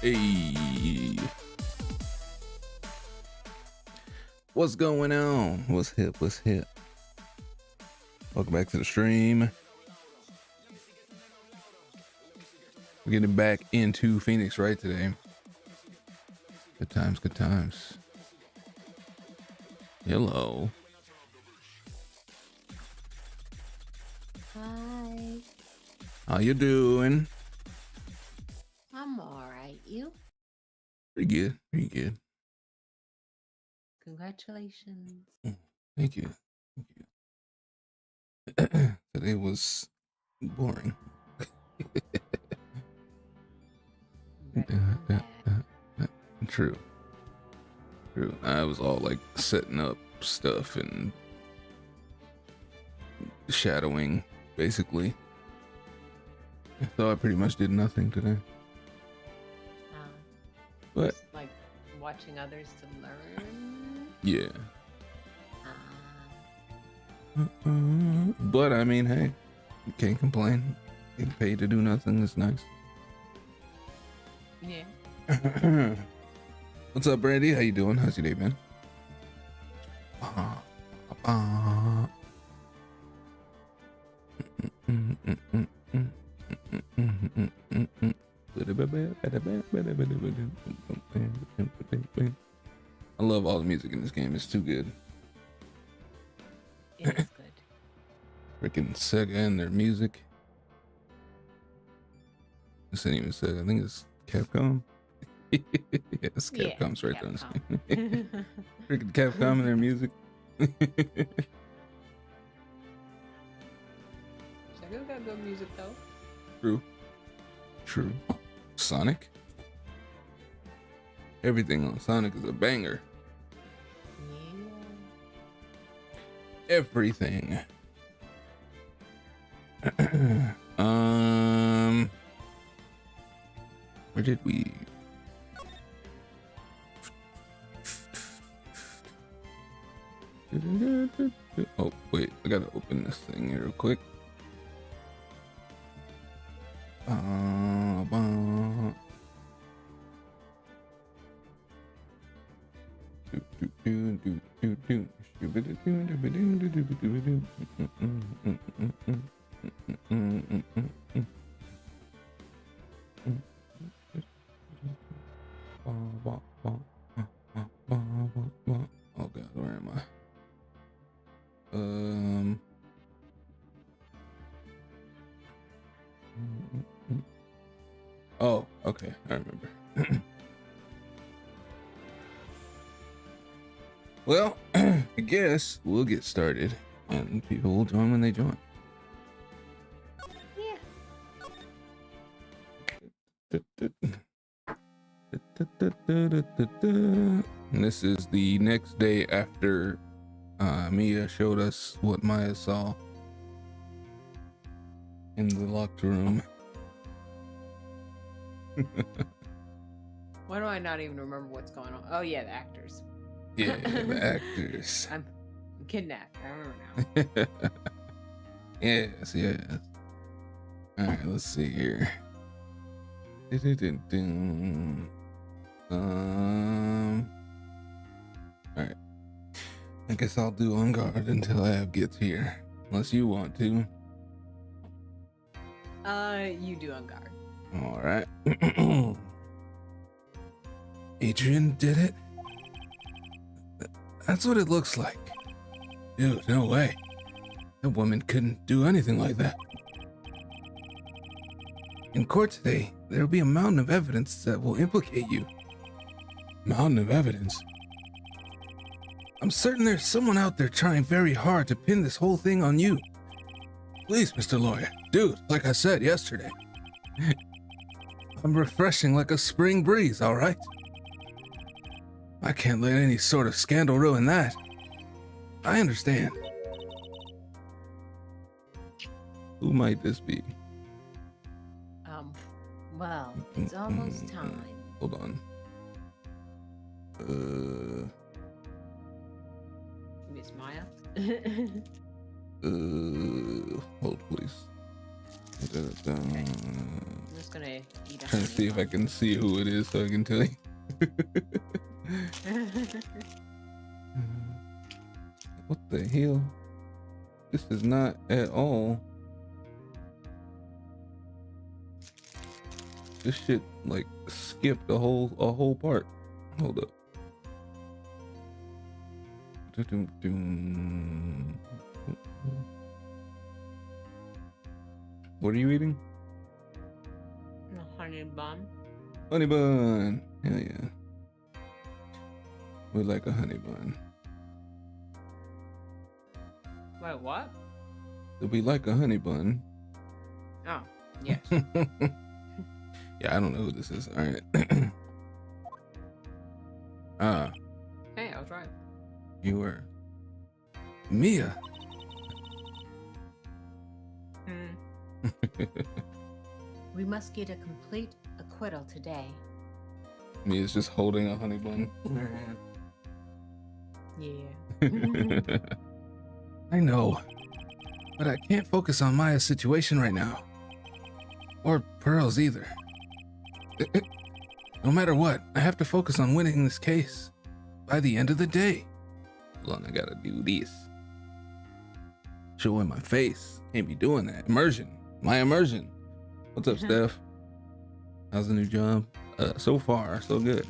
Hey, what's going on? What's hip? What's hip? Welcome back to the stream. We're getting back into Phoenix Wright today. Good times, good times. Hello. Hi. How you doing? I'm alright. You? Pretty good. Pretty good. Congratulations. Thank you. Thank you. Today was boring. True. True. I was all like setting up stuff and shadowing, basically. So I pretty much did nothing today. But just like watching others to learn. Yeah. But I mean, hey, you can't complain. Getting paid to do nothing is nice. Yeah. What's up, Brandy? How you doing? How's your day, man? I love all the music in this game. It's too good. It is good. Freaking Sega and their music. This ain't even Sega. I think it's Capcom. Yeah, it's Capcom's right there on the screen. Freaking Capcom and their music. Sega's got good music though. True. True. Sonic. Everything on Sonic is a banger. Yeah. Everything. Where did we? Oh wait, I gotta open this thing here real quick. Oh god, where am I? Oh, okay, I remember. Well, I guess we'll get started and people will join when they join. And this is the next day after Mia showed us what Maya saw in the locked room. Why do I not even remember what's going on? Oh yeah, the actors. Yeah, the actors. I'm kidnapped. I remember now. Yes. All right, let's see here. All right. I guess I'll do on guard until Ab gets here, unless you want to. You do on guard. All right. Adrian did it? That's what it looks like. Dude, no way. That woman couldn't do anything like that. In court today, there will be a mountain of evidence that will implicate you. Mountain of evidence? I'm certain there's someone out there trying very hard to pin this whole thing on you. Please, Mr. Lawyer. Dude, like I said yesterday, I'm refreshing like a spring breeze, all right? I can't let any sort of scandal ruin that. I understand. Who might this be? Well, it's almost time. Hold on. Miss Maya? Hold please. Okay. I'm just gonna eat a Trying to see if I can see who it is so I can tell you. What the hell? This is not at all. This shit like skipped a whole part. Hold up. What are you eating? A honey bun. Honey bun. Hell yeah. We like a honey bun. Wait, what? We like a honey bun. Oh, yes. Yeah, I don't know who this is. All right. Hey, I was right. You were. Mia. We must get a complete acquittal today. Mia's just holding a honey bun in her hand. Yeah. I know, but I can't focus on Maya's situation right now. Or Pearl's either. No matter what, I have to focus on winning this case by the end of the day. Hold on, I gotta do this. Showing my face. Can't be doing that. Immersion. My immersion. What's up, Steph? How's the new job? So far, so good.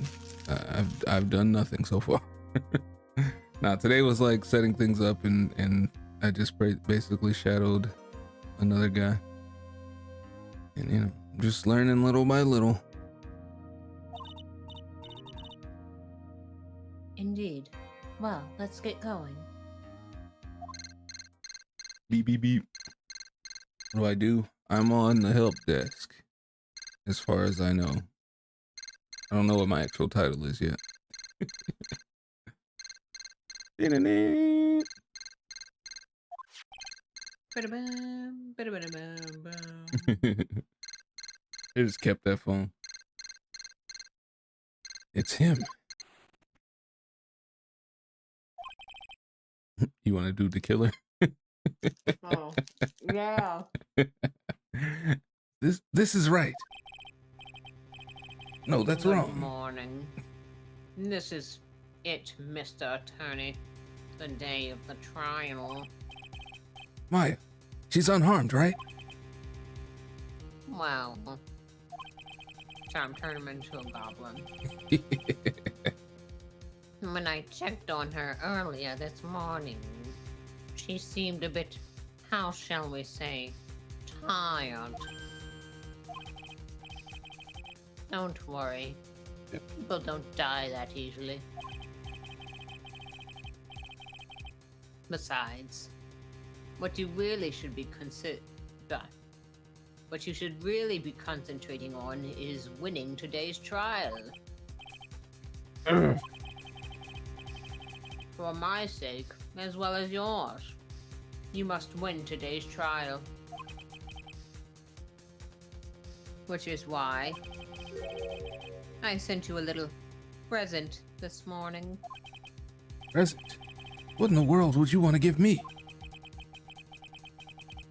I've done nothing so far. Now today was like setting things up, and I just basically shadowed another guy, and you know, just learning little by little. Indeed. Well, let's get going. Beep beep beep. What do? I'm on the help desk, as far as I know. I don't know what my actual title is yet. I just kept that phone. It's him. You want to do the killer? Oh, yeah. This is right. No, that's Good wrong. morning. This is it, Mr. Attorney. The day of the trial. Maya, she's unharmed, right? Well, time to turn him into a goblin. When I checked on her earlier this morning, she seemed a bit, how shall we say, tired. Don't worry. People don't die that easily. Besides, what you really should be what you should really be concentrating on is winning today's trial. For my sake, as well as yours, you must win today's trial. Which is why I sent you a little present this morning. Present? What in the world would you want to give me?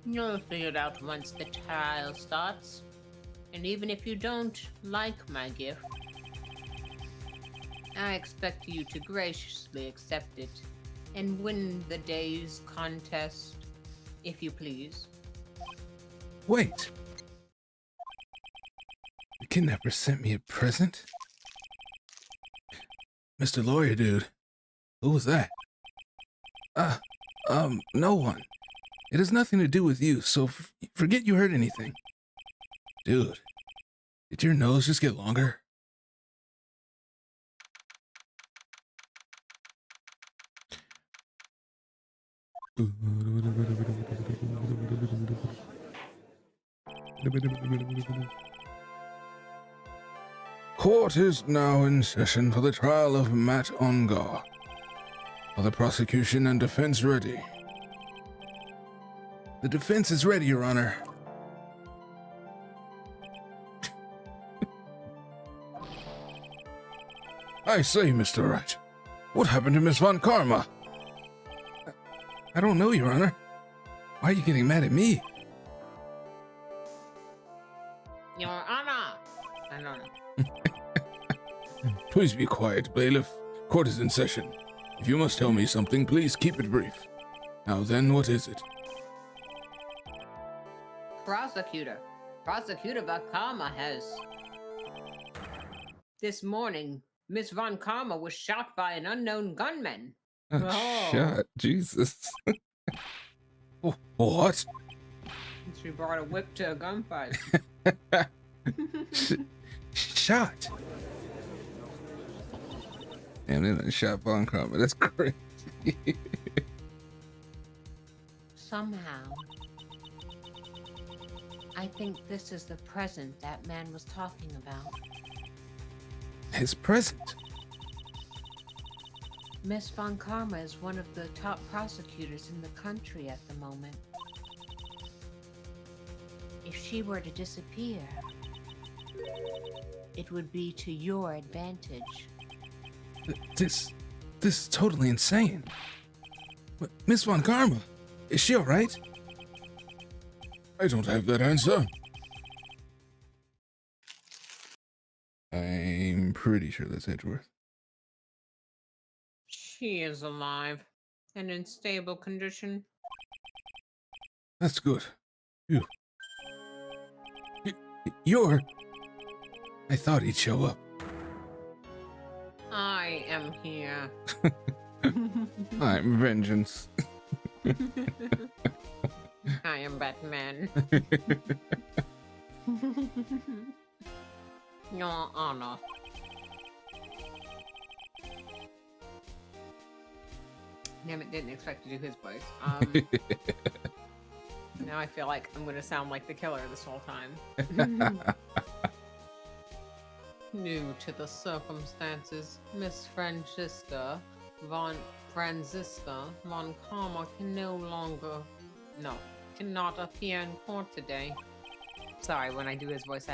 You'll figure it out once the trial starts. And even if you don't like my gift, I expect you to graciously accept it and win the day's contest, if you please. Wait. The kidnapper sent me a present? Mr. Lawyer dude, who was that? No one. It has nothing to do with you, so forget you heard anything. Dude, did your nose just get longer? Court is now in session for the trial of Matt Ongar. Are the prosecution and defense ready? The defense is ready, Your Honor. I say, Mr. Wright, what happened to Miss Von Karma? I don't know, Your Honor. Why are you getting mad at me? Your Honor! I don't know. Please be quiet, bailiff. Court is in session. If you must tell me something, please keep it brief. Now then, what is it? Prosecutor Von Karma has... This morning, Miss Von Karma was shot by an unknown gunman. Oh. Shot, Jesus. What? She brought a whip to a gunfight. Shot. Damn, they done shot Von Karma. That's crazy. Somehow, I think this is the present that man was talking about. His present? Miss Von Karma is one of the top prosecutors in the country at the moment. If she were to disappear, it would be to your advantage. This is totally insane. But Miss Von Karma, is she alright? I don't have that answer. I'm pretty sure that's Edgeworth. She is alive and in stable condition. That's good. You're... I thought he'd show up. I am here. I'm vengeance. I am Batman. Your Honor. Damn it, didn't expect to do his voice. Now I feel like I'm gonna sound like the killer this whole time. Due to the circumstances, Miss Franziska Von Karma cannot appear in court today. Sorry, when I do his voice, I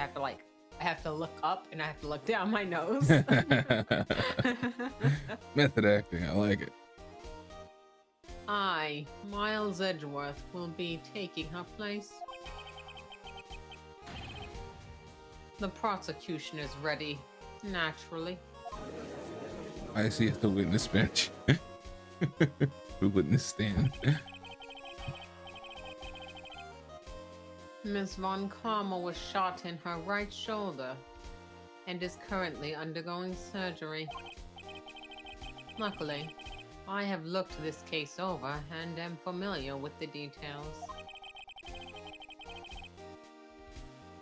have to look up and I have to look down my nose. Method acting, I like it. I, Miles Edgeworth, will be taking her place. The prosecution is ready, naturally. I see at the witness bench. The witness stand. Miss Von Karma was shot in her right shoulder and is currently undergoing surgery. Luckily, I have looked this case over and am familiar with the details.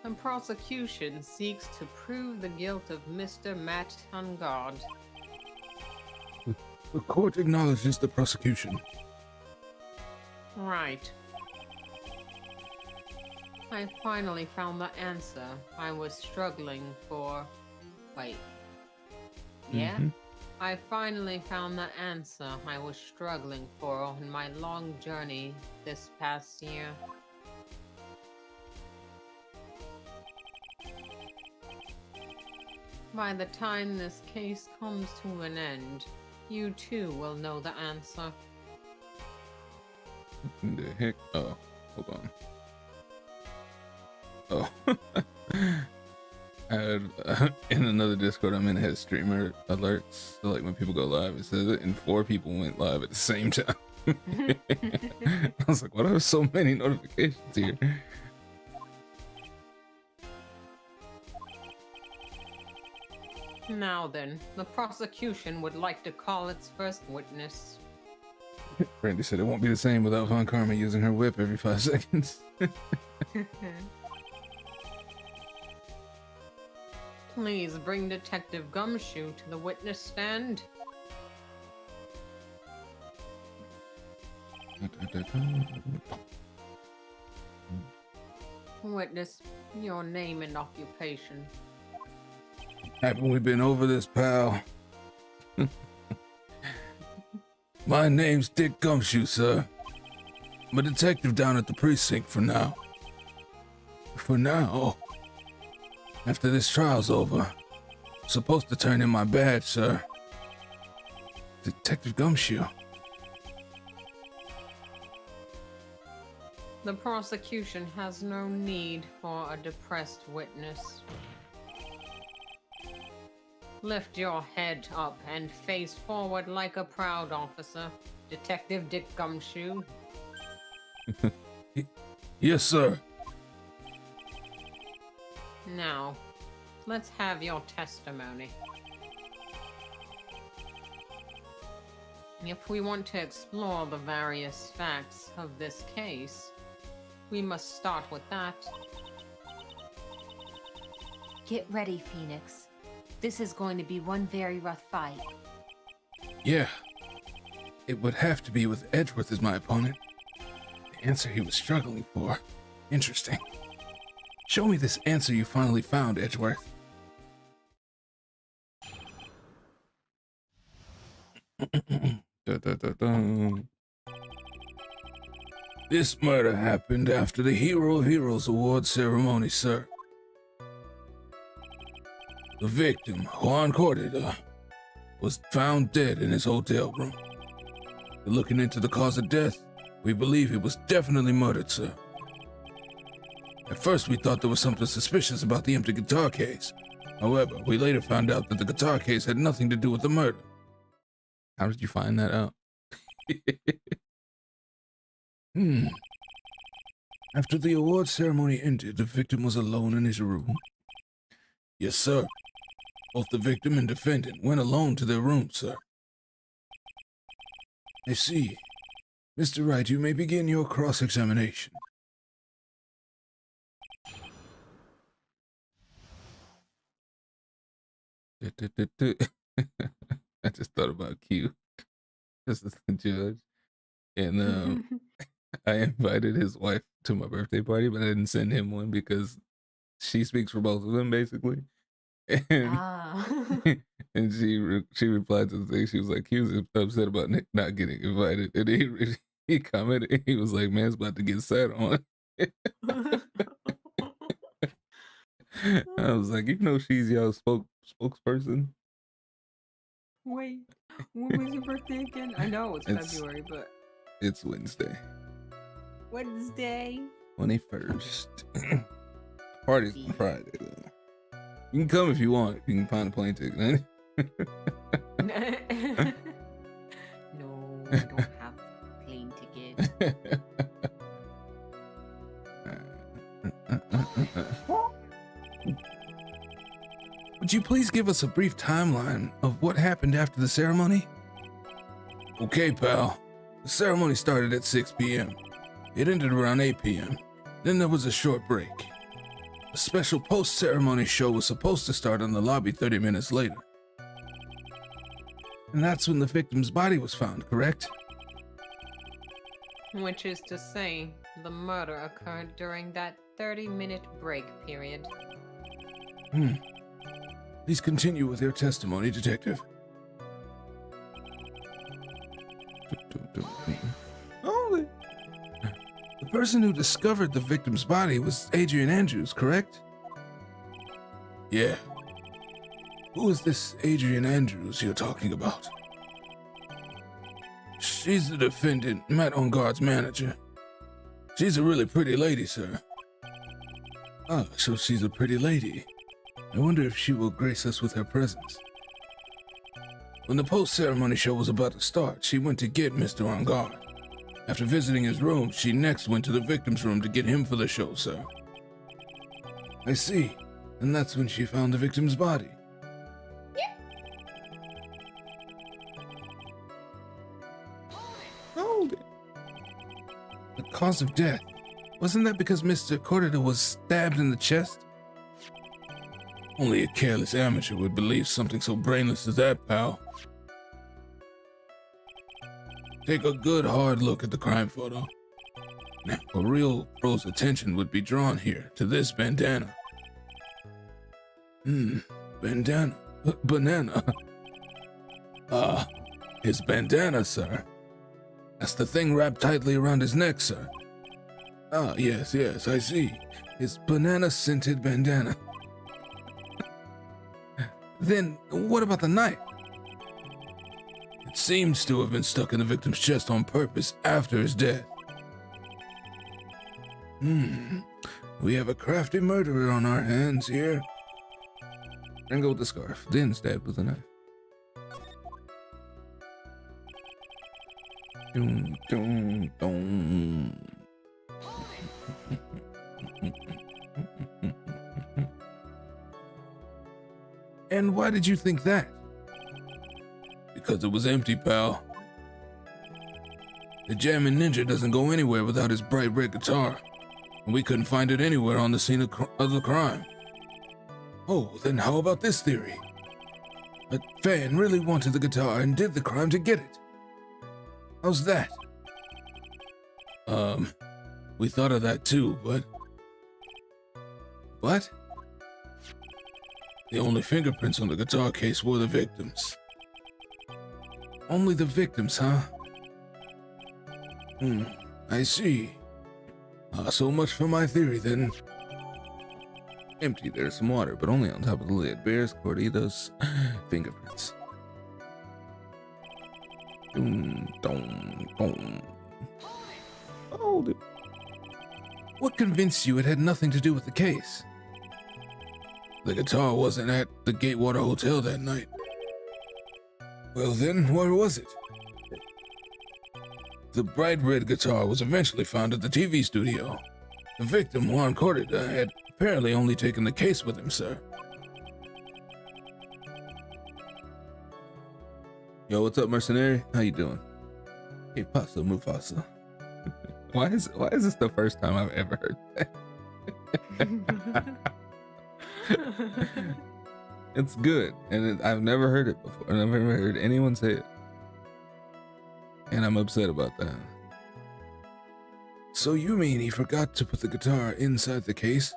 The prosecution seeks to prove the guilt of Mr. Matt Ungard. The court acknowledges the prosecution. Right. I finally found the answer I was struggling for. Wait. Yeah? I finally found the answer I was struggling for on my long journey this past year. By the time this case comes to an end, you too will know the answer. What the heck? Oh, hold on. Oh. In another Discord I'm in, it has streamer alerts. So like when people go live, it says it, and 4 people went live at the same time. I was like, why do I have so many notifications here? Now then, the prosecution would like to call its first witness. Brandy said it won't be the same without Von Karma using her whip every 5 seconds. Please bring Detective Gumshoe to the witness stand. Witness, your name and occupation. Haven't we been over this, pal? My name's Dick Gumshoe, sir. I'm a detective down at the precinct for now. For now. After this trial's over, I'm supposed to turn in my badge, sir. Detective Gumshoe. The prosecution has no need for a depressed witness. Lift your head up and face forward like a proud officer, Detective Dick Gumshoe. Yes, sir. Now, let's have your testimony. If we want to explore the various facts of this case, we must start with that. Get ready, Phoenix. This is going to be one very rough fight. Yeah. It would have to be with Edgeworth as my opponent. The answer he was struggling for. Interesting. Show me this answer you finally found, Edgeworth. This murder happened after the Hero of Heroes Award ceremony, sir. The victim, Juan Cortida, was found dead in his hotel room. Looking into the cause of death, we believe he was definitely murdered, sir. At first, we thought there was something suspicious about the empty guitar case. However, we later found out that the guitar case had nothing to do with the murder. How did you find that out? After the award ceremony ended, the victim was alone in his room. Yes, sir. Both the victim and defendant went alone to their room, sir. I see. Mr. Wright, you may begin your cross-examination. I just thought about Q. This is the judge. And I invited his wife to my birthday party, but I didn't send him one because she speaks for both of them, basically. And, and she replied to the thing. She was like, he was upset about Nick not getting invited. And he commented, he was like, man's about to get sat on. I was like, you know she's y'all spokesperson? Wait, when was your birthday again? I know it's February, but... It's Wednesday. Wednesday? 21st. Party's on Friday, though. You can come if you want. You can find a plane ticket. No, I don't have a plane ticket. Would you please give us a brief timeline of what happened after the ceremony? Okay, pal. The ceremony started at 6 p.m. It ended around 8 p.m. Then there was a short break. A special post-ceremony show was supposed to start in the lobby 30 minutes later. And that's when the victim's body was found, correct? Which is to say, the murder occurred during that 30-minute break period. Please continue with your testimony, Detective. Oh, the person who discovered the victim's body was Adrian Andrews, correct? Yeah. Who is this Adrian Andrews you're talking about? She's the defendant, Matt Onguard's manager. She's a really pretty lady, sir. Ah, so she's a pretty lady. I wonder if she will grace us with her presence. When the post-ceremony show was about to start, she went to get Mr. Onguard. After visiting his room, she next went to the victim's room to get him for the show, sir. I see. And that's when she found the victim's body. Hold it. The cause of death. Wasn't that because Mr. Cortida was stabbed in the chest? Only a careless amateur would believe something so brainless as that, pal. take a good hard look at the crime photo. Now, a real pro's attention would be drawn here to this bandana. Bandana. Banana. His bandana, sir. That's the thing wrapped tightly around his neck, sir. Ah, yes, I see. His banana-scented bandana. Then, what about the knife? It seems to have been stuck in the victim's chest on purpose after his death. We have a crafty murderer on our hands here. Strangle with the scarf, then stabbed with a knife. Dun, dun, dun. And why did you think that? Because it was empty, pal. The Jammin' Ninja doesn't go anywhere without his bright red guitar, and we couldn't find it anywhere on the scene of the crime. Oh, then how about this theory? A fan really wanted the guitar and did the crime to get it. How's that? We thought of that too, but... What? The only fingerprints on the guitar case were the victims. Only the victims, huh? I see. So much for my theory, then. Empty, there's some water, but only on top of the lid. Bears, Corditos, fingerprints. Hold it. What convinced you it had nothing to do with the case? The guitar wasn't at the Gatewater Hotel that night. Well then, where was it? The bright red guitar was eventually found at the TV studio. The victim, Juan Cortida, had apparently only taken the case with him, sir. Yo, what's up, mercenary? How you doing? Hey, Pasa Mufasa. Why is this the first time I've ever heard that? It's good, and I've never heard it before. I've never heard anyone say it, and I'm upset about that. So you mean he forgot to put the guitar inside the case?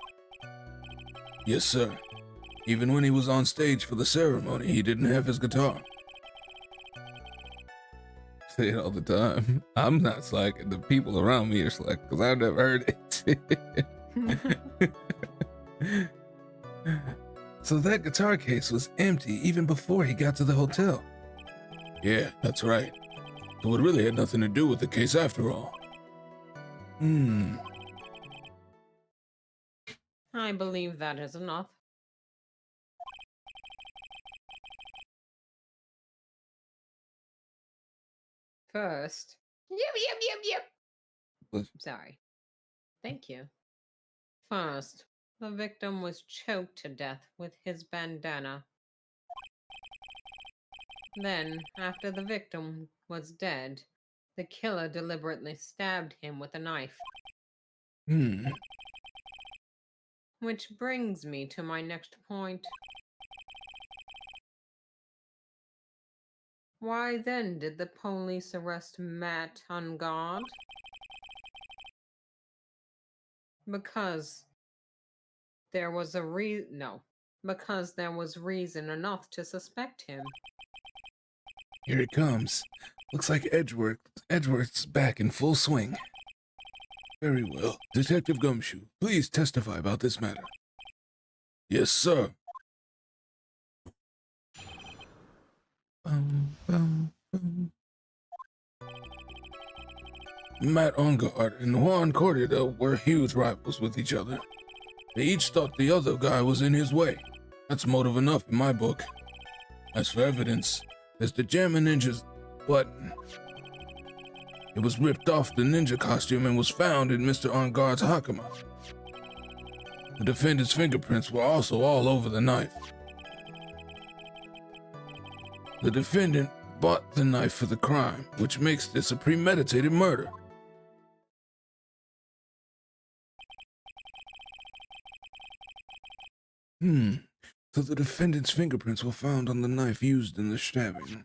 Yes, sir. Even when he was on stage for the ceremony, he didn't have his guitar. Say it all the time. I'm not slacking. The people around me are slacking because I've never heard it. So that guitar case was empty even before he got to the hotel. Yeah, that's right. So it really had nothing to do with the case after all. I believe that is enough. First. Yep. Sorry. Thank you. First, the victim was choked to death with his bandana. Then, after the victim was dead, the killer deliberately stabbed him with a knife. Which brings me to my next point. Why then did the police arrest Matt on guard? Because there was because there was reason enough to suspect him. Here it comes. Looks like Edward's back in full swing. Very well. Detective Gumshoe, please testify about this matter. Yes, sir. Matt Ongard and Juan Cortida were huge rivals with each other. They each thought the other guy was in his way. That's motive enough in my book. As for evidence, there's the Jammin' Ninja's button. It was ripped off the ninja costume and was found in Mr. Ongard's hakama. The defendant's fingerprints were also all over the knife. The defendant bought the knife for the crime, which makes this a premeditated murder. So the defendant's fingerprints were found on the knife used in the stabbing.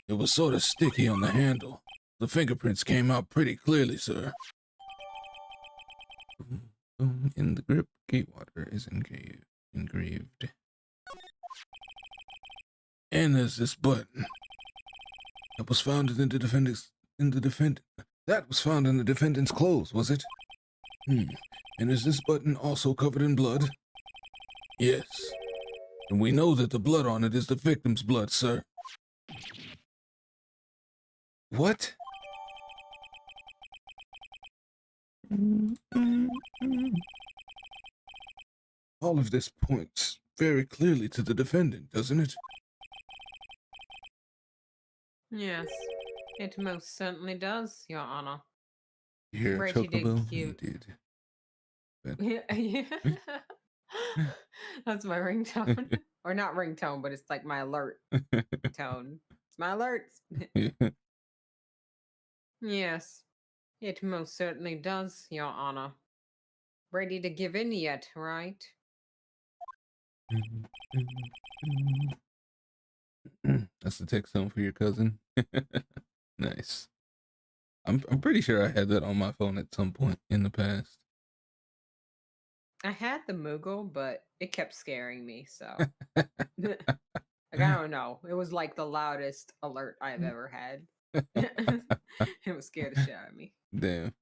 It was sort of sticky on the handle. The fingerprints came out pretty clearly, sir. In the grip, Gatewater is engraved. And there's this button. That was found in the defendant's clothes, was it? And is this button also covered in blood? Yes. And we know that the blood on it is the victim's blood, sir. What? All of this points very clearly to the defendant, doesn't it? Yes, it most certainly does, Your Honor. Here, Right, he did Chocobo, cute. he did. Yeah. That's my ringtone. Or not ringtone, but it's like my alert tone. It's my alerts. Yes, it most certainly does, Your Honor. Ready to give in yet, right? That's the text tone for your cousin. Nice. I'm pretty sure I had that on my phone at some point in the past. I had the Moogle, but it kept scaring me, so like I don't know. It was like the loudest alert I've ever had. It was scared the shit out of me. Damn.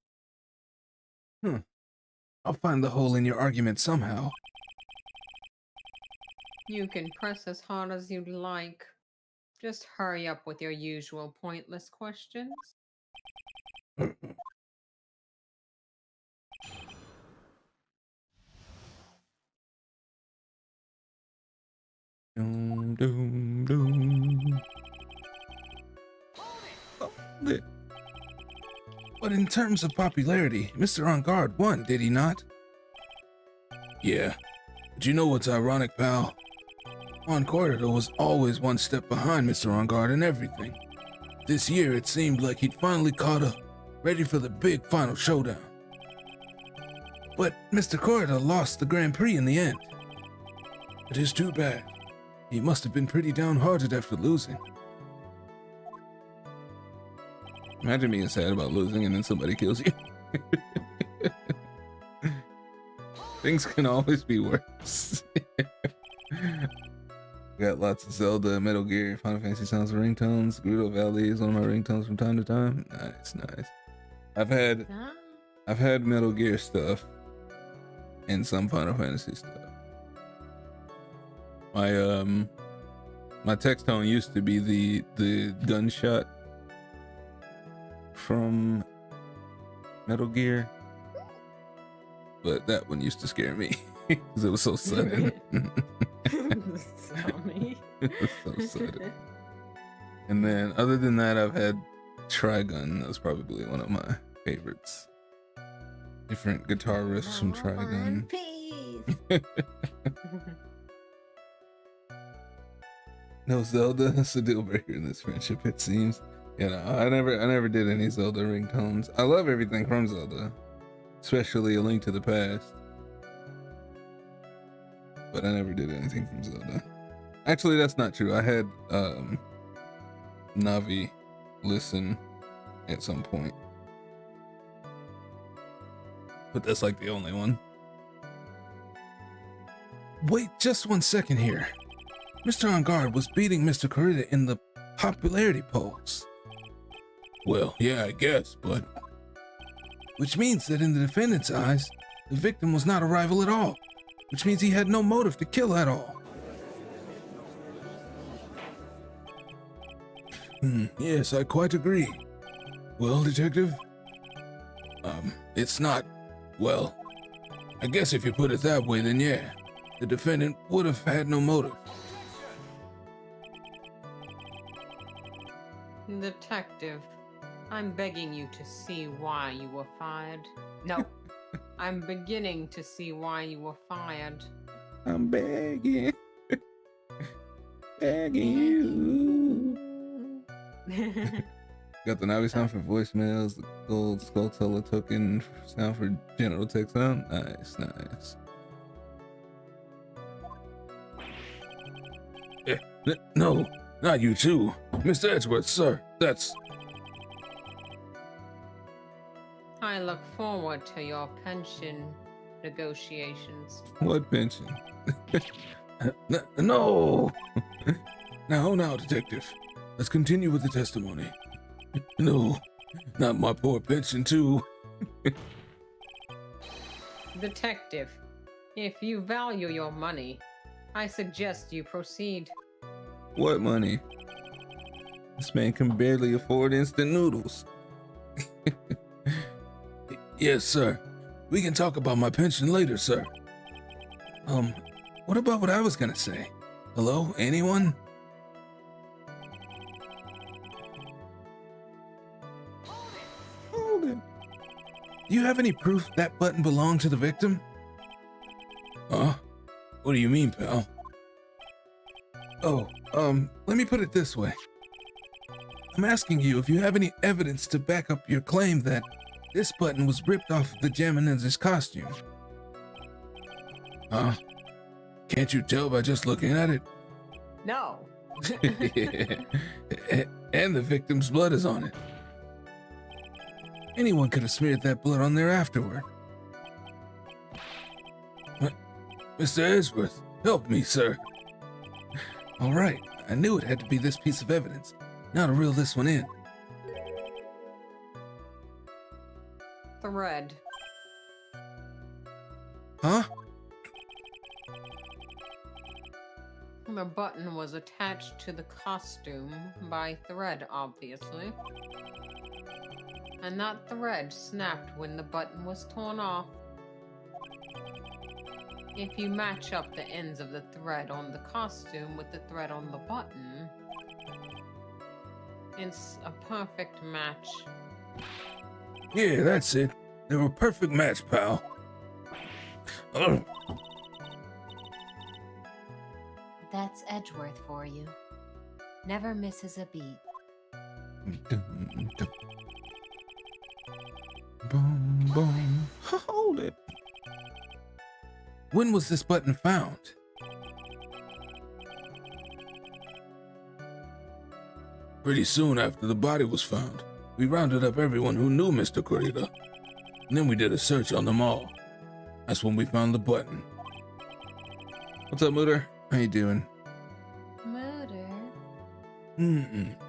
I'll find the hole in your argument somehow. You can press as hard as you'd like. Just hurry up with your usual pointless questions. Doom, doom, doom. Hold it. But in terms of popularity, Mr. On Guard won, did he not? Yeah. But you know what's ironic, pal? On Corridor was always one step behind Mr. On Guard in everything. This year it seemed like he'd finally caught up, ready for the big final showdown. But Mr. Corridor lost the Grand Prix in the end. It is too bad. He must have been pretty downhearted after losing. Imagine being sad about losing and then somebody kills you. Things can always be worse. Got lots of Zelda, Metal Gear, Final Fantasy sounds and ringtones. Gerudo Valley is one of my ringtones from time to time. Nice, nice. I've had Metal Gear stuff and some Final Fantasy stuff. My text tone used to be the gunshot from Metal Gear, but that one used to scare me because it was so sudden. It was so sudden. And then other than that, I've had Trigun. That's probably one of my favorites. Different guitar riffs from Trigun. No Zelda. That's a deal breaker in this friendship, it seems. You know, I never did any Zelda ringtones. I love everything from Zelda, especially A Link to the Past. But I never did anything from Zelda. Actually, that's not true. I had Navi listen at some point, but that's like the only one. Wait just 1 second here. Mr. On Guard was beating Mr. Corrida in the popularity polls. Well, yeah, I guess, but... Which means that in the defendant's eyes, the victim was not a rival at all. Which means he had no motive to kill at all. Yes, I quite agree. Well, Detective? It's not... Well, I guess if you put it that way, then yeah. The defendant would have had no motive. Detective, I'm begging you to see why you were fired. No, I'm beginning to see why you were fired. I'm begging. Begging you. Got the Navi sound for voicemails, the gold Skulltula token sound for general text sound. Nice, nice. No, Not you too. Mr. Edgeworth, sir. That's... I look forward to your pension negotiations. What pension? No! Now, detective. Let's continue with the testimony. No, not my poor pension, too. Detective, if you value your money, I suggest you proceed. What money? This man can barely afford instant noodles. Yes, sir. We can talk about my pension later, sir. What about what I was gonna say? Hello, anyone? Hold it. Do you have any proof that button belonged to the victim? Huh? What do you mean, pal? Oh, let me put it this way. I'm asking you if you have any evidence to back up your claim that this button was ripped off of the Geminense's costume. Huh? Can't you tell by just looking at it? No. And the victim's blood is on it. Anyone could have smeared that blood on there afterward. Mr. Edgeworth, help me, sir. All right, I knew it had to be this piece of evidence. Now to reel this one in. Thread. Huh? The button was attached to the costume by thread, obviously. And that thread snapped when the button was torn off. If you match up the ends of the thread on the costume with the thread on the button, it's a perfect match. Yeah, that's it. They were a perfect match, pal. Ugh. That's Edgeworth for you. Never misses a beat. Boom, boom. Hold it. When was this button found? Pretty soon after the body was found. We rounded up everyone who knew Mr. Corrida. And then we did a search on them all. That's when we found the button. What's up, Mooter? How you doing? Murder?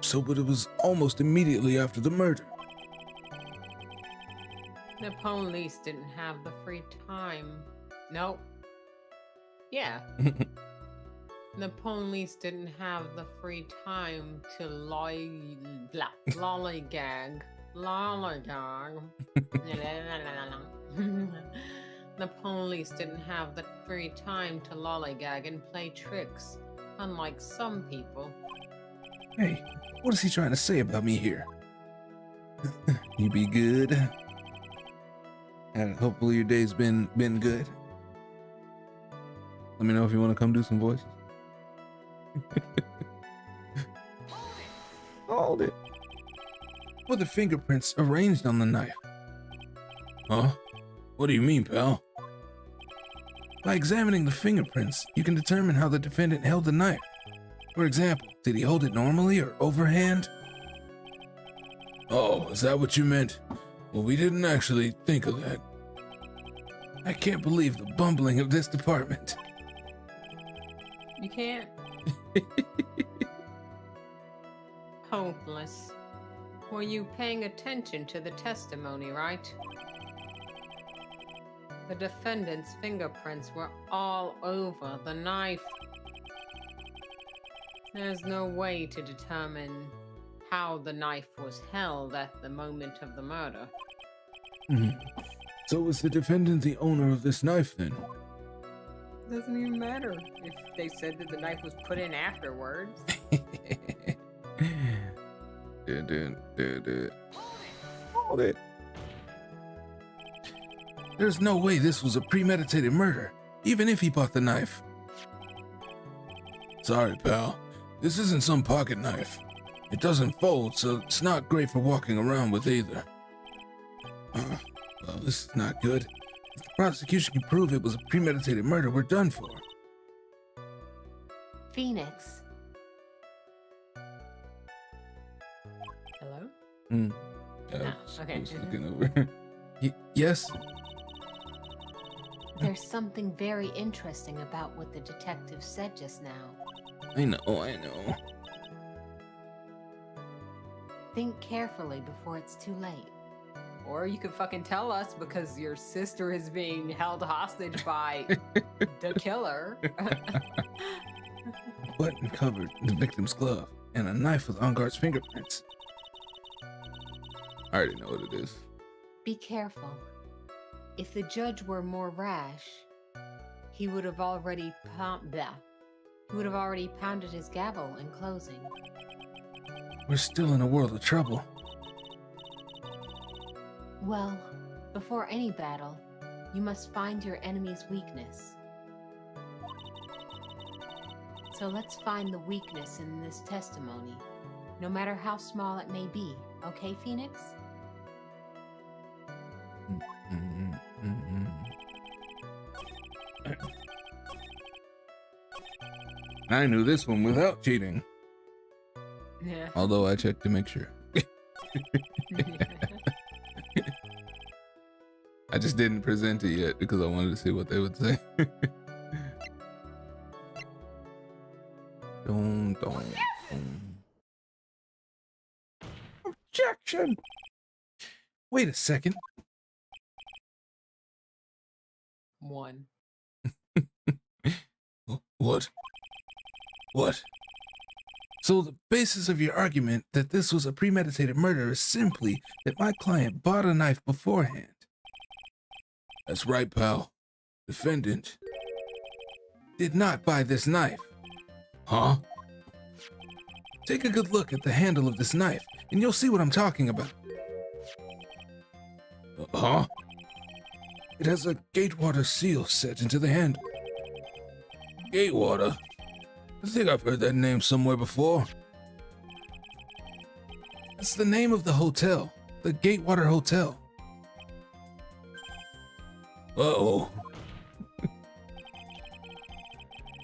So, but it was almost immediately after the murder. The police didn't have the free time. Nope. Yeah. The police didn't have the free time to lollygag. Lollygag. The police didn't have the free time to lollygag and play tricks, unlike some people. Hey, what is he trying to say about me here? You be good? And hopefully your day's been good. Let me know if you want to come do some voices. Hold it. Were the fingerprints arranged on the knife? Huh? What do you mean, pal? By examining the fingerprints, you can determine how the defendant held the knife. For example, did he hold it normally or overhand? Oh, is that what you meant? Well, we didn't actually think of that. I can't believe the bumbling of this department. You can't? Hopeless. Were you paying attention to the testimony, right? The defendant's fingerprints were all over the knife. There's no way to determine how the knife was held at the moment of the murder. So was the defendant the owner of this knife then? Doesn't even matter if they said that the knife was put in afterwards. Hold it. There's no way this was a premeditated murder, even if he bought the knife. Sorry, pal. This isn't some pocket knife. It doesn't fold, so it's not great for walking around with either. Well, this is not good. If the prosecution can prove it was a premeditated murder, we're done for. Phoenix. Mm. Okay. I was looking over. Yes. There's something very interesting about what the detective said just now. I know. Think carefully before it's too late. Or you could fucking tell us because your sister is being held hostage by the killer. A button covered the victim's glove and a knife with on-guard's fingerprints. I already know what it is. Be careful. If the judge were more rash, he would have already pounded his gavel in closing. We're still in a world of trouble. Well, before any battle, you must find your enemy's weakness. So let's find the weakness in this testimony, no matter how small it may be. Okay, Phoenix? I knew this one without cheating. Yeah. Although I checked to make sure. I just didn't present it yet because I wanted to see what they would say. Don't. Objection! Wait a second. One. What? What? So the basis of your argument that this was a premeditated murder is simply that my client bought a knife beforehand. That's right, pal. Defendant did not buy this knife. Huh? Take a good look at the handle of this knife, and you'll see what I'm talking about. Huh? It has a Gatewater seal set into the handle. Gatewater? I think I've heard that name somewhere before. It's the name of the hotel, the Gatewater Hotel. Uh-oh.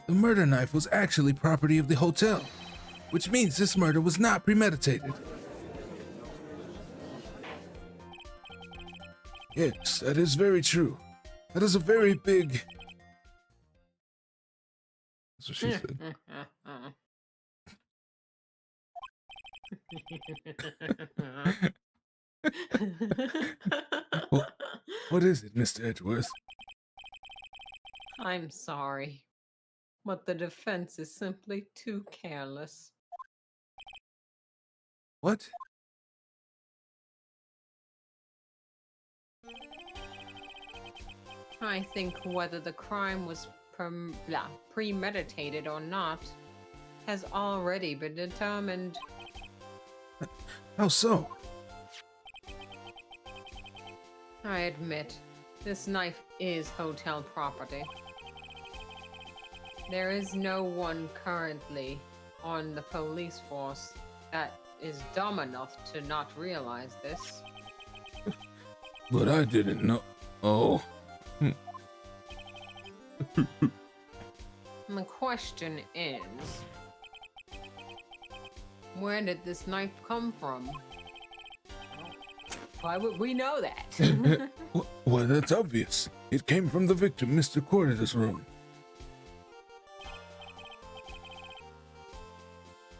The murder knife was actually property of the hotel, which means this murder was not premeditated. Yes, that is very true. That is a very big... That's what she said. What is it, Mr. Edgeworth? I'm sorry, but the defense is simply too careless. What? I think whether the crime was premeditated or not has already been determined. How so? I admit, this knife is hotel property. There is no one currently on the police force that is dumb enough to not realize this. But I didn't know. Oh. The question is, where did this knife come from? Why would we know that? Well, that's obvious. It came from the victim, Mr. Corda's room.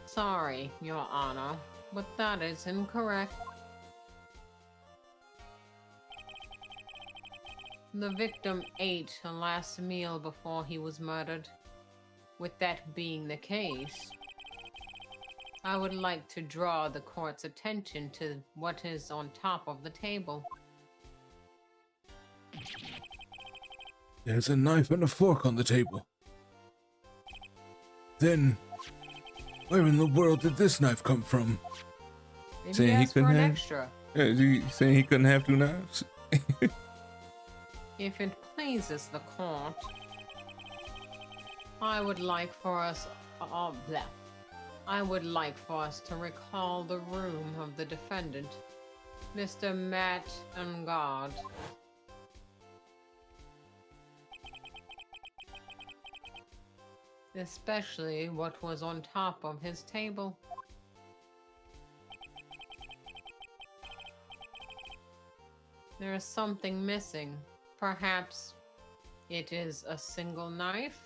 Sorry, Your Honor, but that is incorrect. The victim ate a last meal before he was murdered. With that being the case, I would like to draw the court's attention to what is on top of the table. There's a knife and a fork on the table. Then, where in the world did this knife come from? Maybe Saying he ask for couldn't an have- extra. Yeah, is he saying he couldn't have two knives? If it pleases the court, I would like for us to recall the room of the defendant, Mr. Matt Ungard. Especially what was on top of his table. There is something missing. Perhaps it is a single knife?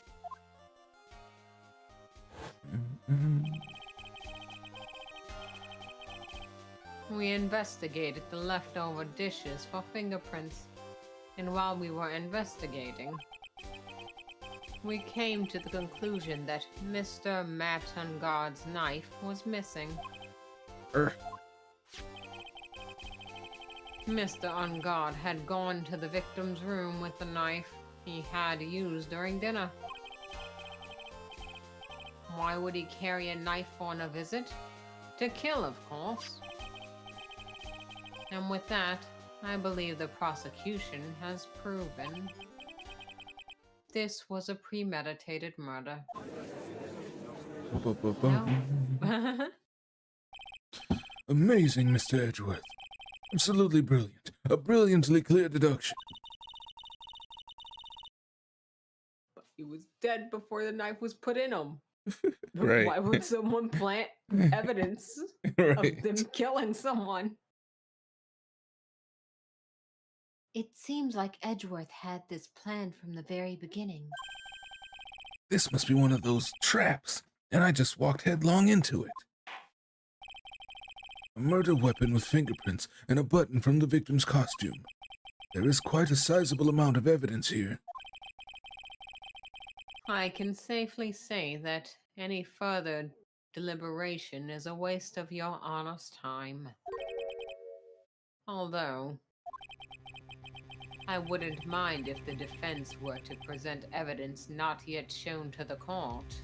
We investigated the leftover dishes for fingerprints, and while we were investigating, we came to the conclusion that Mr. Matt Ungard's knife was missing. Mr. Ungard had gone to the victim's room with the knife he had used during dinner. Why would he carry a knife on a visit? To kill, of course. And with that, I believe the prosecution has proven this was a premeditated murder. No. Amazing, Mr. Edgeworth. Absolutely brilliant. A brilliantly clear deduction. But he was dead before the knife was put in him. Right. Why would someone plant evidence Right. of them killing someone? It seems like Edgeworth had this planned from the very beginning. This must be one of those traps, and I just walked headlong into it. A murder weapon with fingerprints and a button from the victim's costume. There is quite a sizable amount of evidence here. I can safely say that any further deliberation is a waste of your honest time. Although, I wouldn't mind if the defense were to present evidence not yet shown to the court.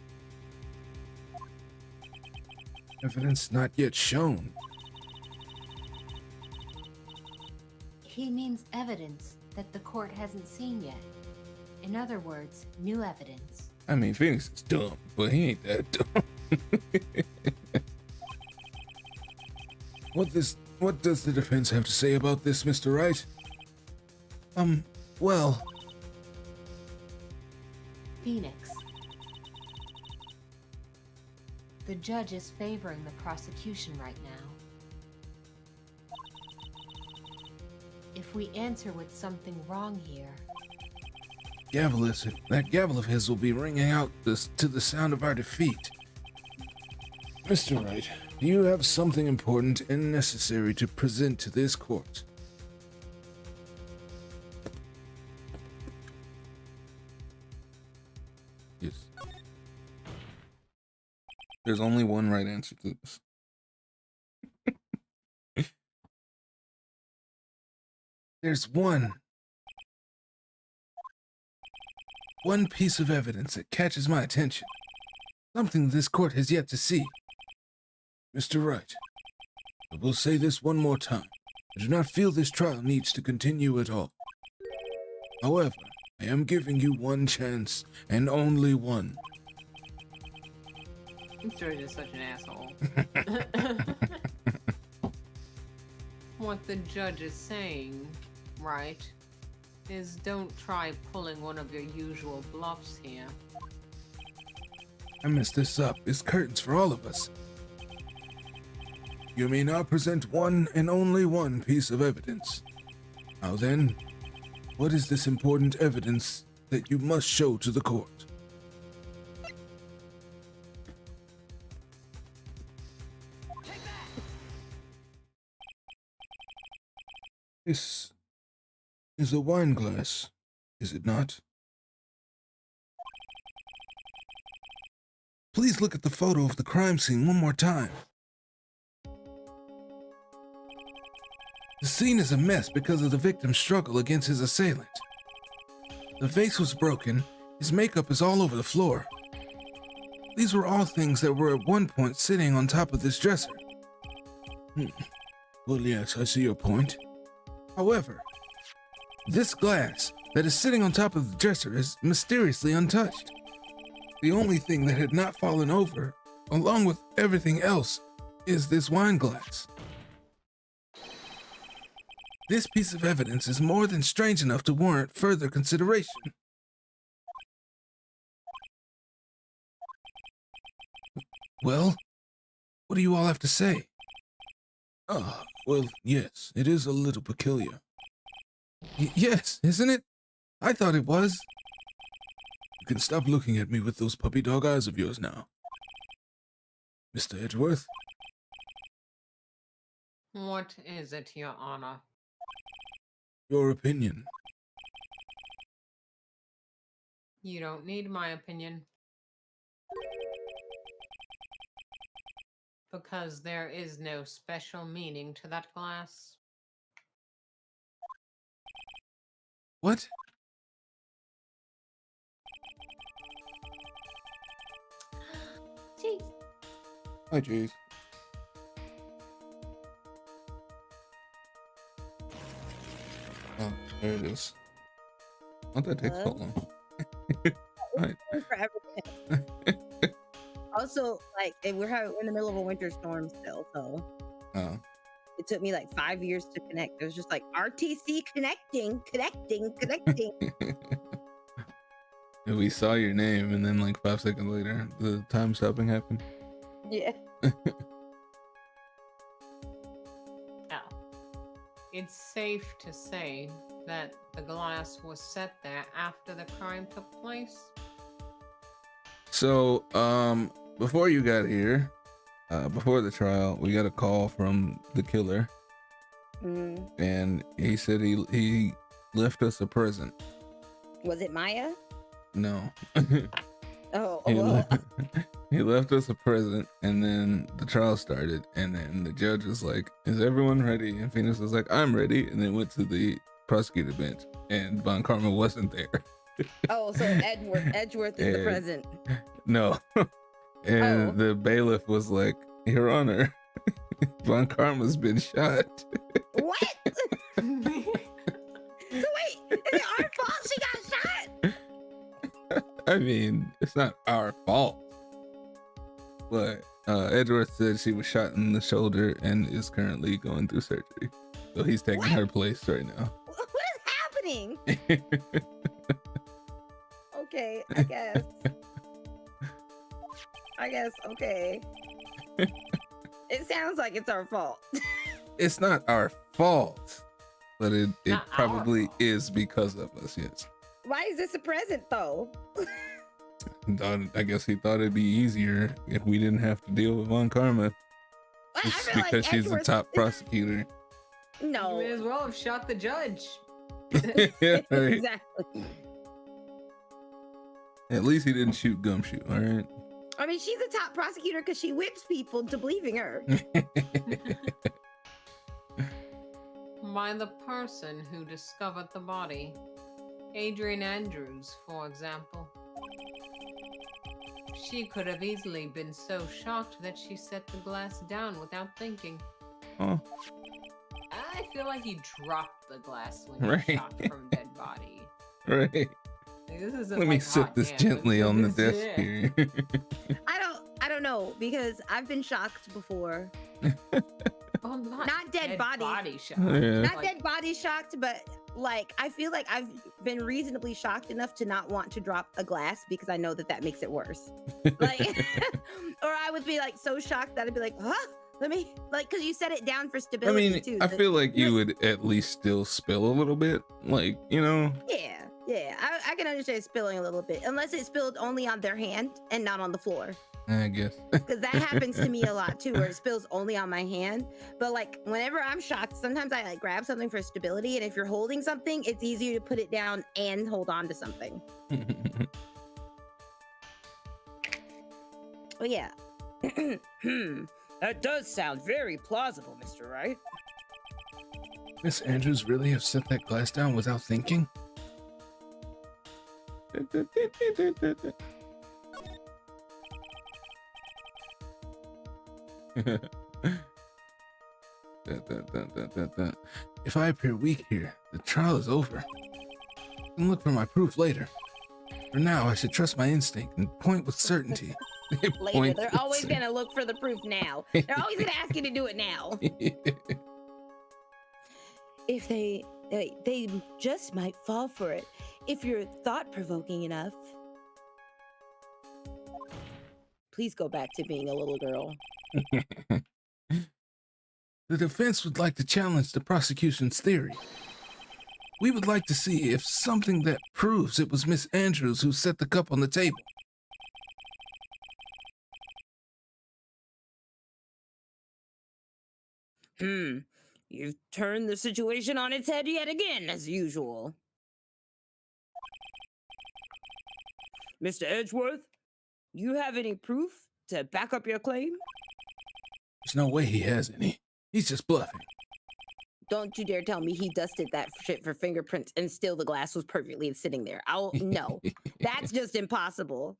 Evidence not yet shown. He means evidence that the court hasn't seen yet. In other words, new evidence. I mean, Phoenix is dumb, but he ain't that dumb. What does the defense have to say about this, Mr. Wright? Well... Phoenix. The judge is favoring the prosecution right now. If we answer with something wrong here... That gavel of his will be ringing out to the sound of our defeat. Mr. Wright, do you have something important and necessary to present to this court? Yes. There's only one right answer to this. There's one piece of evidence that catches my attention. Something this court has yet to see. Mr. Wright, I will say this one more time. I do not feel this trial needs to continue at all. However, I am giving you one chance, and only one. Mr. is such an asshole. What the judge is saying, right, is don't try pulling one of your usual bluffs here. I messed this up. It's curtains for all of us. You may now present one and only one piece of evidence. Now then, what is this important evidence that you must show to the court? This is a wine glass, is it not? Please look at the photo of the crime scene one more time. The scene is a mess because of the victim's struggle against his assailant. The vase was broken, his makeup is all over the floor. These were all things that were at one point sitting on top of this dresser. Well, yes, I see your point. However, this glass that is sitting on top of the dresser is mysteriously untouched. The only thing that had not fallen over, along with everything else, is this wine glass. This piece of evidence is more than strange enough to warrant further consideration. Well, what do you all have to say? Well, yes, it is a little peculiar. Yes, isn't it? I thought it was. You can stop looking at me with those puppy dog eyes of yours now. Mr. Edgeworth? What is it, Your Honor? Your opinion. You don't need my opinion. Because there is no special meaning to that glass. What? Jeez. Hi, jeez. Oh, there it is. Not that takes so long. Right. Forever. Also, like, we're in the middle of a winter storm still, so Oh. it took me like 5 years to connect. It was just like RTC connecting. And we saw your name, and then like 5 seconds later, the time stopping happened. Yeah. Oh. It's safe to say that the glass was set there after the crime took place. So, before you got here, before the trial, we got a call from the killer, and he said he left us a present. Was it Maya? No. Oh, He, well, he left us a present, and then the trial started, and then the judge was like, "Is everyone ready?" And Phoenix was like, "I'm ready," and then went to the prosecutor bench, and Von Karma wasn't there. oh, so Edgeworth is the And- present. No. And Oh. the bailiff was like, "Your Honor, Von Karma's been shot." What? So wait, is it our fault she got shot? I mean, it's not our fault. But Edgeworth said she was shot in the shoulder and is currently going through surgery. So he's taking What? her place right now. What is happening? Okay, I guess. Okay. It sounds like it's our fault. It's not our fault, but it Not our probably fault. is because of us, yes. Why is this a present though? I guess he thought it'd be easier if we didn't have to deal with Von Karma, I just feel because she's the Edgeworth- top prosecutor. You No. may as well have shot the judge. Yeah, right. Exactly. At least he didn't shoot Gumshoe, all right? I mean, she's a top prosecutor because she whips people to believing her. By the person who discovered the body. Adrian Andrews, for example. She could have easily been so shocked that she set the glass down without thinking. Oh, I feel like he dropped the glass when Right. he shot from dead body. right. Like, this isn't Let me like sit hot this damn, gently it's- on the it's- desk yeah. here. I don't know because I've been shocked before. Well, Not dead body. shot. Yeah. Not Like, dead body shocked, but like I feel like I've been reasonably shocked enough to not want to drop a glass because I know that makes it worse. Like, or I would be like so shocked that I'd be like, huh? Let me like because you set it down for I stability mean, too. I The- feel like you would at least still spill a little bit. Like, you know, Yeah. I can understand spilling a little bit, unless it spilled only on their hand and not on the floor. I guess. Because that happens to me a lot too, where it spills only on my hand. But like whenever I'm shocked, sometimes I like grab something for stability, and if you're holding something, it's easier to put it down and hold on to something. Oh yeah. That does sound very plausible, Mr. Wright. Miss Andrews really have set that glass down without thinking? If I appear weak here, the trial is over. I can look for my proof later. For now, I should trust my instinct and point with certainty. Later, Point they're with always gonna look for the proof now. They're always gonna ask you to do it now. If they just might fall for it if you're thought-provoking enough. Please go back to being a little girl. The defense would like to challenge the prosecution's theory. We would like to see if something that proves it was Miss Andrews who set the cup on the table. You've turned the situation on its head yet again, as usual. Mr. Edgeworth, you have any proof to back up your claim? There's no way he has any. He's just bluffing. Don't you dare tell me he dusted that shit for fingerprints and still the glass was perfectly sitting there. No, that's just impossible.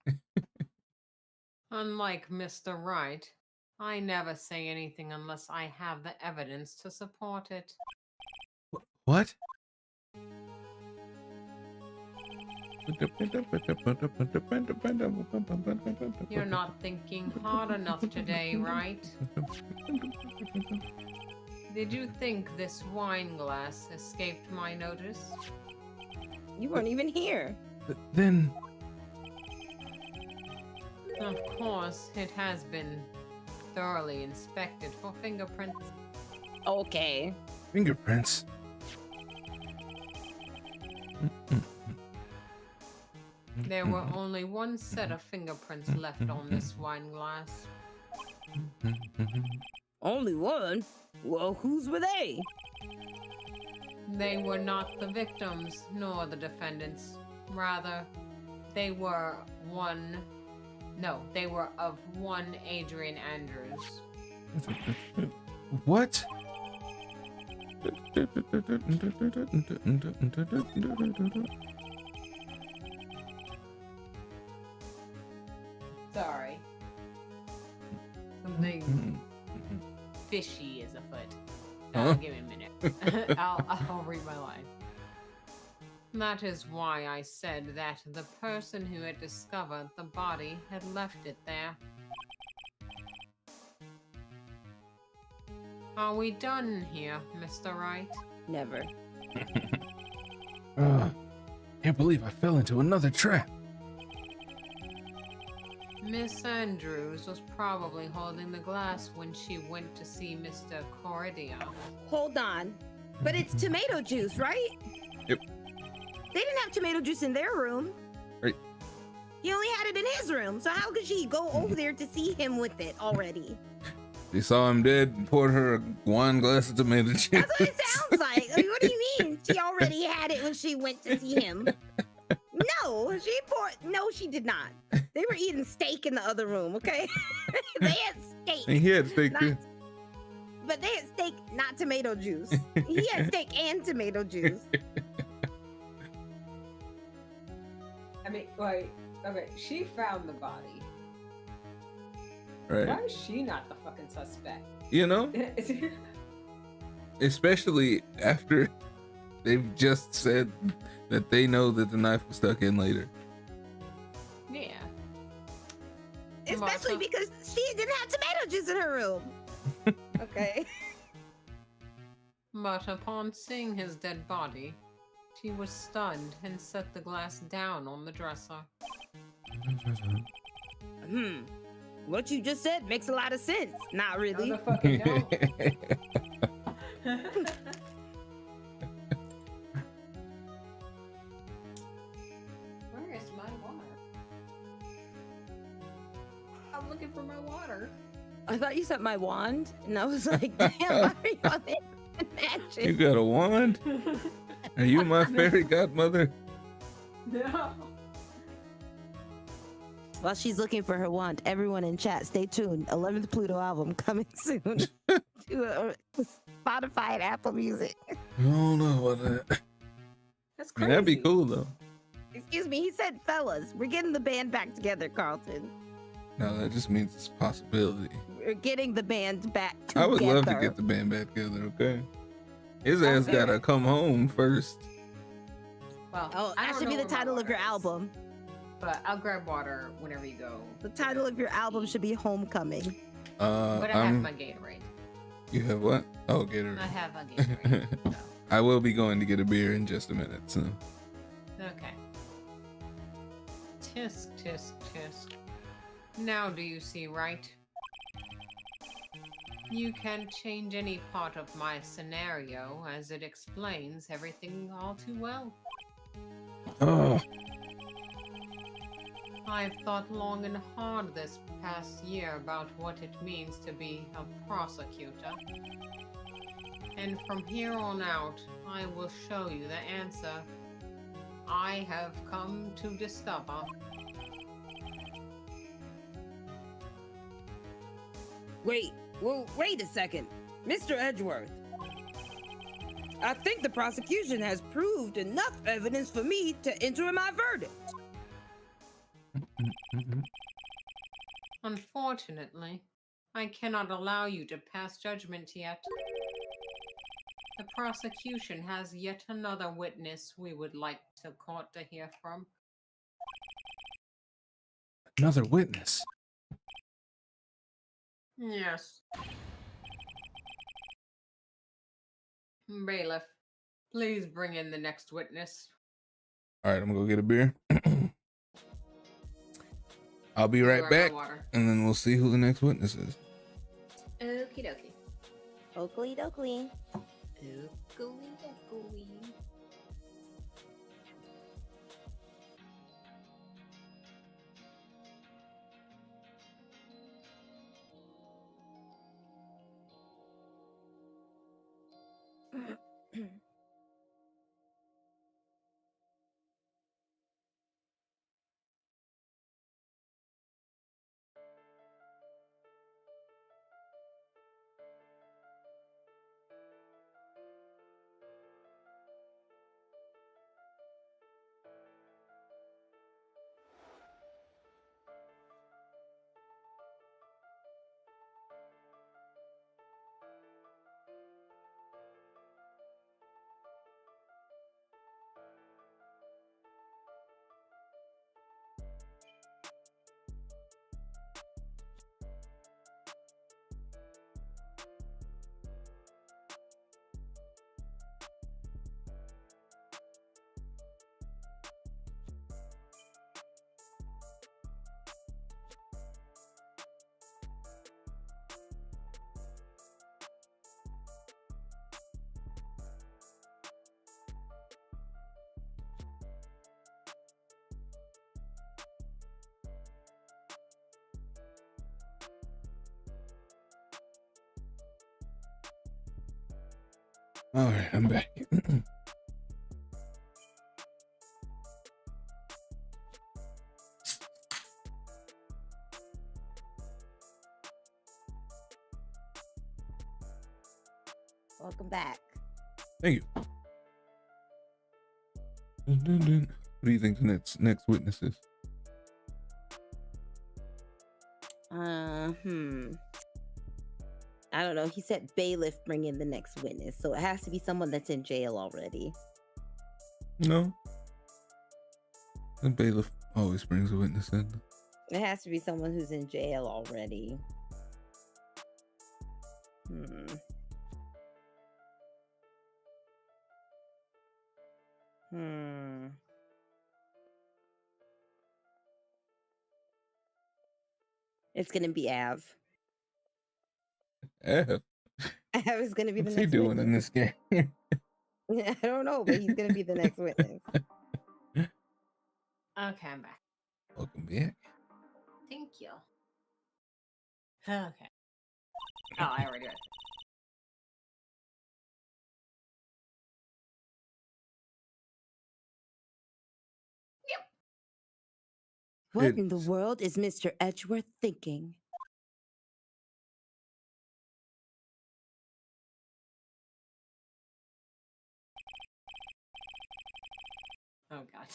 Unlike Mr. Wright, I never say anything unless I have the evidence to support it. What? You're not thinking hard enough today, right? Did you think this wine glass escaped my notice? You weren't even here. Then... Of course, it has been thoroughly inspected for fingerprints. Okay. Fingerprints? There were only one set of fingerprints left on this wine glass. Only one? Well, whose were they? They were not the victims nor the defendants. Rather, they were of one Adrian Andrews. What? Sorry. Something fishy is afoot. Huh? Give me a minute. I'll read my line. That is why I said that the person who had discovered the body had left it there. Are we done here, Mr. Wright? Never. Can't believe I fell into another trap. Miss Andrews was probably holding the glass when she went to see Mr. Corridia. Hold on. But it's tomato juice, right? Yep. They didn't have tomato juice in their room. Right. He only had it in his room. So how could she go over there to see him with it already? She saw him dead and poured her a wine glass of tomato juice. That's what it sounds like. Like, what do you mean? She already had it when she went to see him. No, she did not. They were eating steak in the other room, okay? They had steak. And he had steak too. But they had steak, not tomato juice. He had steak and tomato juice. I mean, wait, okay, she found the body. Right. Why is she not the fucking suspect? You know? Especially after they've just said that they know that the knife was stuck in later. Yeah. Especially because she didn't have tomato juice in her room. Okay. But upon seeing his dead body, she was stunned and set the glass down on the dresser. What you just said makes a lot of sense. Not really. No, the fucking don't. Where is my water? I'm looking for my water. I thought you said my wand, and I was like, damn, why are you on it? You Imagine. got a wand? Are you my fairy godmother? No. While she's looking for her wand, everyone in chat, stay tuned. 11th Pluto album coming soon to Spotify and Apple Music. I don't know about that. That's I mean, crazy. that'd be cool though. Excuse me, he said fellas. We're getting the band back together, Carlton. No, that just means it's a possibility. We're getting the band back together. I would love to get the band back together, okay? His ass gotta come home first. Well, Oh, I that don't should be know the where my title of water your is, album. But I'll grab water whenever you go. The title of your album should be Homecoming. But I have my Gatorade. You have what? Oh, Gatorade. I have a Gatorade. So. I will be going to get a beer in just a minute, so. Okay. Tisk, tisk, tisk. Now do you see right? You can't change any part of my scenario, as it explains everything all too well. Oh, I've thought long and hard this past year about what it means to be a prosecutor. And from here on out, I will show you the answer I have come to discover. Wait a second. Mr. Edgeworth. I think the prosecution has proved enough evidence for me to enter my verdict. Unfortunately, I cannot allow you to pass judgment yet. The prosecution has yet another witness we would like the court to hear from. another witness. Yes. Bailiff, please bring in the next witness. All right, I'm gonna go get a beer. I'll be Grab right my back, water. and then we'll see who the next witness is. Okie dokie. Oakley dokley. Oakley dokley. All right, I'm back. Welcome back. Thank you. Dun, dun, dun. What do you think the next witness is? I don't know. He said bailiff bring in the next witness, so it has to be someone that's in jail already. No. The bailiff always brings a witness in. It has to be someone who's in jail already. It's gonna be Av. F. Av is gonna be What's the he next doing in witness. this game? I don't know, but he's gonna be the next witness. Okay, I'm back. Welcome back. Thank you. Okay. Oh, I already read. What in the world is Mr. Edgeworth thinking? Oh, God.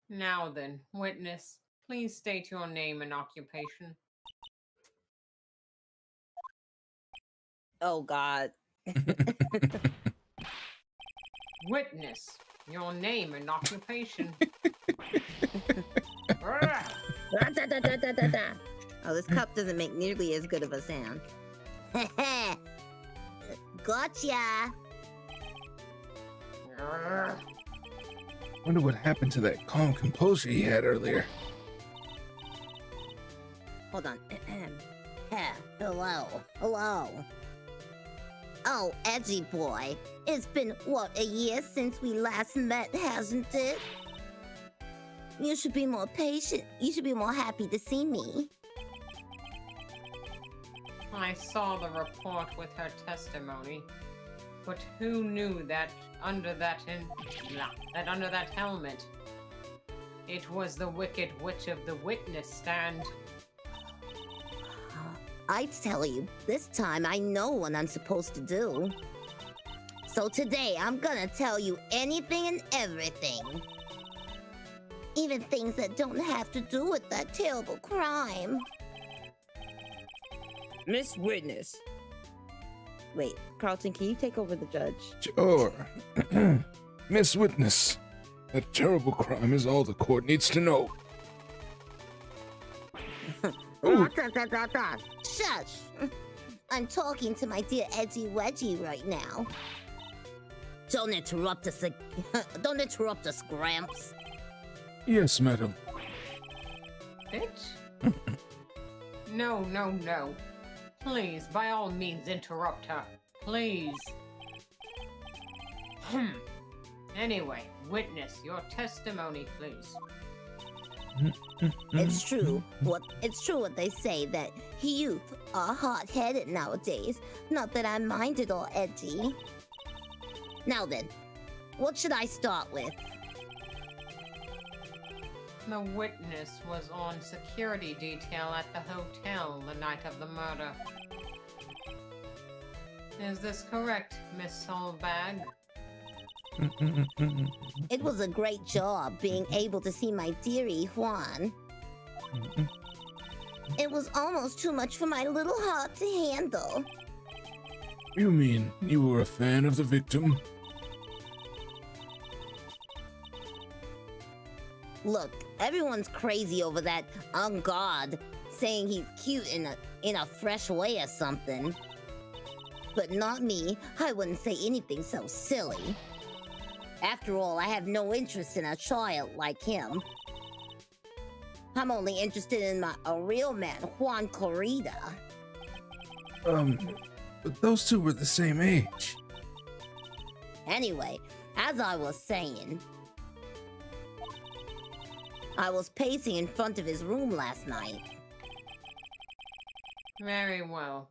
Now then, witness, please state your name and occupation. Oh, God. Witness, your name and occupation. Oh, this cup doesn't make nearly as good of a sound. Gotcha. Wonder what happened to that calm composure he had earlier. Hold on. Hello. Hello. Oh, edgy boy. It's been, what, a year since we last met, hasn't it? You should be more patient. You should be more happy to see me. I saw the report with her testimony, but who knew that under that helmet, it was the Wicked Witch of the witness stand. I tell you, this time I know what I'm supposed to do. So today I'm gonna tell you anything and everything. Even things that don't have to do with that terrible crime. Miss Witness. Wait, Carlton, can you take over the judge? Sure. Miss Witness, that terrible crime is all the court needs to know. Ooh. Shush! I'm talking to my dear Edgy Wedgie right now. Don't interrupt us. Don't interrupt us, Gramps. Yes, madam. Bitch? No. Please, by all means, interrupt her. Please. Anyway, witness, your testimony, please. It's true. It's true what they say, that youth are hot-headed nowadays. Not that I mind it all edgy. Now then, what should I start with? The witness was on security detail at the hotel the night of the murder. Is this correct, Miss Solbag? It was a great job being able to see my dearie Juan. It was almost too much for my little heart to handle. You mean you were a fan of the victim? Look, everyone's crazy over that on guard, saying he's cute in a fresh way or something. But not me. I wouldn't say anything so silly. After all, I have no interest in a child like him. I'm only interested in a real man, Juan Corrida. But those two were the same age. Anyway, as I was saying, I was pacing in front of his room last night. Very well.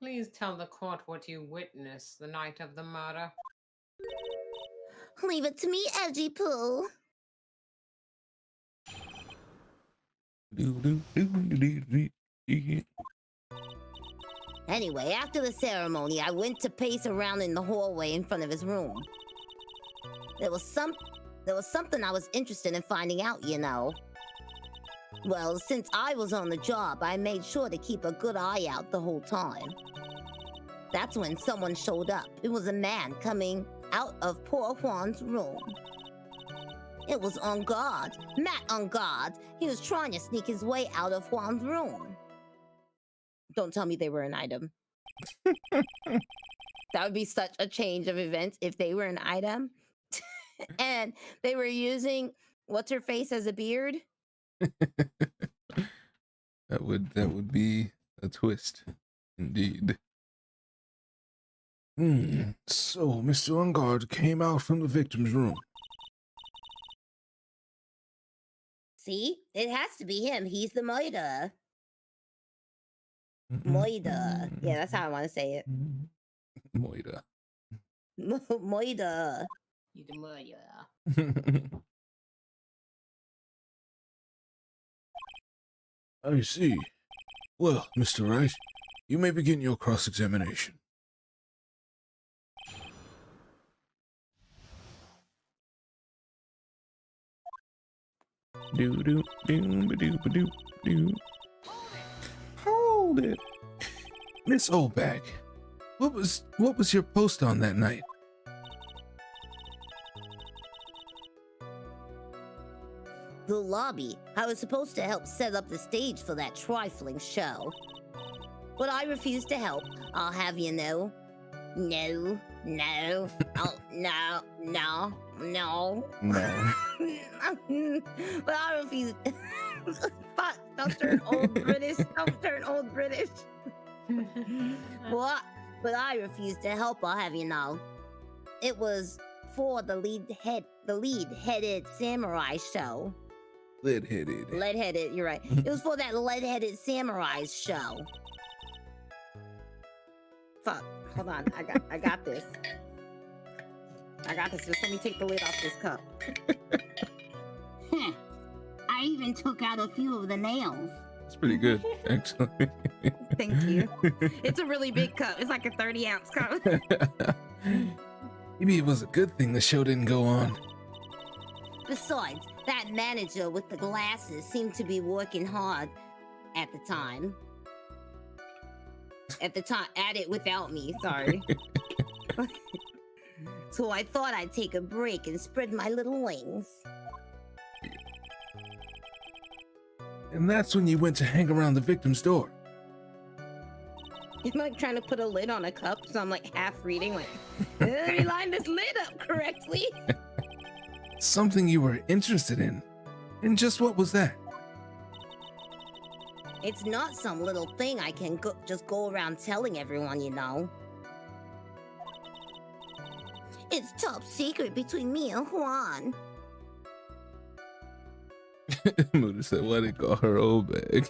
Please tell the court what you witnessed the night of the murder. Leave it to me, Edgy Pooh. Anyway, after the ceremony, I went to pace around in the hallway in front of his room. There was something I was interested in finding out, you know. Well, since I was on the job, I made sure to keep a good eye out the whole time. That's when someone showed up. It was a man coming out of poor Juan's room. It was on guard. Matt on guard. He was trying to sneak his way out of Juan's room. Don't tell me they were an item. That would be such a change of events if they were an item. And they were using what's-her-face as a beard. That would be a twist, indeed. So Mr. Ungard came out from the victim's room. See? It has to be him. He's the murderer. Moida. Yeah, that's how I want to say it. Moida. Moida. You the murderer. I see. Well, Mr. Wright, you may begin your cross-examination. Hold it. Miss Oldbag, what was your post on that night? The lobby. I was supposed to help set up the stage for that trifling show. But I refused to help. I'll have you know. No. Oh, no. No. But I refuse. Fuck! Don't turn old British. Don't turn old British. Well, but I refused to help, I'll have you know. It was for the lead-headed samurai show. Lead-headed. Lead-headed, you're right. It was for that lead-headed samurai show. Fuck. Hold on. I got this. I got this. Just let me take the lid off this cup. I even took out a few of the nails. It's pretty good, actually. Thank you. It's a really big cup. It's like a 30-ounce cup. Maybe it was a good thing the show didn't go on. Besides, that manager with the glasses seemed to be working hard at the time. At it without me, sorry. So I thought I'd take a break and spread my little wings. And that's when you went to hang around the victim's door. I'm like trying to put a lid on a cup, so I'm like half reading, like, let me line this lid up correctly. Something you were interested in. And just what was that? It's not some little thing I can just go around telling everyone, you know. It's top secret between me and Juan. Muda said, why they call her Old Bag?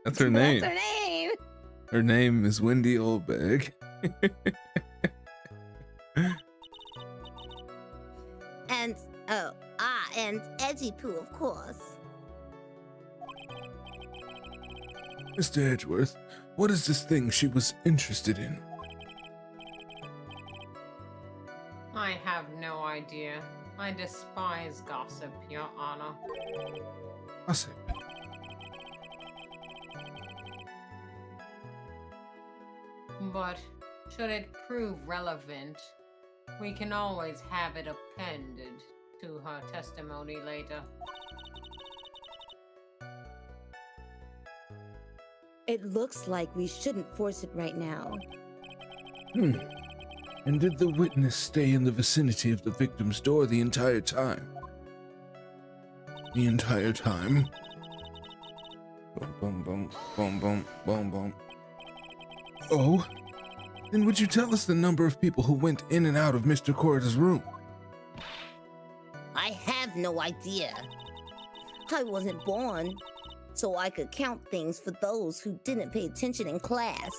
That's her name. That's her name. Her name is Wendy Oldbag. And and Edgy Poo, of course. Mr. Edgeworth, what is this thing she was interested in? I have no idea. I despise gossip, Your Honor. Gossip. But should it prove relevant, we can always have it appended to her testimony later. It looks like we shouldn't force it right now. And did the witness stay in the vicinity of the victim's door the entire time? The entire time? Boom, boom, boom, boom, boom, boom, boom. Oh? Then would you tell us the number of people who went in and out of Mr. Corrida's room? I have no idea. I wasn't born, so I could count things for those who didn't pay attention in class.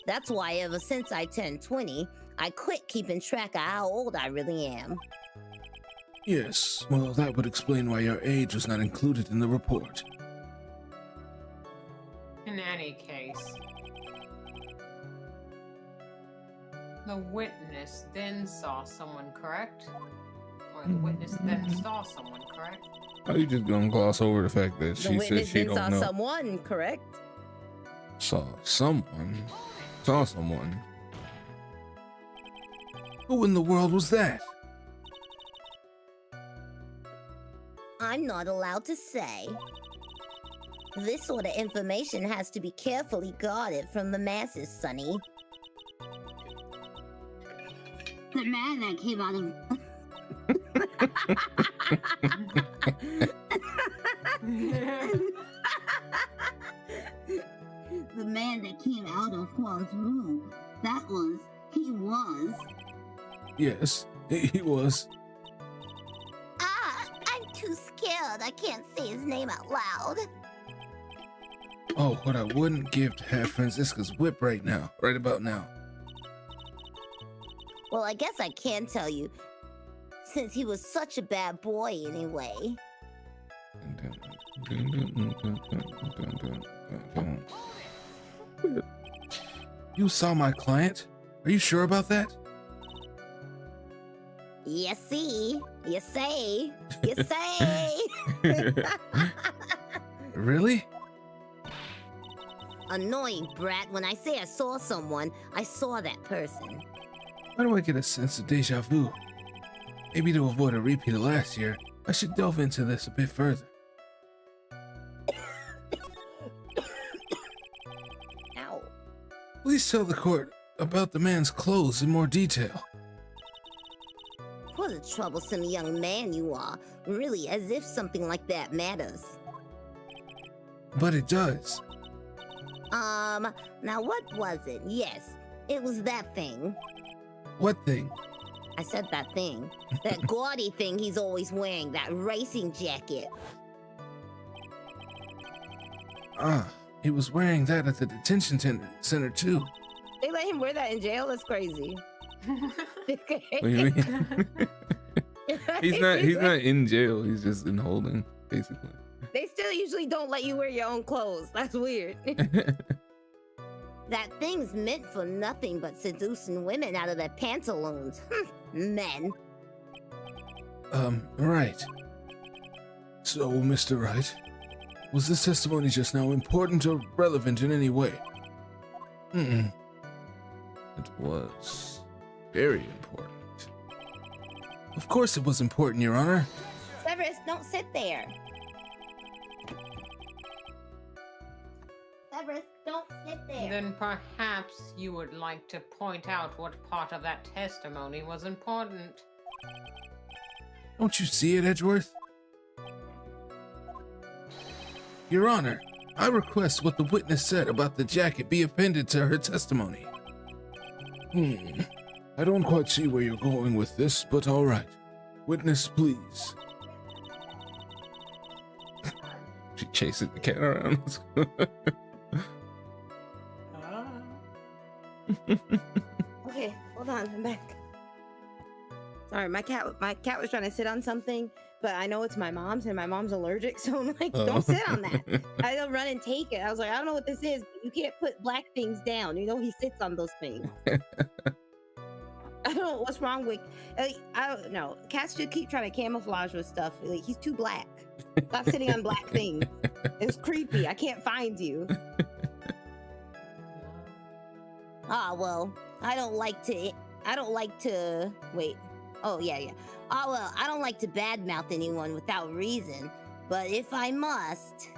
That's why ever since I turned 20, I quit keeping track of how old I really am. Yes, well, that would explain why your age was not included in the report. In any case, the witness then saw someone, correct? Or the witness then saw someone, correct? Are you just gonna gloss over the fact that The she said witness she then saw don't know? someone, correct? Saw someone? Saw someone? Who in the world was that? I'm not allowed to say. This sort of information has to be carefully guarded from the masses, Sonny. The man that came out of... The man that came out of Juan's room. He was. Yes, he was. I'm too scared. I can't say his name out loud. Oh, what I wouldn't give to have Francisca's whip right now, right about now. Well, I guess I can tell you, since he was such a bad boy anyway. You saw my client? Are you sure about that? Yes, see? You say. You say. Really? Annoying brat. When I say I saw someone, I saw that person. Why do I get a sense of deja vu? Maybe to avoid a repeat of last year, I should delve into this a bit further. Ow. Please tell the court about the man's clothes in more detail. What a troublesome young man you are. Really, as if something like that matters. But it does. Now what was it? Yes, it was that thing. What thing? I said that thing. That gaudy thing he's always wearing, that racing jacket. Ah, he was wearing that at the detention center too. They let him wear that in jail? That's crazy. What do you mean? He's not in jail. He's just in holding, basically. They still usually don't let you wear your own clothes. That's weird. That thing's meant for nothing but seducing women out of their pantaloons. Men. Right. So, Mr. Wright, was this testimony just now important or relevant in any way? It was very important. Of course it was important, Your Honor. Severus, don't sit there. Severus, don't sit there. Then perhaps you would like to point out what part of that testimony was important. Don't you see it, Edgeworth? Your Honor, I request what the witness said about the jacket be appended to her testimony. I don't quite see where you're going with this, but all right. Witness, please. She chases the cat around. Okay, hold on, I'm back. Sorry, my cat was trying to sit on something, but I know it's my mom's and my mom's allergic, so I'm like, don't sit on that. I don't run and take it. I was like, I don't know what this is, but you can't put black things down. You know he sits on those things. I don't know what's wrong with. I don't know. Cats should keep trying to camouflage with stuff. Like, he's too black. Stop sitting on black things. It's creepy. I can't find you. Ah, well, I don't like to wait. Oh, yeah. Oh, well, I don't like to badmouth anyone without reason, but if I must.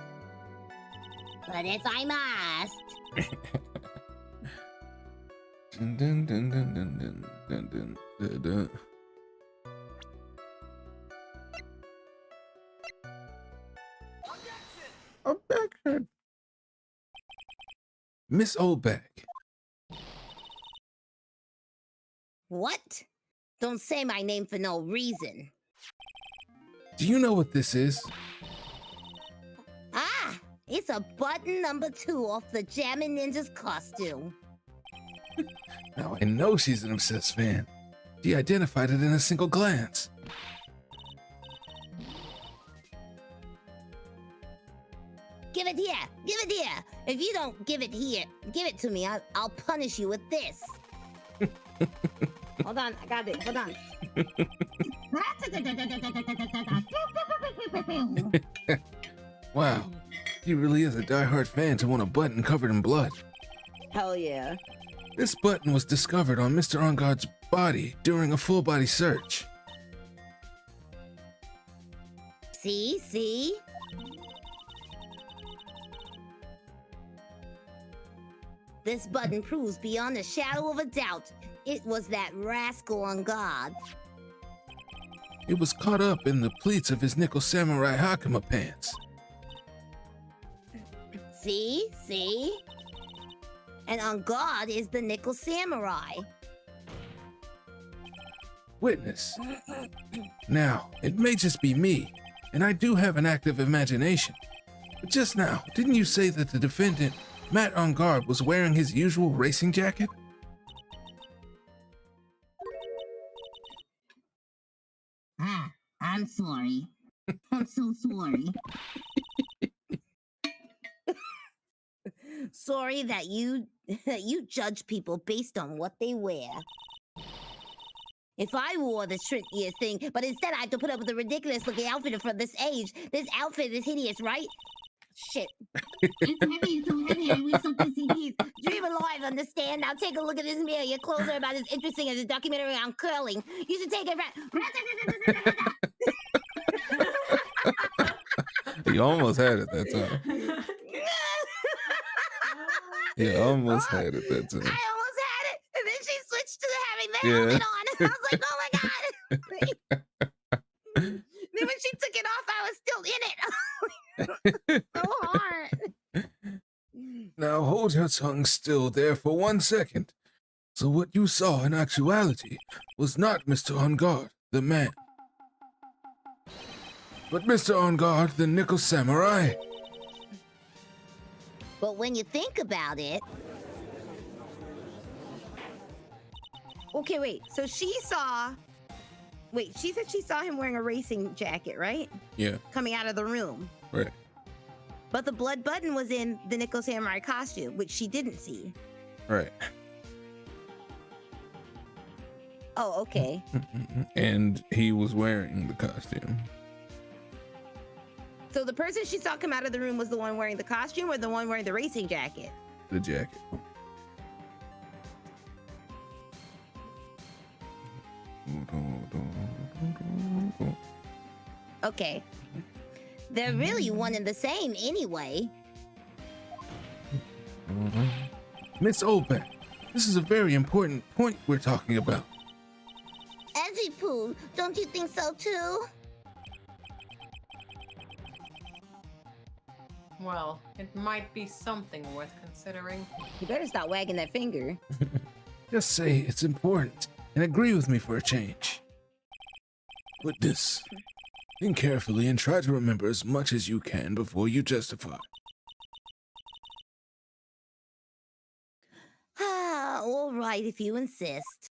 Dun, dun, dun, dun, dun, dun, dun, dun, dun, dun. Objection! Miss Oldback. What? Don't say my name for no reason. Do you know what this is? Ah, it's a button number 2 off the Jammin' Ninja's costume. Now I know she's an obsessed fan. She identified it in a single glance. Give it here! Give it here! If you don't give it here, give it to me, I'll punish you with this. Hold on, I got it. Hold on. Wow, he really is a diehard fan to want a button covered in blood. Hell yeah. This button was discovered on Mr. Onguard's body during a full-body search. See? This button proves beyond a shadow of a doubt it was that rascal on guard. It was caught up in the pleats of his nickel samurai hakama pants. See? And on guard is the nickel samurai. Witness. Now, it may just be me, and I do have an active imagination. But just now, didn't you say that the defendant, Matt Onguard, was wearing his usual racing jacket? I'm sorry. I'm so sorry. Sorry that you judge people based on what they wear. If I wore the trickiest thing, but instead I have to put up with a ridiculous looking outfit for this age, this outfit is hideous, right? Shit. It's so heavy, I wear something CDs. Dream alive, understand? Now take a look at this mirror. Your clothes are about as interesting as a documentary on curling. You should take it right. You almost had it that time. You almost had it that time. I almost had it, and then she switched to having the helmet on. I was like, oh my god. Then when she took it off, I was still in it. So hard. just hung still there for 1 second. So what you saw in actuality was not Mr. On Guard, the man, but Mr. On Guard, the Nickel Samurai. But when you think about it, Okay, wait. So she saw. Wait, she said she saw him wearing a racing jacket, right? Yeah, Coming out of the room. right. But the blood button was in the Nickel Samurai costume, which she didn't see. Right. Oh, okay. And he was wearing the costume. So the person she saw come out of the room was the one wearing the costume or the one wearing the racing jacket? The jacket. Okay. they're really one and the same anyway. Miss Olbeck, this is a very important point we're talking about. Edgy Poo, don't you think so too? Well, it might be something worth considering. You better stop wagging that finger. Just say it's important and agree with me for a change. Witness, think carefully and try to remember as much as you can before you testify. Ah, all right if you insist.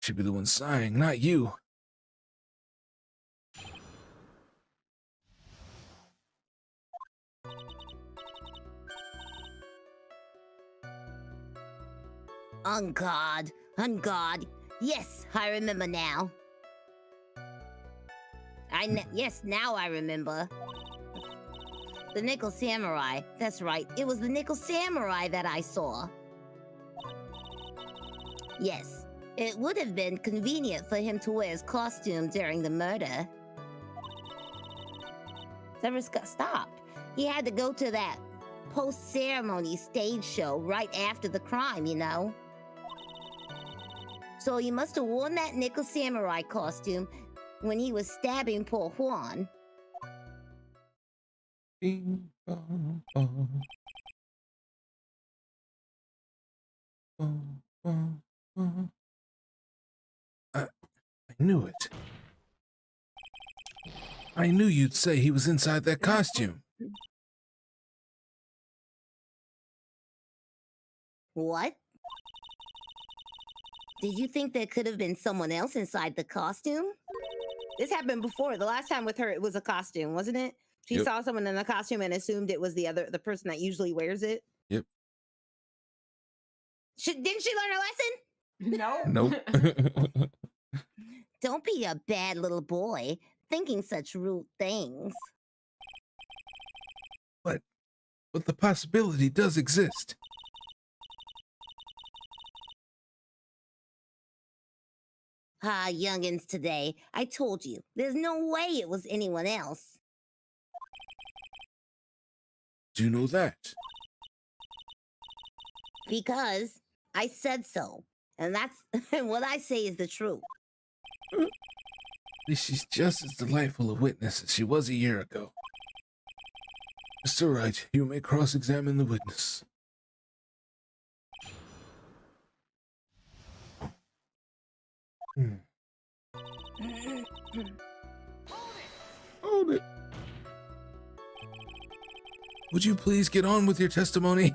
Should be the one sighing, not you. On guard, on guard. Yes, I remember now. Yes, now I remember. The Nickel Samurai. That's right. It was the Nickel Samurai that I saw. Yes, it would have been convenient for him to wear his costume during the murder. Severus got stopped. He had to go to that post-ceremony stage show right after the crime, you know. So he must have worn that Nickel Samurai costume when he was stabbing poor Juan. Bing, bong, bong. Bong, bong, bong. I knew it. I knew you'd say he was inside that costume. What? Did you think there could have been someone else inside the costume? This happened before. The last time with her, it was a costume, wasn't it? She Yep. saw someone in a costume and assumed it was the person that usually wears it. Yep. Didn't she learn her lesson? No. Nope. Don't be a bad little boy, thinking such rude things. But the possibility does exist. Ah, youngins today, I told you, there's no way it was anyone else. Do you know that? Because I said so. And that's what I say is the truth. At least she's just as delightful a witness as she was a year ago. Mr. Wright, you may cross-examine the witness. Hold it. Would you please get on with your testimony?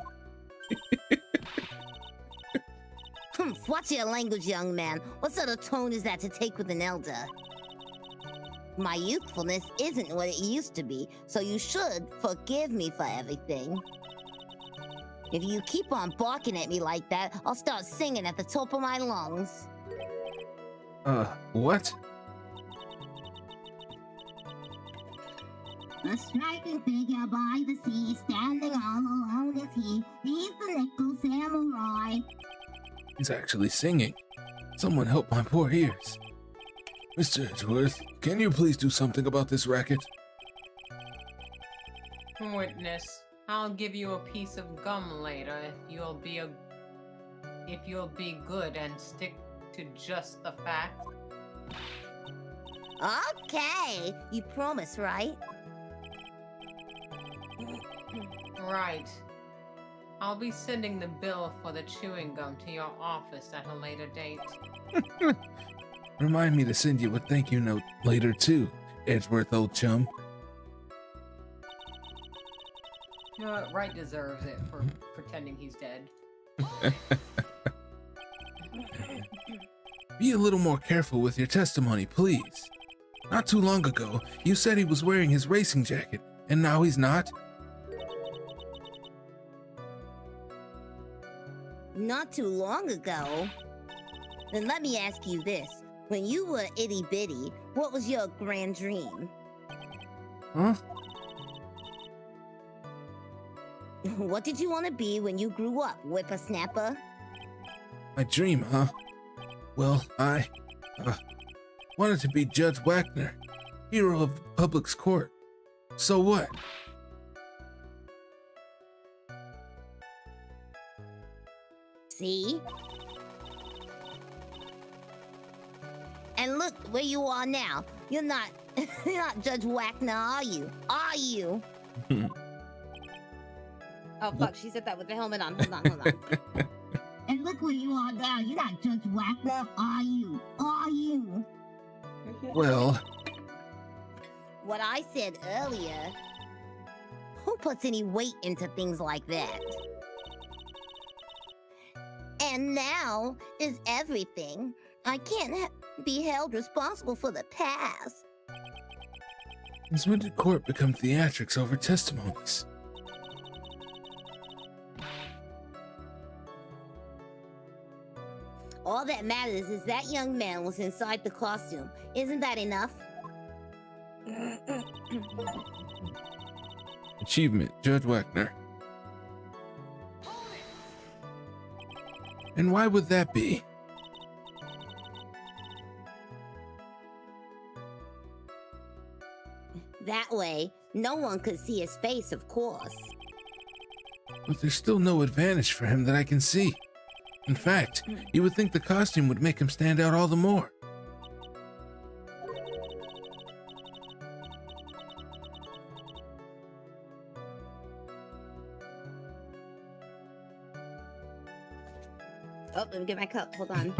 Watch your language, young man. What sort of tone is that to take with an elder? My youthfulness isn't what it used to be, so you should forgive me for everything. If you keep on barking at me like that, I'll start singing at the top of my lungs. What? A striking figure by the sea, standing all alone is he. He's the Nickel Samurai. He's actually singing. Someone help my poor ears. Mr. Edgeworth, can you please do something about this racket? Witness, I'll give you a piece of gum later if you'll be good and stick to just the facts. Okay, you promise, right? Right. I'll be sending the bill for the chewing gum to your office at a later date. Remind me to send you a thank you note later too, Edgeworth, old chum. Wright deserves it for pretending he's dead. Be a little more careful with your testimony, please. Not too long ago, you said he was wearing his racing jacket, and now he's not? Not too long ago? Then let me ask you this. When you were itty bitty, what was your grand dream? Huh? What did you want to be when you grew up, whippersnapper? My dream, huh? Well, I wanted to be Judge Wagner, hero of the public's court. So what? See? And look where you are now. You're not you're not Judge Wagner, are you? Are you? Oh fuck, she said that with the helmet on. Hold on. And look where you are now. You're not Judge Wagner, are you? Are you? Well, What I said earlier. Who puts any weight into things like that? And now is everything. I can't be held responsible for the past. since when did court become theatrics over testimonies? All that matters is that young man was inside the costume. Isn't that enough? Achievement, Judge Wagner. And why would that be? That way, no one could see his face, of course. But there's still no advantage for him that I can see. In fact, you would think the costume would make him stand out all the more. Oh, let me get my cup. Hold on.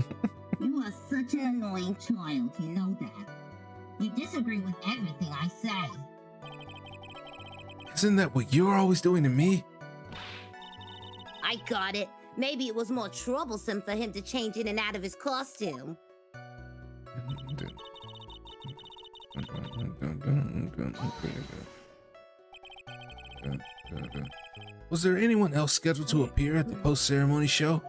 You are such an annoying child, you know that. You disagree with everything I say. Isn't that what you're always doing to me? I got it. Maybe it was more troublesome for him to change in and out of his costume. Was there anyone else scheduled to appear at the post-ceremony show?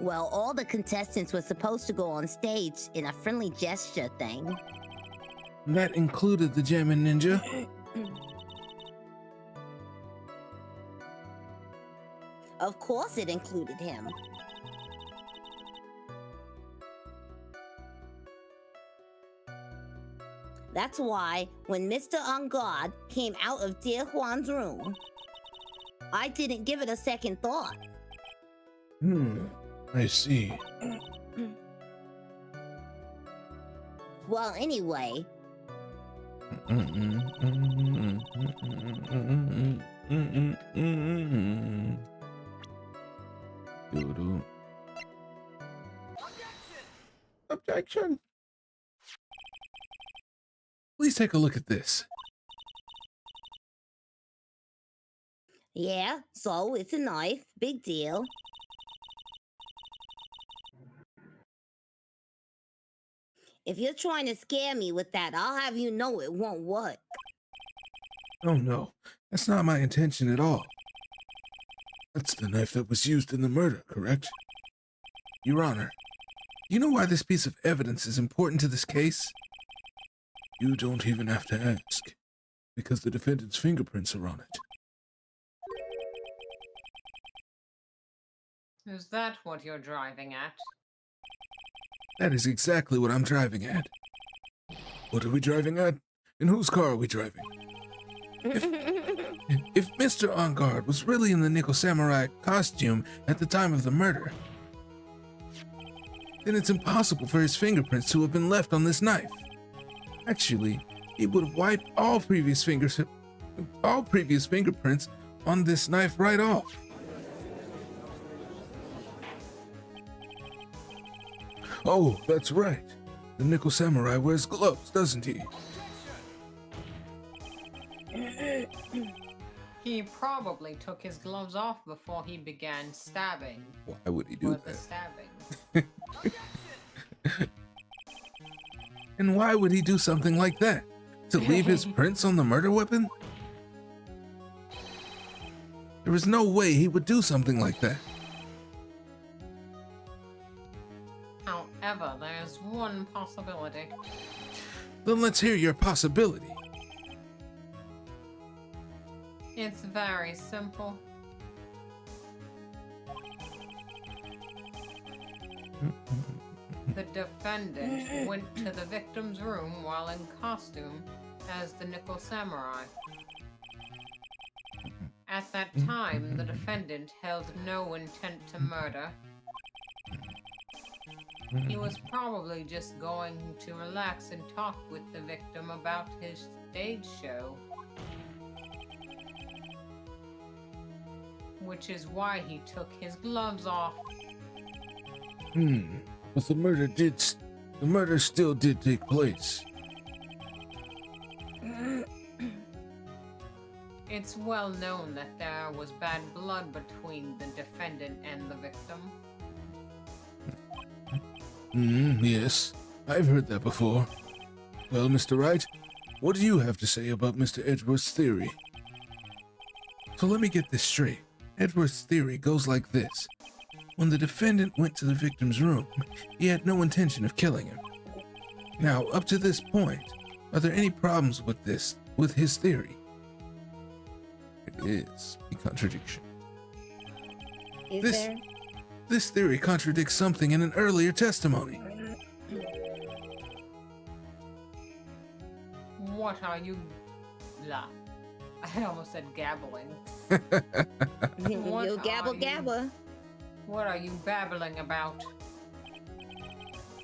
Well, all the contestants were supposed to go on stage in a friendly gesture thing. That included the Jammin' Ninja? Of course it included him. That's why, when Mr. On Guard came out of Dear Juan's room, I didn't give it a second thought. I see. Well, anyway, Objection! Please take a look at this. yeah, so it's a knife, big deal. If you're trying to scare me with that, I'll have you know it won't work. Oh no, that's not my intention at all. That's the knife that was used in the murder, correct? Your Honor, you know why this piece of evidence is important to this case? You don't even have to ask, because the defendant's fingerprints are on it. Is that what you're driving at? That is exactly what I'm driving at. What are we driving at? In whose car are we driving? If Mr. On Guard was really in the Nickel Samurai costume at the time of the murder, then it's impossible for his fingerprints to have been left on this knife. Actually, he would have wiped all previous fingerprints on this knife right off. Oh, that's right. The Nickel Samurai wears gloves, doesn't he? He probably took his gloves off before he began stabbing. Why would he do Or the that? stabbing. And why would he do something like that? To leave his prints on the murder weapon? There is no way he would do something like that. However, there's one possibility. Then let's hear your possibility. It's very simple. The defendant went to the victim's room while in costume as the Nickel Samurai. At that time, the defendant held no intent to murder. He was probably just going to relax and talk with the victim about his stage show. Which is why he took his gloves off. But the murder still did take place. It's well known that there was bad blood between the defendant and the victim. Yes, I've heard that before. Well, Mr. Wright, what do you have to say about Mr. Edgeworth's theory? So let me get this straight. Edgeworth's theory goes like this. When the defendant went to the victim's room, he had no intention of killing him. Now, up to this point, are there any problems with his theory? It is a contradiction. Is there? This theory contradicts something in an earlier testimony. What are you... Blah. I almost said gabbling. What You gabble are you- gabba. What are you babbling about?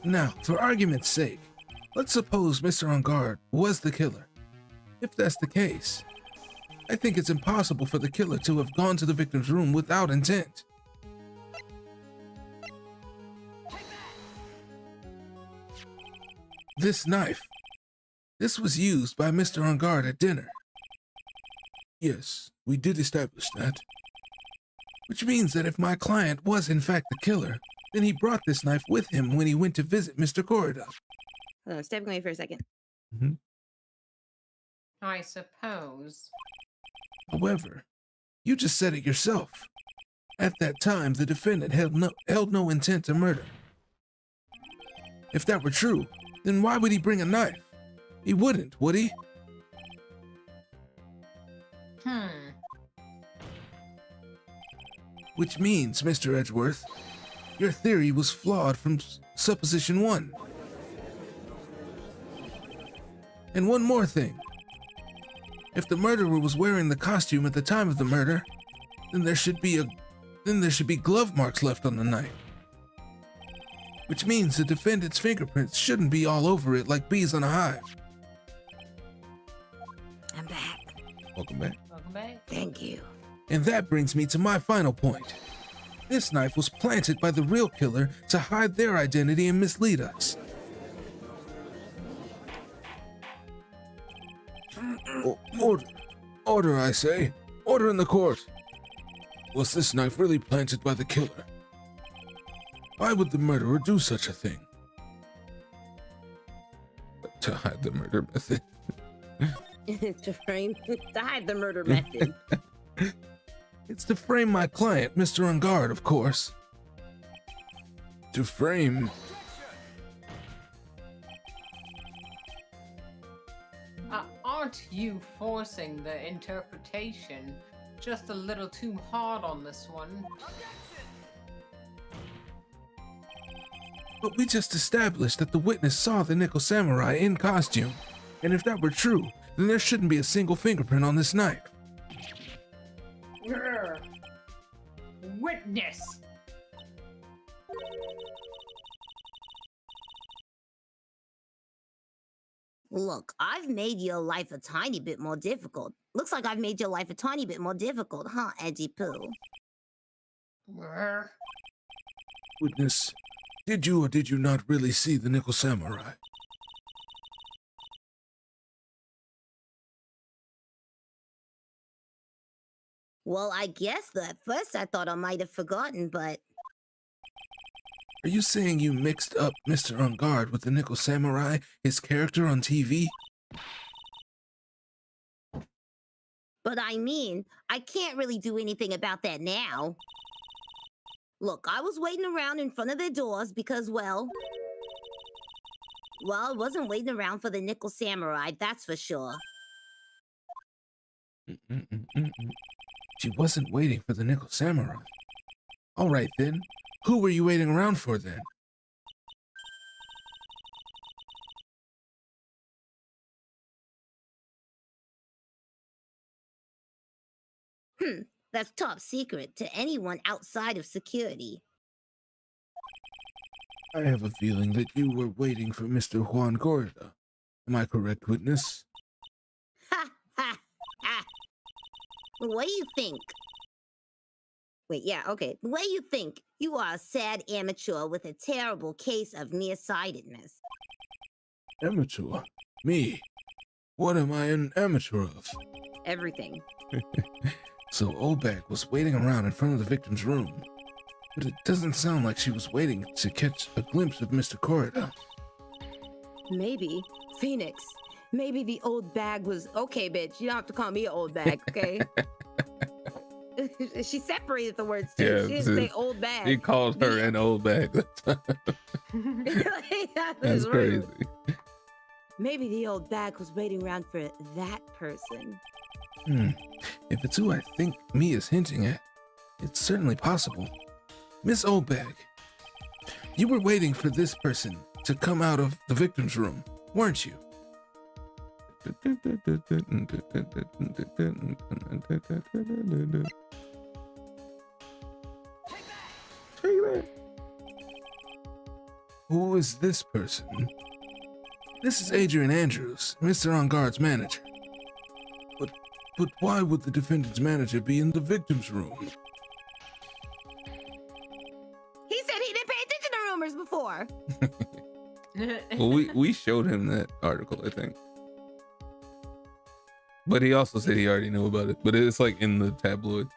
Now, for argument's sake, let's suppose Mr. On Guard was the killer. If that's the case, I think it's impossible for the killer to have gone to the victim's room without intent. This knife. This was used by Mr. On Guard at dinner. Yes, we did establish that. Which means that if my client was in fact the killer, then he brought this knife with him when he went to visit Mr. Corridor. Hold on, step away for a second. I suppose. However, you just said it yourself. At that time, the defendant held no intent to murder. If that were true, then why would he bring a knife? He wouldn't, would he? Which means, Mr. Edgeworth, your theory was flawed from supposition 1. And one more thing. If the murderer was wearing the costume at the time of the murder, then there should be glove marks left on the knife. Which means the defendant's fingerprints shouldn't be all over it like bees on a hive. I'm back. Welcome back. Welcome back. Thank you. And that brings me to my final point. This knife was planted by the real killer to hide their identity and mislead us. Order, I say. Order in the court. Was this knife really planted by the killer? Why would the murderer do such a thing? To hide the murder method. to hide the murder method. It's to frame my client, Mr. On Guard, of course. To frame... Aren't you forcing the interpretation just a little too hard on this one? But we just established that the witness saw the Nickel Samurai in costume. And if that were true, then there shouldn't be a single fingerprint on this knife. Grr. Witness! Look, I've made your life a tiny bit more difficult. Looks like I've made your life a tiny bit more difficult, huh, Edgy Poo? Witness, did you or did you not really see the Nickel Samurai? Well, I guess that at first I thought I might have forgotten, but Are you saying you mixed up Mr. On Guard with the Nickel Samurai, his character on TV? I mean, I can't really do anything about that now. Look, I was waiting around in front of their doors because, well, I wasn't waiting around for the Nickel Samurai, that's for sure. She wasn't waiting for the Nickel Samurai. All right then, who were you waiting around for then? That's top secret to anyone outside of security. I have a feeling that you were waiting for Mr. Juan Corda. Am I correct, witness? Ha ha ha! What do you think? Wait, yeah, okay. The way you think, you are a sad amateur with a terrible case of nearsightedness. Amateur? Me? What am I an amateur of? Everything. So Obak was waiting around in front of the victim's room. But it doesn't sound like she was waiting to catch a glimpse of Mr. Corda. Maybe. Phoenix. Maybe the old bag was... Okay, bitch, you don't have to call me an old bag, okay? She separated the words too. Yeah, She didn't say old bag. He called her an old bag. That's crazy. Maybe the old bag was waiting around for that person. If it's who I think me is hinting at, it's certainly possible. Miss Oldbag, you were waiting for this person to come out of the victim's room, weren't you? Who is this person? This is Adrian Andrews, Mr. On Guard's manager. But why would the defendant's manager be in the victim's room? He said he didn't pay attention to rumors before. Well, we showed him that article, I think. But he also said he already knew about it. But it's like in the tabloid.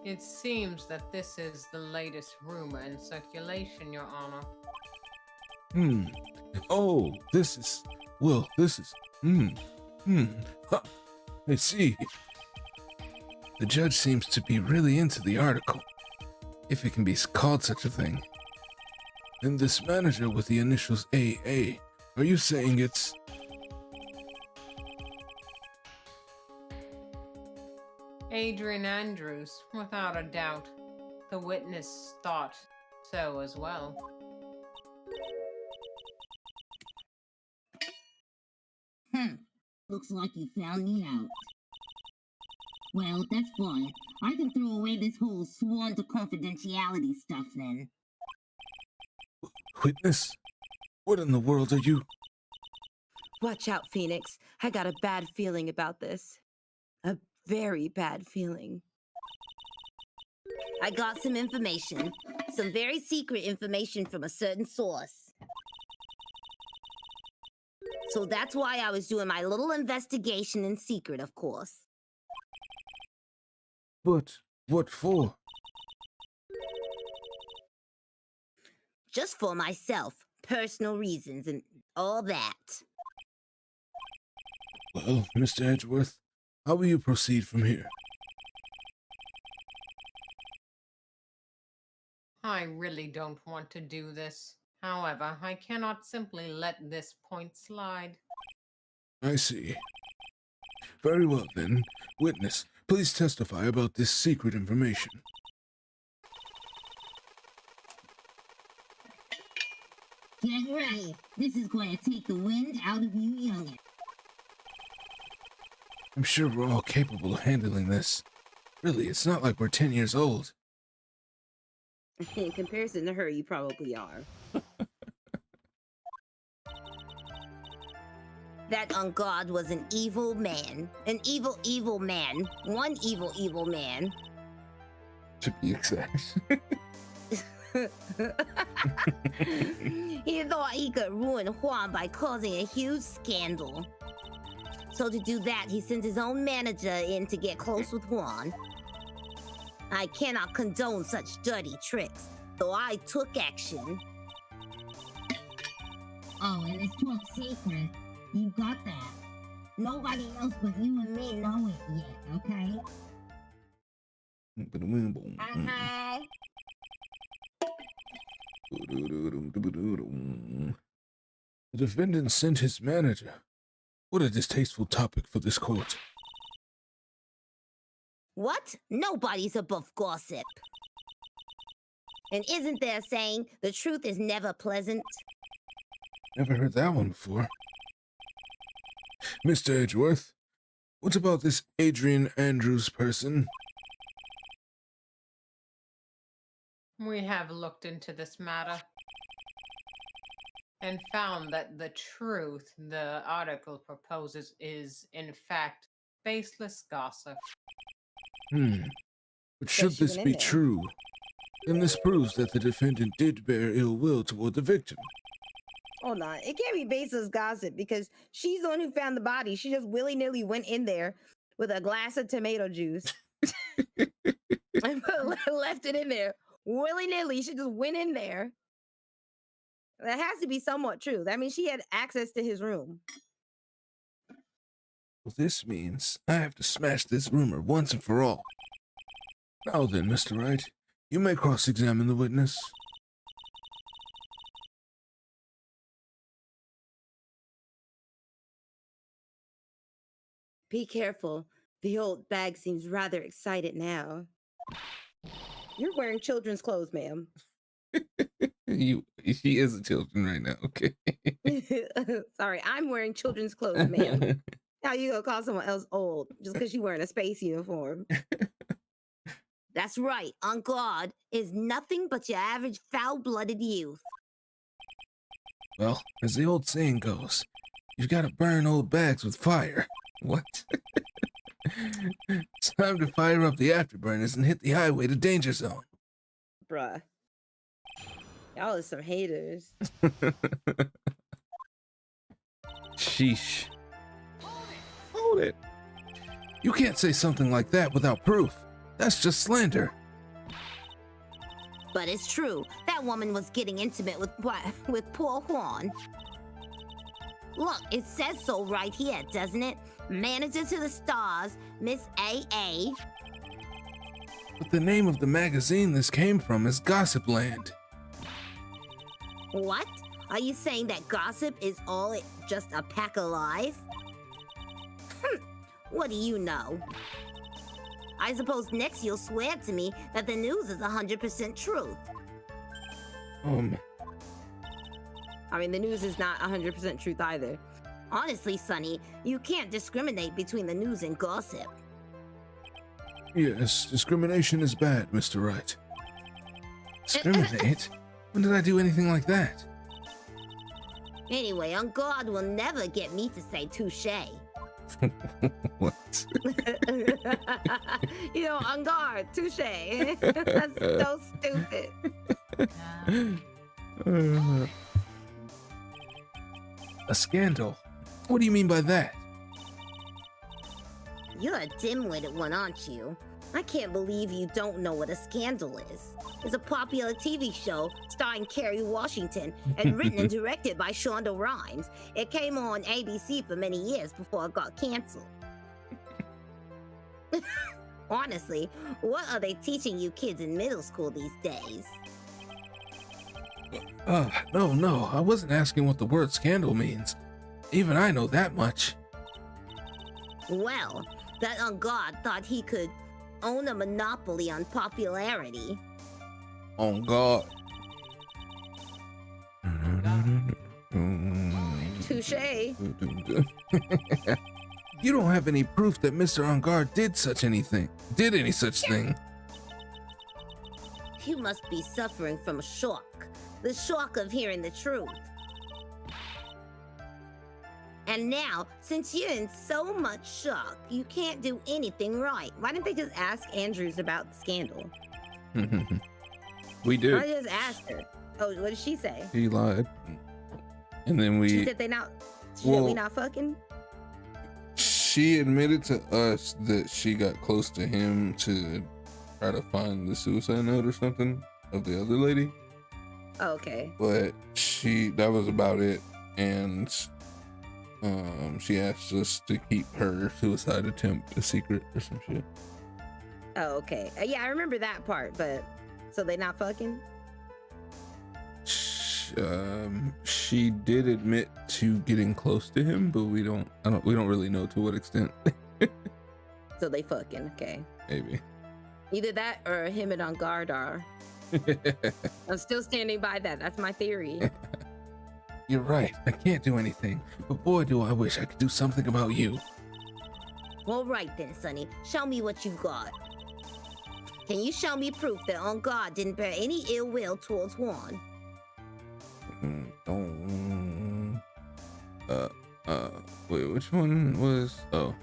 It seems that this is the latest rumor in circulation, Your Honor. Oh, this is... Huh. I see. The judge seems to be really into the article, if it can be called such a thing. And this manager with the initials AA, are you saying it's... Adrian Andrews, without a doubt. The witness thought so as well. Looks like you found me out. Well, that's fine. I can throw away this whole sworn to confidentiality stuff then. Witness? What in the world are you... Watch out, Phoenix. I got a bad feeling about this. A very bad feeling. I got some information. Some very secret information from a certain source. So that's why I was doing my little investigation in secret, of course. But what for? Just for myself. Personal reasons and all that. Well, Mr. Edgeworth, how will you proceed from here? I really don't want to do this. However, I cannot simply let this point slide. I see. Very well then. Witness, please testify about this secret information. Get ready. This is going to take the wind out of you youngin'. I'm sure we're all capable of handling this. Really, it's not like we're 10 years old. In comparison to her, you probably are. That on God was an evil man. An evil, evil man. One evil, evil man. To be exact. He thought he could ruin Juan by causing a huge scandal. So to do that, he sent his own manager in to get close with Juan. I cannot condone such dirty tricks, so I took action. Oh, and it's top secret. You got that. Nobody else but you and me know it yet, okay? Okay. The defendant sent his manager. What a distasteful topic for this court. What? Nobody's above gossip. And isn't there a saying, the truth is never pleasant? Never heard that one before. Mr. Edgeworth, what about this Adrian Andrews person? We have looked into this matter and found that the truth the article proposes is, in fact, baseless gossip. But should she this went be in there. true, then this proves that the defendant did bear ill will toward the victim. Hold on. It can't be baseless gossip because she's the one who found the body. She just willy-nilly went in there with a glass of tomato juice and left it in there. Willy-nilly. She just went in there. That has to be somewhat true. That means she had access to his room. Well, this means I have to smash this rumor once and for all. Now then, Mr. Wright, you may cross-examine the witness. Be careful. The old bag seems rather excited now. You're wearing children's clothes, ma'am. She is a children right now, okay? Sorry, I'm wearing children's clothes, ma'am. How you gonna call someone else old just because you're wearing a space uniform? That's right, on God is nothing but your average foul-blooded youth. Well, as the old saying goes, you've got to burn old bags with fire. What? It's time to fire up the afterburners and hit the highway to danger zone. Bruh. Y'all are some haters. Sheesh. Hold it. You can't say something like that without proof. That's just slander. But it's true, that woman was getting intimate with poor Juan. Look, it says so right here, doesn't it? Manager to the stars, Miss A.A. But the name of the magazine this came from is Gossipland. What? Are you saying that gossip is all just a pack of lies? What do you know? I suppose next you'll swear to me that the news is 100% truth. I mean, the news is not 100% truth either. Honestly, Sonny, you can't discriminate between the news and gossip. Yes, discrimination is bad, Mr. Wright. Discriminate? When did I do anything like that? Anyway, on God will never get me to say touche. What? You know, on guard, touche. That's so stupid. A scandal? What do you mean by that? You're a dim-witted one, aren't you? I can't believe you don't know what a scandal is. It's a popular TV show starring Kerry Washington and written and directed by Shonda Rhimes. It came on ABC for many years before it got canceled. Honestly, what are they teaching you kids in middle school these days? No, I wasn't asking what the word scandal means. Even I know that much. Well, that on God thought he could own a monopoly on popularity. On God. Touche. You don't have any proof that Mr. On Guard did any such thing. You must be suffering from a shock. The shock of hearing the truth. And now, since you're in so much shock, you can't do anything right. Why didn't they just ask Andrews about the scandal? We did. I just asked her. Oh, what did she say? He lied. And then She said we not fucking? She admitted to us that she got close to him to try to find the suicide note or something of the other lady. Oh, okay. But that was about it. And she asked us to keep her suicide attempt a secret or some shit. Oh, okay. Yeah, I remember that part, but so they not fucking? She did admit to getting close to him, but we don't really know to what extent. So they fucking, okay. Maybe. Either that or him and on guard are. I'm still standing by that. That's my theory. You're right. I can't do anything, but boy, do I wish I could do something about you. All right then, Sonny. Show me what you've got. Can you show me proof that On Guard didn't bear any ill will towards Juan? Wait, which one was? Oh.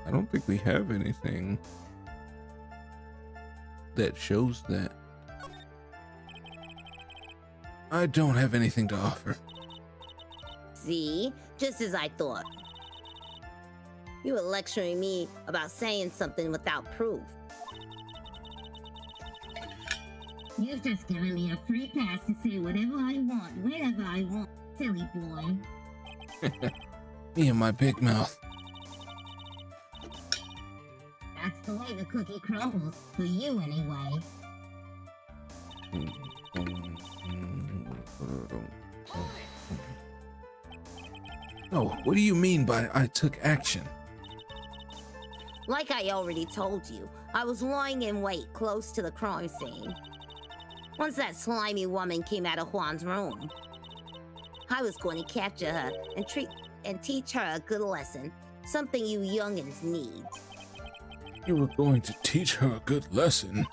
I don't think we have anything that shows that. I don't have anything to offer. See? Just as I thought. You were lecturing me about saying something without proof. You've just given me a free pass to say whatever I want, wherever I want, silly boy. Me and my big mouth. That's the way the cookie crumbles, for you anyway. Oh, what do you mean by I took action? Like I already told you, I was lying in wait close to the crime scene. Once that slimy woman came out of Juan's room, I was going to capture her and teach her a good lesson, something you youngins need. You were going to teach her a good lesson?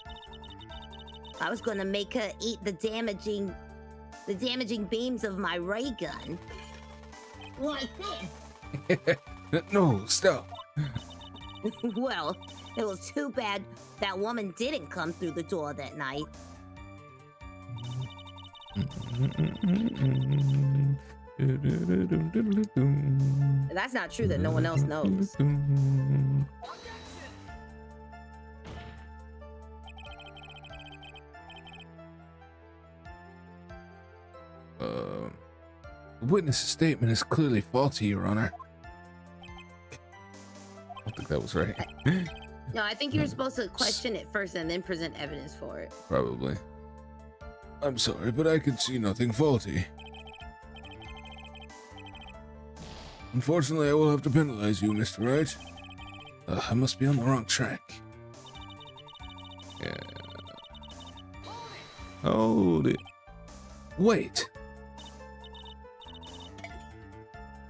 I was going to make her eat the damaging beams of my ray gun. Like this. No, stop. Well, it was too bad that woman didn't come through the door that night. That's not true that no one else knows. The witness's statement is clearly faulty, Your Honor. I don't think that was right. No, I think you were supposed to question it first and then present evidence for it. Probably. I'm sorry, but I can see nothing faulty. Unfortunately, I will have to penalize you, Mr. Wright. I must be on the wrong track. Yeah. Hold it. Wait.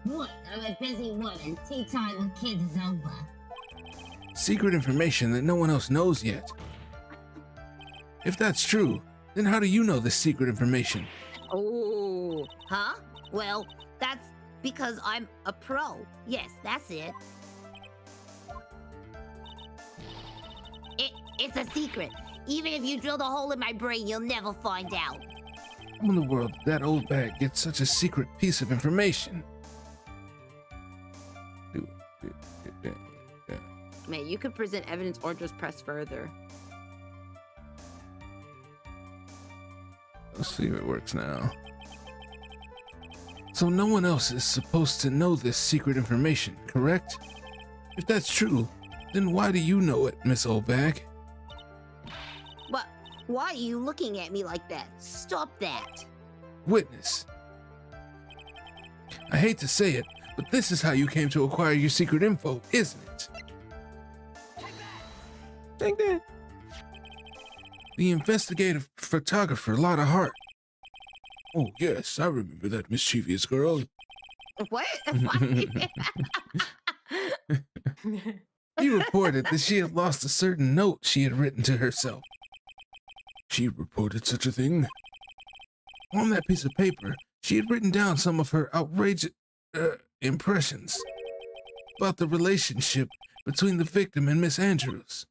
What? I'm a busy woman. Tea time with kids is over. Secret information that no one else knows yet. If that's true, then how do you know this secret information? Oh, huh? Well, that's because I'm a pro. Yes, that's it. It's a secret. Even if you drill the hole in my brain, you'll never find out. How in the world did that old bag get such a secret piece of information? Man, you could present evidence or just press further. Let's see if it works now. So no one else is supposed to know this secret information, correct? If that's true, then why do you know it, Miss Oldbag? But why are you looking at me like that? Stop that. Witness. I hate to say it, but this is how you came to acquire your secret info, isn't it? Take that. The investigative photographer, Lotta Hart. Oh, yes, I remember that mischievous girl. What? He reported that she had lost a certain note she had written to herself. She reported such a thing? On that piece of paper, she had written down some of her outrageous impressions about the relationship between the victim and Miss Andrews.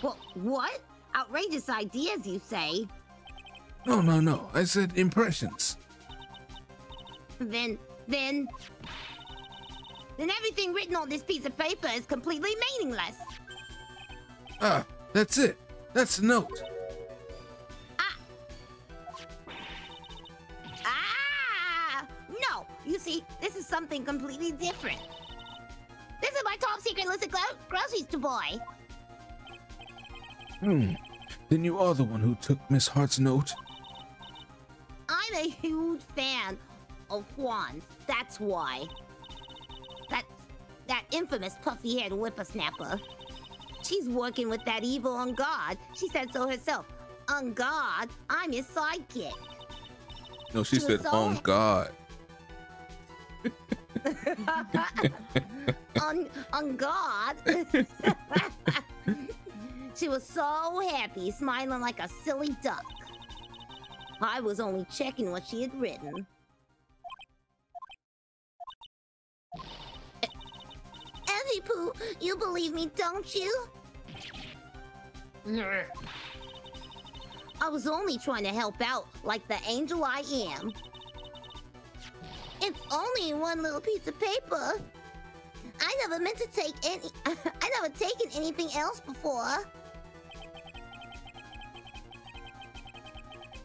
Well, what? Outrageous ideas, you say? No. I said impressions. Then everything written on this piece of paper is completely meaningless. Ah, that's it. That's the note. No, you see, this is something completely different. This is my top secret illicit grocery store boy. Then you are the one who took Miss Hart's note? I'm a huge fan of Juan's. That's why. That infamous puffy-haired whippersnapper. She's working with that evil on guard. She said so herself. On guard, I'm his sidekick. No, she said, so on God. on God. She was so happy, smiling like a silly duck. I was only checking what she had written. Evie Pooh, you believe me, don't you? I was only trying to help out like the angel I am. It's only one little piece of paper. I never meant to take any. I never taken anything else before.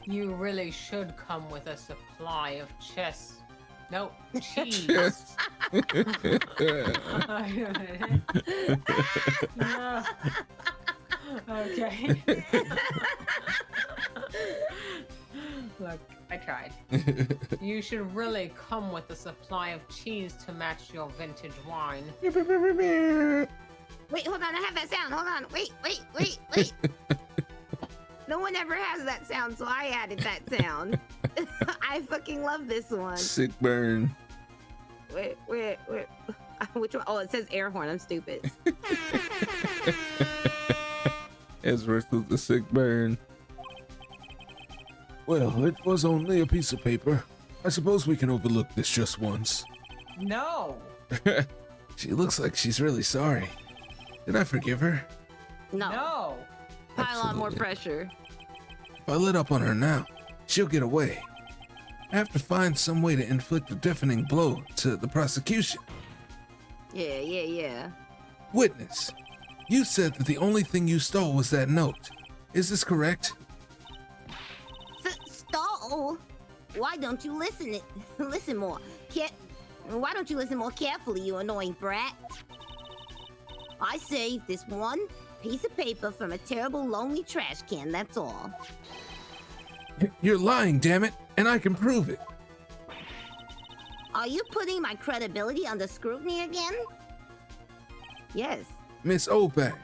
You really should come with a supply of chess. Nope, cheese. Yes. No. Okay. Look, I tried. You should really come with a supply of cheese to match your vintage wine. Wait, hold on. I have that sound. Hold on. Wait. No one ever has that sound, so I added that sound. I fucking love this one. Sick burn. Wait. Which one? Oh, it says air horn. I'm stupid. Ezra with the sick burn. Well, it was only a piece of paper. I suppose we can overlook this just once. No. She looks like she's really sorry. Did I forgive her? No. Pile on more Absolutely. pressure. If I let up on her now, she'll get away. I have to find some way to inflict a deafening blow to the prosecution. Yeah. Witness, you said that the only thing you stole was that note. Is this correct? Stole? Why don't you listen more? Why don't you listen more carefully, you annoying brat? I saved this one piece of paper from a terrible, lonely trash can, that's all. You're lying, damn it, and I can prove it. Are you putting my credibility under scrutiny again? Yes. Miss Obag,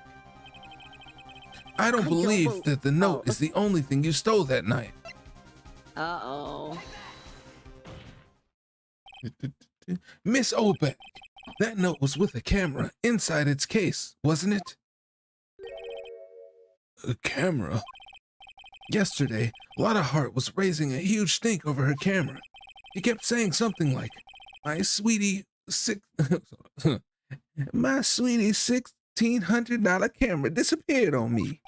I don't believe that the note is the only thing you stole that night. Uh-oh. Miss Obag, that note was with a camera inside its case, wasn't it? A camera? Yesterday, Lotta Hart was raising a huge stink over her camera. He kept saying something like, my sweetie $1,600 camera disappeared on me.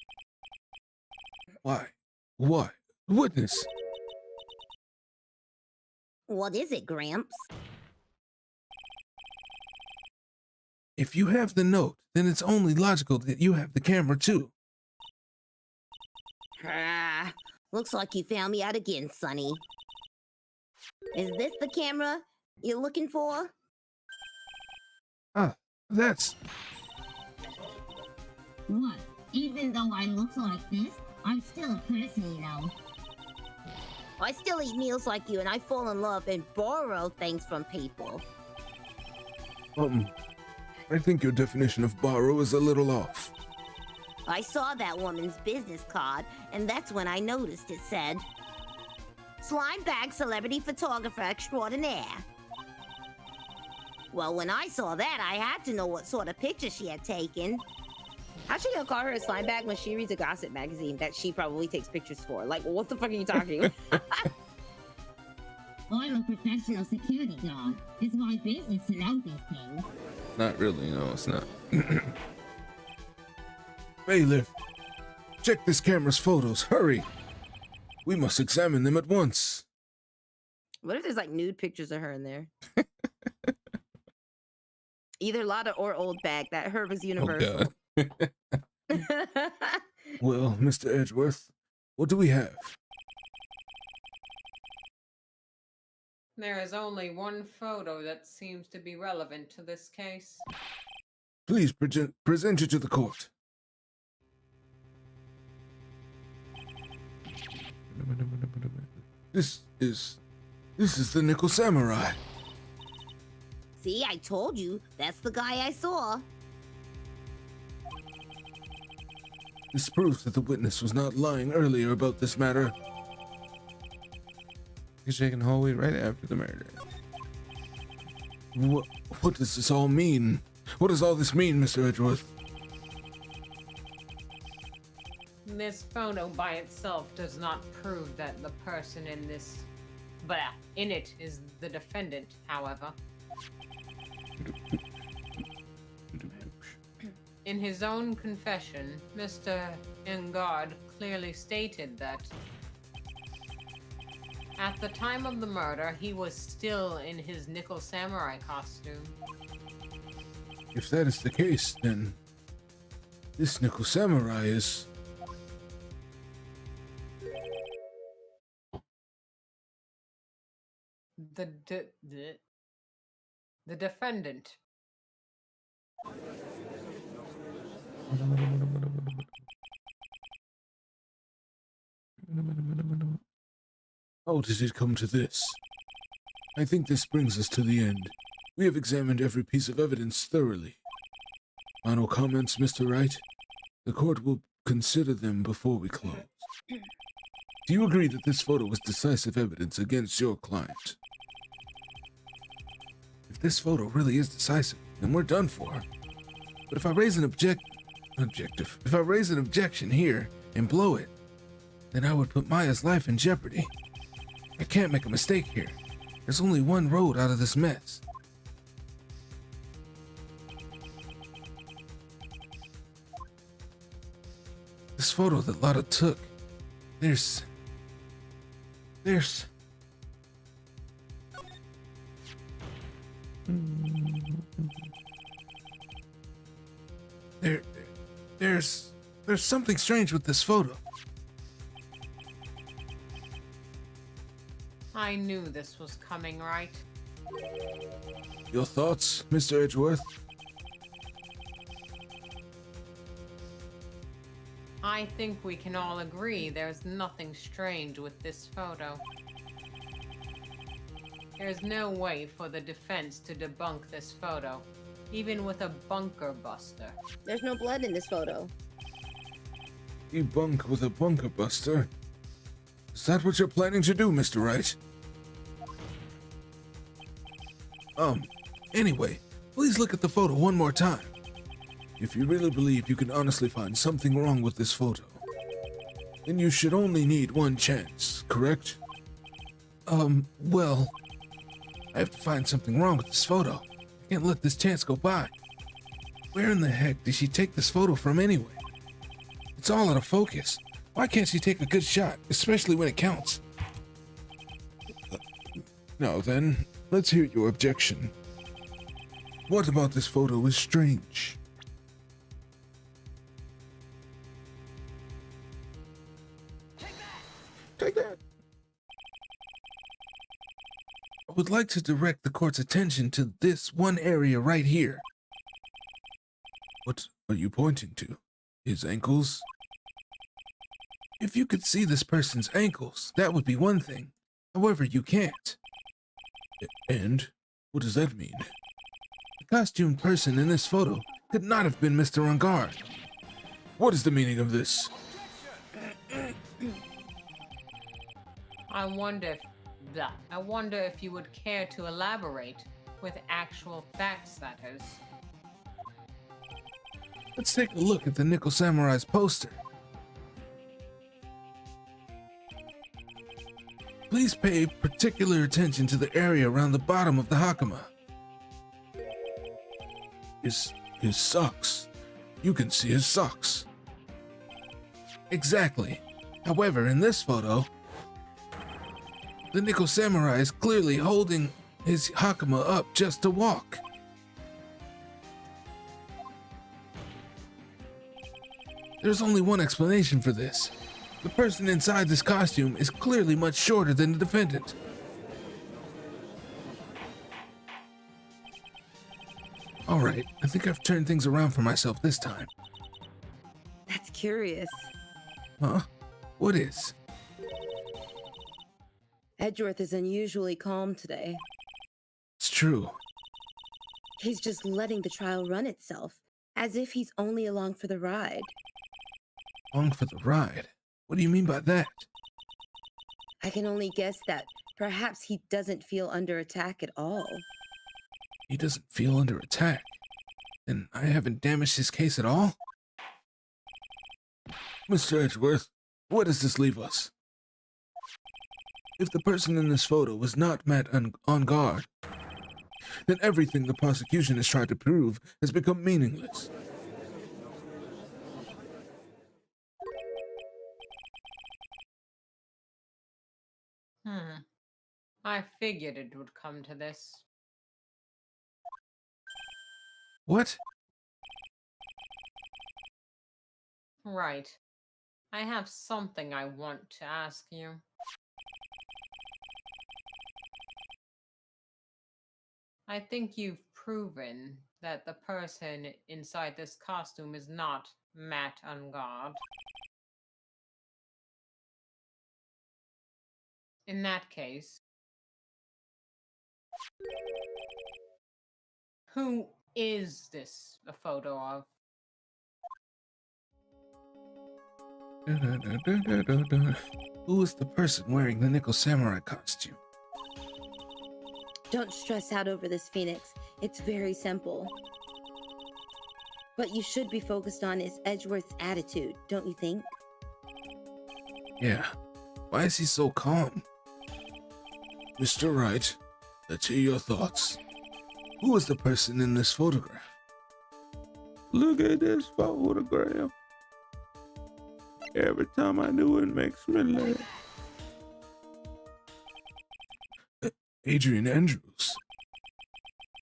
Why? What? Witness. What is it, Gramps? If you have the note, then it's only logical that you have the camera too. Looks like you found me out again, Sonny. Is this the camera you're looking for? That's... What? Even though I look like this, I'm still a person, you know. I still eat meals like you, and I fall in love and borrow things from people. I think your definition of borrow is a little off. I saw that woman's business card, and that's when I noticed it said, Slime Bag Celebrity Photographer Extraordinaire. Well, when I saw that, I had to know what sort of picture she had taken. How's she gonna call her a slime bag when she reads a gossip magazine that she probably takes pictures for? Like, what the fuck are you talking? I'm a professional security guard. It's my business to know these things. Not really, no, it's not. Bailiff, check this camera's photos. Hurry! We must examine them at once. What if there's like nude pictures of her in there? Either Lotta or Old Bag. That herb is universal. Oh, God. Well, Mr. Edgeworth, what do we have? There is only one photo that seems to be relevant to this case. Please present it to the court. This is the Nickel Samurai. See, I told you. That's the guy I saw. This proves that the witness was not lying earlier about this matter. He's shaking the hallway right after the murder. What does this all mean? What does all this mean, Mr. Edgeworth? This photo by itself does not prove that the person in this, in it is the defendant, however. In his own confession, Mr. Engard clearly stated that at the time of the murder, he was still in his Nickel Samurai costume. If that is the case, then this Nickel Samurai is... The defendant. How did it come to this? I think this brings us to the end. We have examined every piece of evidence thoroughly. Final comments, Mr. Wright? The court will consider them before we close. Do you agree that this photo was decisive evidence against your client? If this photo really is decisive, then we're done for. But if I raise an if I raise an objection here and blow it, then I would put Maya's life in jeopardy. I can't make a mistake here. There's only one road out of this mess. This photo that Lotta took, there's something strange with this photo. I knew this was coming, right? Your thoughts, Mr. Edgeworth? I think we can all agree there's nothing strange with this photo. There's no way for the defense to debunk this photo, even with a bunker buster. There's no blood in this photo. Debunk with a bunker buster? Is that what you're planning to do, Mr. Wright? Anyway, please look at the photo one more time. If you really believe you can honestly find something wrong with this photo, then you should only need one chance, correct? Well, I have to find something wrong with this photo. I can't let this chance go by. Where in the heck did she take this photo from anyway? It's all out of focus. Why can't she take a good shot, especially when it counts? Now then, let's hear your objection. What about this photo is strange? Take that! I would like to direct the court's attention to this one area right here. What are you pointing to? His ankles? If you could see this person's ankles, that would be one thing. However, you can't. And what does that mean? The costumed person in this photo could not have been Mr. Engard. What is the meaning of this? I wonder if you would care to elaborate with actual facts, that is. Let's take a look at the Nickel Samurai's poster. Please pay particular attention to the area around the bottom of the Hakama. His socks. You can see his socks. Exactly. However, in this photo, the Nickel Samurai is clearly holding his Hakama up just to walk. There's only one explanation for this. The person inside this costume is clearly much shorter than the defendant. All right, I think I've turned things around for myself this time. That's curious. Huh? What is? Edgeworth is unusually calm today. It's true. He's just letting the trial run itself, as if he's only along for the ride. Along for the ride? What do you mean by that? I can only guess that perhaps he doesn't feel under attack at all. He doesn't feel under attack. Then I haven't damaged his case at all? Mr. Edgeworth, where does this leave us? If the person in this photo was not met on guard, then everything the prosecution has tried to prove has become meaningless. I figured it would come to this. What? Right. I have something I want to ask you. I think you've proven that the person inside this costume is not Matt on guard. In that case, who is this a photo of? Who is the person wearing the Nickel Samurai costume? Don't stress out over this, Phoenix. It's very simple. What you should be focused on is Edgeworth's attitude, don't you think? Yeah. Why is he so calm? Mr. Wright, let's hear your thoughts. Who is the person in this photograph? Look at this photograph. Every time I do it makes me laugh. Adrian Andrews.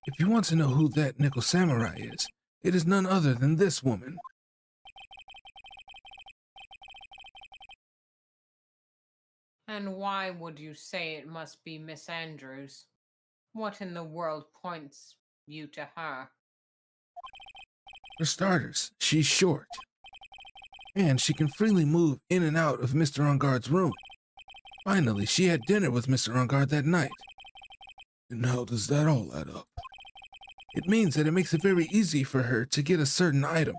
If you want to know who that Nickel Samurai is, it is none other than this woman. And why would you say it must be Miss Andrews? What in the world points you to her? For starters, she's short. And she can freely move in and out of Mr. Onguard's room. Finally, she had dinner with Mr. Onguard that night. And how does that all add up? It means that it makes it very easy for her to get a certain item.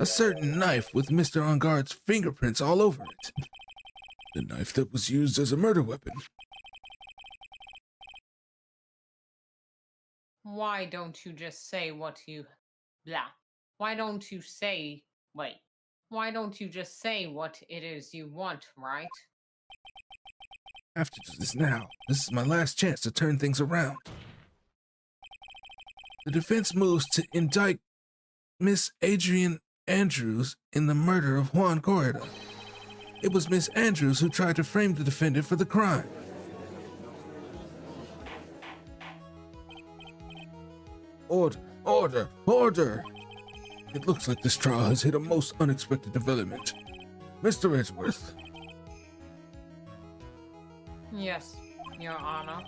A certain knife with Mr. Onguard's fingerprints all over it. The knife that was used as a murder weapon. Why don't you just say what you... blah. Why don't you say... wait. Why don't you just say what it is you want, right? I have to do this now. This is my last chance to turn things around. The defense moves to indict Miss Adrian Andrews in the murder of Juan Corrida. It was Miss Andrews who tried to frame the defendant for the crime. Order, order, order! It looks like this trial has hit a most unexpected development. Mr. Edgeworth. Yes, Your Honor.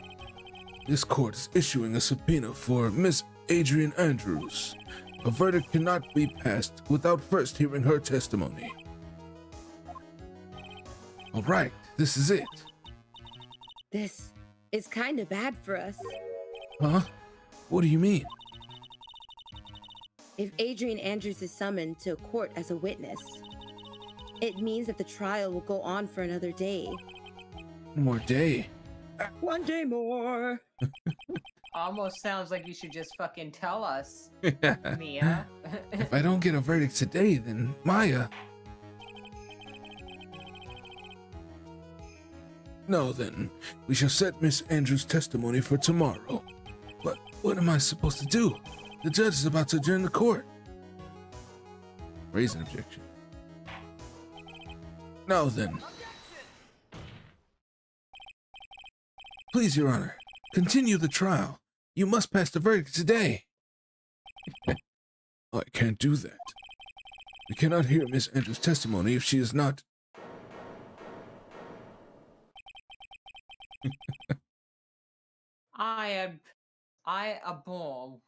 This court is issuing a subpoena for Miss Adrian Andrews. A verdict cannot be passed without first hearing her testimony. All right, this is it. This is kind of bad for us. Huh? What do you mean? If Adrian Andrews is summoned to court as a witness, it means that the trial will go on for another day. One more day. One day more. Almost sounds like you should just fucking tell us, If Mia. I don't get a verdict today, then Maya. No, then we shall set Miss Andrews' testimony for tomorrow. But what am I supposed to do? The judge is about to adjourn the court. Raise an objection. Now then. Please, Your Honor, continue the trial. You must pass the verdict today. I can't do that. We cannot hear Miss Andrews' testimony if she is not... I abhor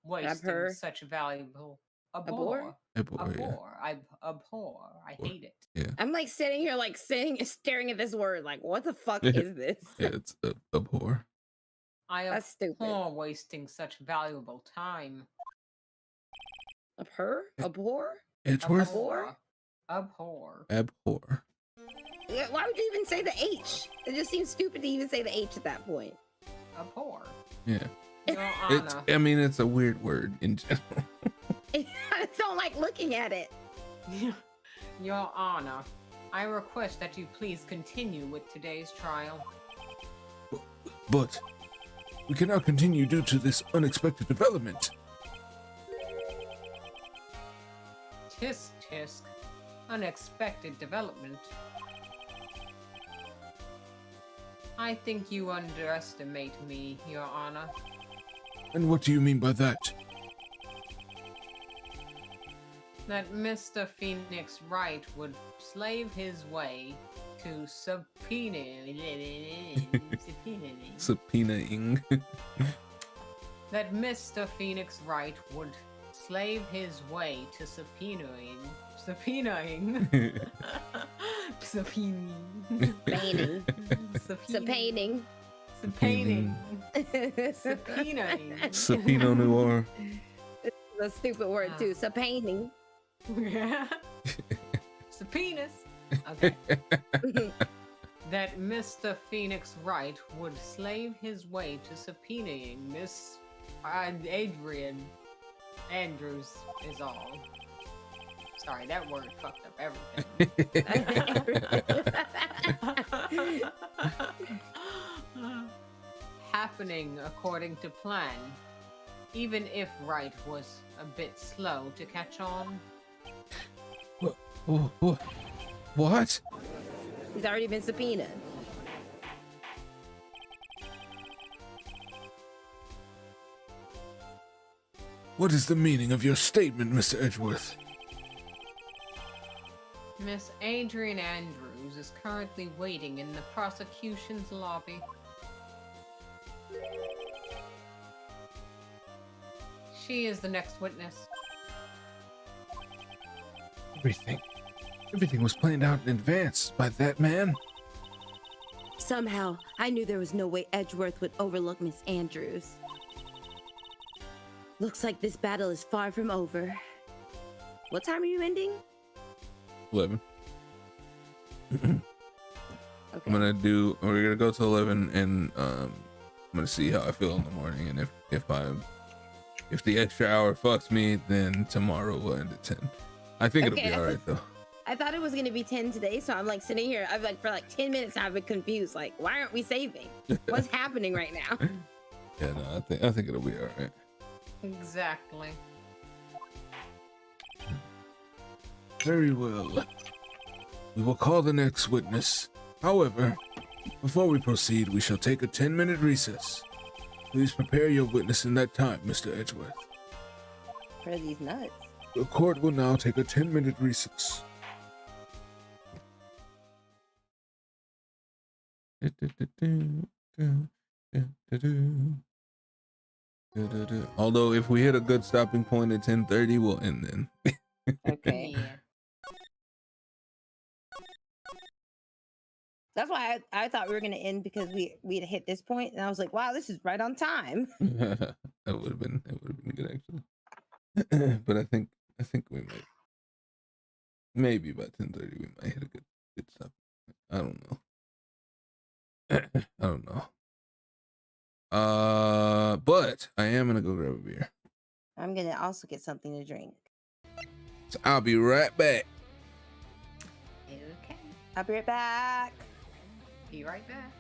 wasting such valuable Abhor? Abhor, yeah. I abhor. I hate it. Yeah, I'm like sitting here, like staring at this word, like, what the fuck is this? yeah, it's abhor. I That's stupid. abhor wasting such valuable time. Abhor? Abhor? Edgeworth? Abhor. Abhor. Yeah, why would you even say the H? It just seems stupid to even say the H at that point. Abhor. Yeah. Your It's, Honor. I mean, it's a weird word in general. I just don't like looking at it. Your Honor, I request that you please continue with today's trial. But we cannot continue due to this unexpected development. Tisk tisk. Unexpected development. I think you underestimate me, Your Honor. And what do you mean by that? That Mr. Phoenix Wright would slave his way to Subpoenaing. that Mr. Phoenix Wright would slave his way to subpoenaing. Subpoenaing. Painting. Subpoenaing. Subpoenaing. Subpoenaing. Subpoena noir. A stupid word too. Subpoenaing. Subpoenas. Okay. That Mr. Phoenix Wright would slave his way to subpoenaing Miss Adrian Andrews is all. Sorry, that word fucked up everything. Happening according to plan, even if Wright was a bit slow to catch on. What? He's already been subpoenaed. What is the meaning of your statement, Mr. Edgeworth? Miss Adrian Andrews is currently waiting in the prosecution's lobby. She is the next witness. Everything was planned out in advance by that man. Somehow, I knew there was no way Edgeworth would overlook Miss Andrews. Looks like this battle is far from over. What time are you ending? 11. Okay. We're gonna go to 11, and I'm gonna see how I feel in the morning, and if the extra hour fucks me, then tomorrow we'll end at 10. I think it'll be all right though. I thought it was gonna be 10 today, so I'm like sitting here. I've like for like 10 minutes now. I've been confused. Like, why aren't we saving? What's happening right now? Yeah, no, I think it'll be all right. Exactly. Very well. We will call the next witness. However, before we proceed, we shall take a 10-minute recess. Please prepare your witness in that time, Mr. Edgeworth. For these nuts. The court will now take a 10-minute recess. Although if we hit a good stopping point at 10:30, we'll end then. Okay. Yeah. That's why I thought we were gonna end because we'd hit this point, and I was like, wow, this is right on time. That would have been good actually. But I think we maybe by 10:30 we might hit a good stop. I don't know. But I am gonna go grab a beer. I'm gonna also get something to drink. So I'll be right back. Okay. I'll be right back. Be right back.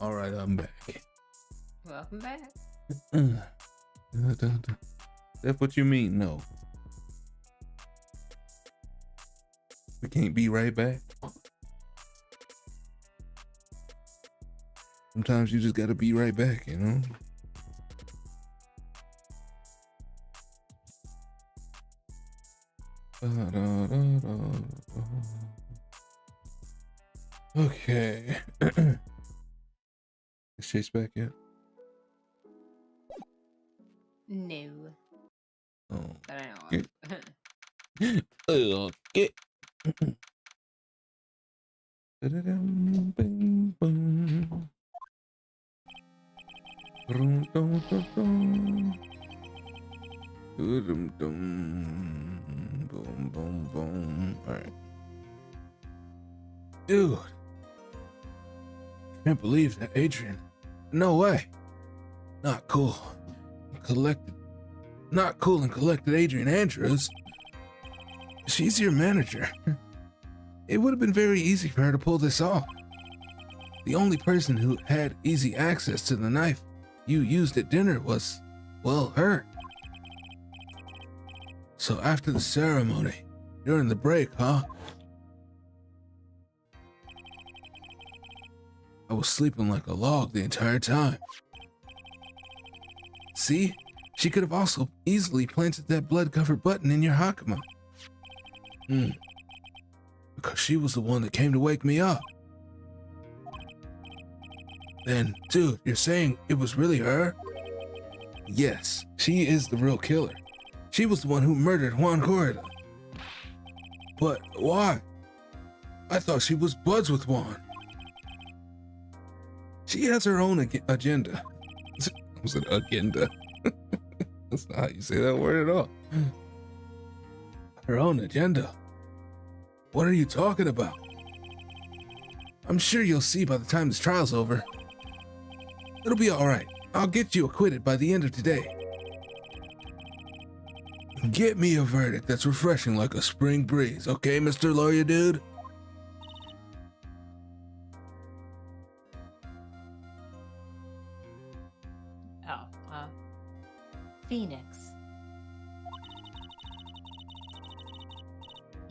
All right, I'm back. Welcome back. That's what you mean, no. We can't be right back. Sometimes you just gotta be right back, you know? Okay. Is Chase back yet? No. Oh. That I know Yeah. of. Okay. Boom, boom, boom. All right. Dude. Can't believe that, Adrian. No way. Not cool. Collected. Not cool and collected Adrian Andrews. She's your manager. It would have been very easy for her to pull this off. The only person who had easy access to the knife you used at dinner was, well, her. So after the ceremony, during the break, huh? I was sleeping like a log the entire time. See? She could have also easily planted that blood-covered button in your Hakama. Because she was the one that came to wake me up. Then, dude, you're saying it was really her? Yes, she is the real killer. She was the one who murdered Juan Corrida. But why? I thought she was buds with Juan. She has her own agenda. Was it agenda? That's not how you say that word at all. Her own agenda? What are you talking about? I'm sure you'll see by the time this trial's over. It'll be all right. I'll get you acquitted by the end of today. Get me a verdict that's refreshing like a spring breeze, okay, Mr. Lawyer Dude? Oh, Phoenix.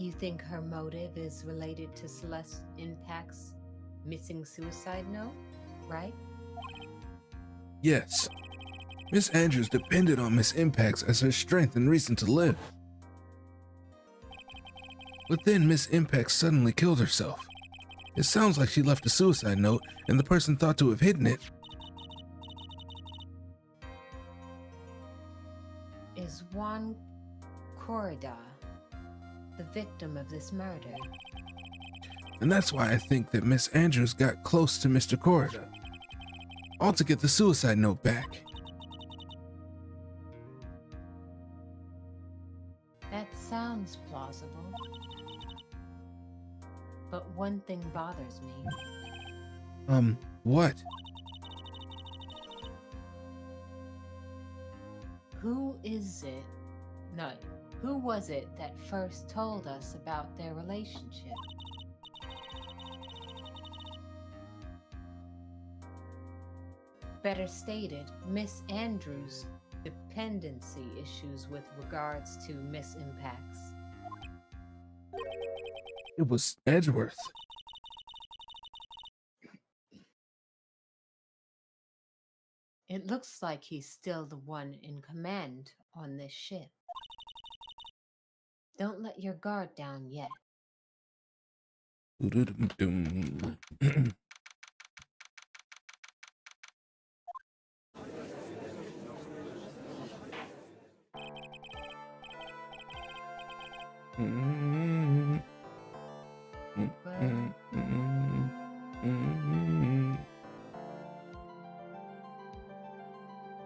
You think her motive is related to Celeste Impact's missing suicide note, right? Yes. Miss Andrews depended on Miss Impacts as her strength and reason to live. But then Miss Impacts suddenly killed herself. It sounds like she left a suicide note and the person thought to have hidden it. Is Juan Corrida the victim of this murder? And that's why I think that Miss Andrews got close to Mr. Corrida. All to get the suicide note back. That sounds plausible. But one thing bothers me. What? Who is it? No, who was it that first told us about their relationship? Better stated, Miss Andrews' dependency issues with regards to Miss Impacts. It was Edgeworth. It looks like he's still the one in command on this ship. Don't let your guard down yet.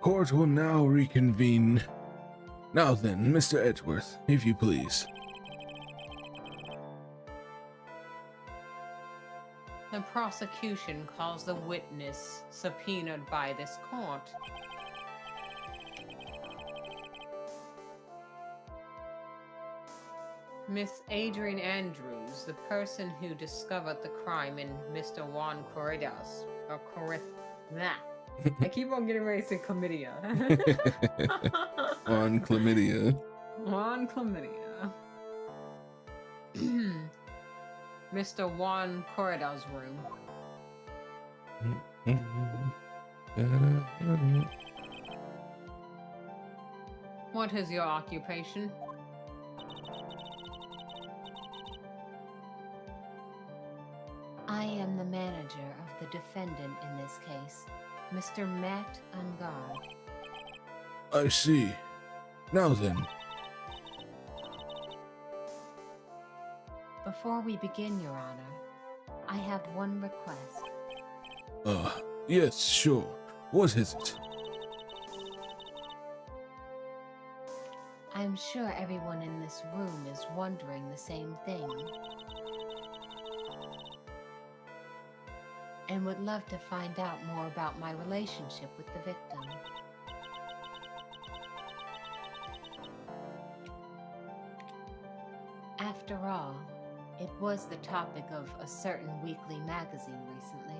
Court will now reconvene. Now then, Mr. Edgeworth, if you please. The prosecution calls the witness subpoenaed by this court. Miss Adrian Andrews, the person who discovered the crime in Mr. Juan Corridas, or I keep on getting ready to say chlamydia. On chlamydia. Juan Chlamydia. Mr. Juan Corridas' room. What is your occupation? I am the manager of the defendant in this case, Mr. Matt Ungard. I see. Now then. Before we begin, Your Honor, I have one request. Yes, sure. What is it? I'm sure everyone in this room is wondering the same thing. And would love to find out more about my relationship with the victim. After all, it was the topic of a certain weekly magazine recently.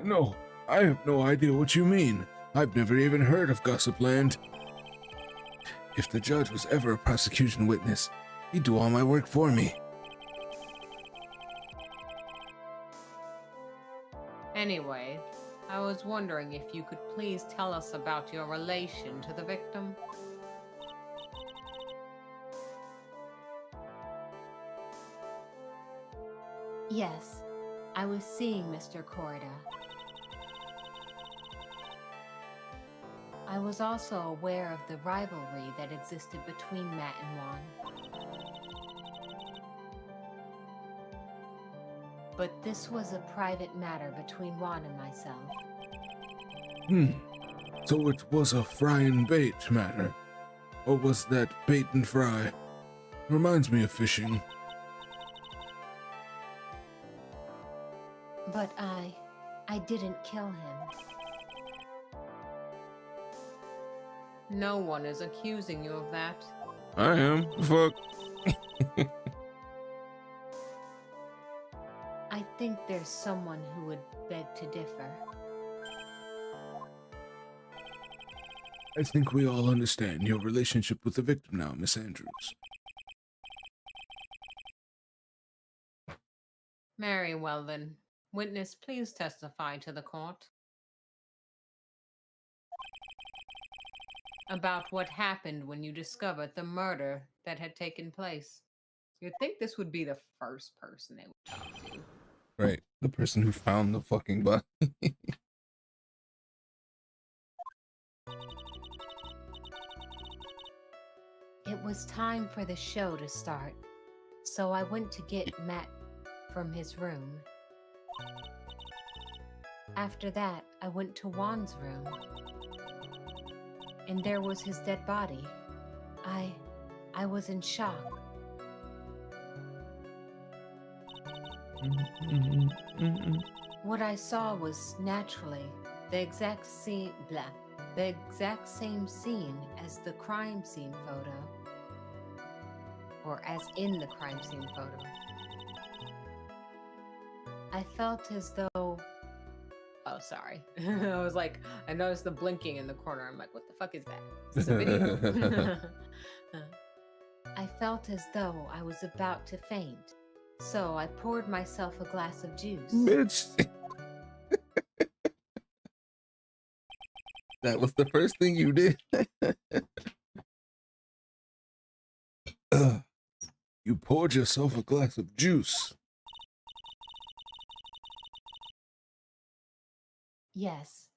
No. I have no idea what you mean. I've never even heard of Gossipland. If the judge was ever a prosecution witness, he'd do all my work for me. Anyway, I was wondering if you could please tell us about your relation to the victim. Yes, I was seeing Mr. Corrida. I was also aware of the rivalry that existed between Matt and Juan. But this was a private matter between Juan and myself. So it was a fry and bait matter. Or was that bait and fry? Reminds me of fishing. But I didn't kill him. No one is accusing you of that. I am. Fuck. I think there's someone who would beg to differ. I think we all understand your relationship with the victim now, Miss Andrews. Very well then. Witness, please testify to the court about what happened when you discovered the murder that had taken place. You'd think this would be the first person they would talk to. Right. The person who found the fucking body. It was time for the show to start, so I went to get Matt from his room. After that, I went to Juan's room, and there was his dead body. I was in shock. What I saw was naturally the exact same scene as the crime scene photo, or as in the crime scene photo. I felt as though, oh, sorry. I was like, I noticed the blinking in the corner. I'm like, what the fuck is that? Is this a video? I felt as though I was about to faint. So I poured myself a glass of juice. Bitch. That was the first thing you did. You poured yourself a glass of juice. Yes.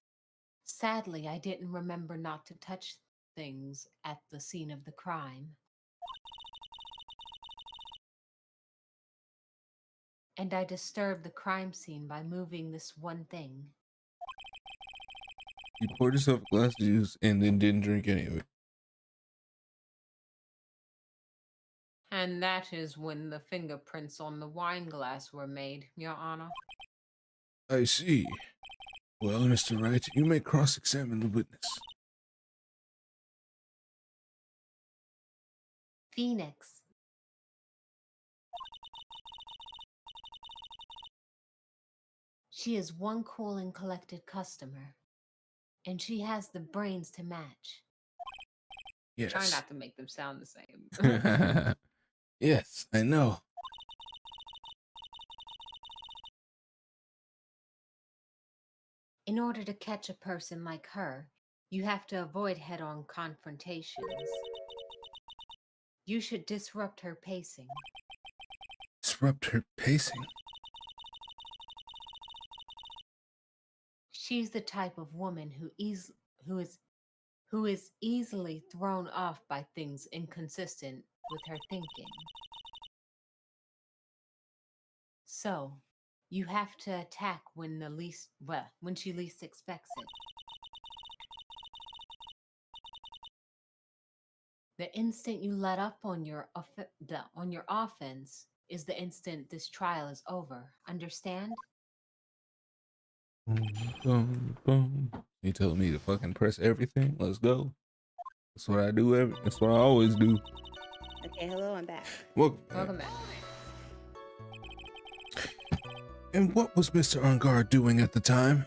Sadly, I didn't remember not to touch things at the scene of the crime. And I disturbed the crime scene by moving this one thing. You poured yourself a glass of juice and then didn't drink any of it. And that is when the fingerprints on the wine glass were made, Your Honor. I see. Well, Mr. Wright, you may cross-examine the witness. Phoenix. She is one cool and collected customer, and she has the brains to match. Yes. Try not to make them sound the same. Yes, I know. In order to catch a person like her, you have to avoid head-on confrontations. You should disrupt her pacing. Disrupt her pacing? She's the type of woman who is easily thrown off by things inconsistent with her thinking. So, you have to attack when she least expects it. The instant you let up on your offense is the instant this trial is over. Understand? Boom, boom. You telling me to fucking press everything? Let's go. That's what I do. That's what I always do. Okay, hello, I'm back. Welcome back. And what was Mr. Ungar doing at the time?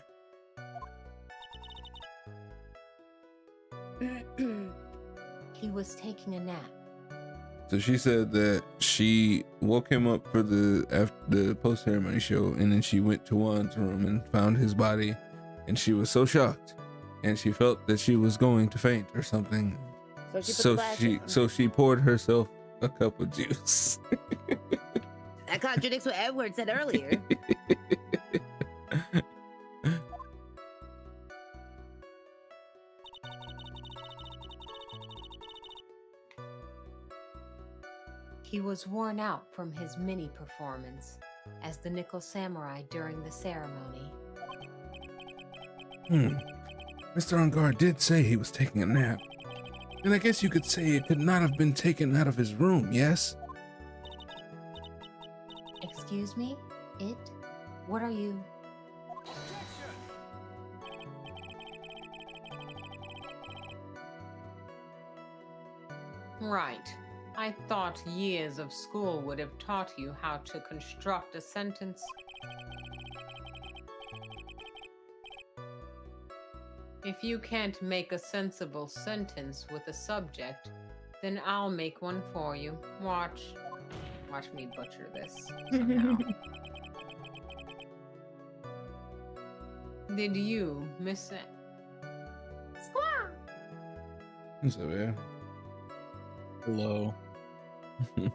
He was taking a nap. So she said that she woke him up for the post-ceremony show, and then she went to Juan's room and found his body, and she was so shocked, and she felt that she was going to faint or something. So she poured herself a cup of juice. That contradicts what Edward said earlier. He was worn out from his mini performance as the Nickel Samurai during the ceremony. Mr. Ungar did say he was taking a nap. And I guess you could say it could not have been taken out of his room, yes? Excuse me? It? What are you? Right. I thought years of school would have taught you how to construct a sentence. If you can't make a sensible sentence with a subject, then I'll make one for you. Watch me butcher this somehow. Did you, Miss Squaw! What's up, man? Hello.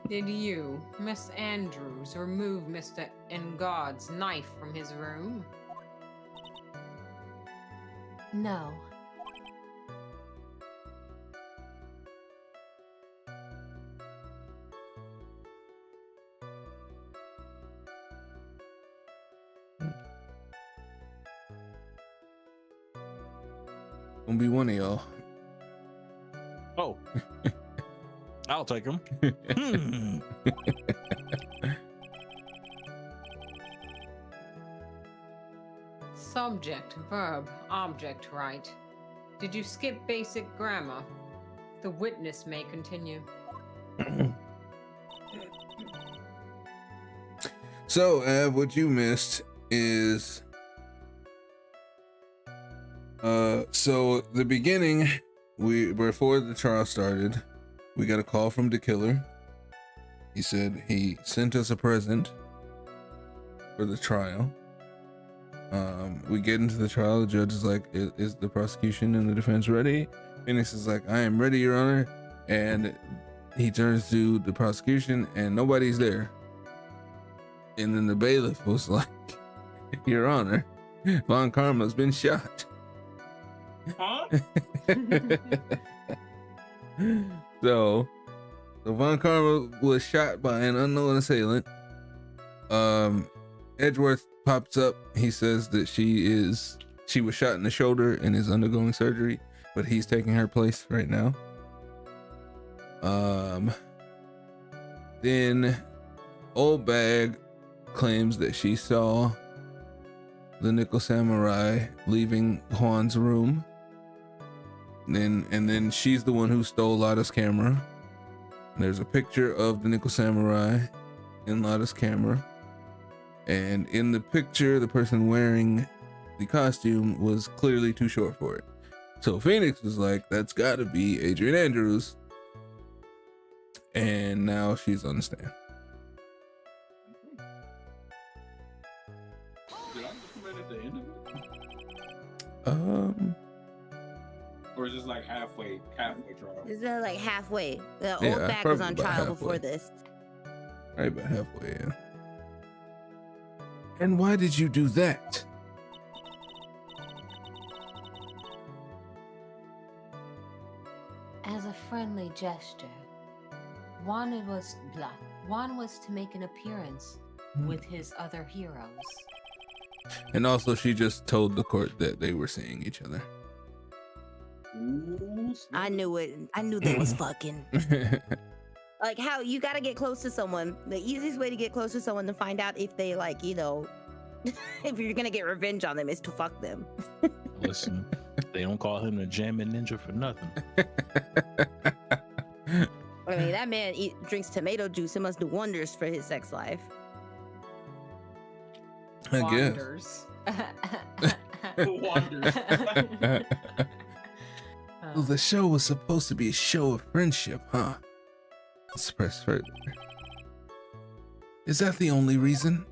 Did you, Miss Andrews, remove Mr. Engod's knife from his room? No. Gonna be one of y'all. Oh. I'll take him. Subject, verb, object, right? Did you skip basic grammar? The witness may continue. So, Av, what you missed is so the beginning, before the trial started, we got a call from the killer. He said he sent us a present for the trial. We get into the trial. The judge is like, is the prosecution and the defense ready? Phoenix is like, I am ready, Your Honor. And he turns to the prosecution and nobody's there. And then the bailiff was like, Your Honor, Von Karma's been shot. Huh? So Von Karma was shot by an unknown assailant. Edgeworth pops up. He says that she was shot in the shoulder and is undergoing surgery, but he's taking her place right now. Then Old Bag claims that she saw the Nickel Samurai leaving Juan's room. And then she's the one who stole Lotta's camera. There's a picture of the Nickel Samurai in Lotta's camera. And in the picture, the person wearing the costume was clearly too short for it. So Phoenix was like, that's gotta be Adrian Andrews. And now she's on the stand. Did I just come in at the end of it? Or is this like halfway trial? Is that like halfway? The Yeah, old bag was probably on about trial halfway. before this. Right about halfway, yeah. And why did you do that? As a friendly gesture, Juan was to make an appearance with his other heroes. And also, she just told the court that they were seeing each other. Ooh, I knew it. I knew they was fucking. Like how you gotta get close to someone. The easiest way to get close to someone to find out if they like, if you're gonna get revenge on them is to fuck them. Listen, they don't call him the Jammin' Ninja for nothing. I mean, that man drinks tomato juice. It must do wonders for his sex life. I guess. Wanders. Wanders. Well, the show was supposed to be a show of friendship, huh? Let's press further. Is that the only reason?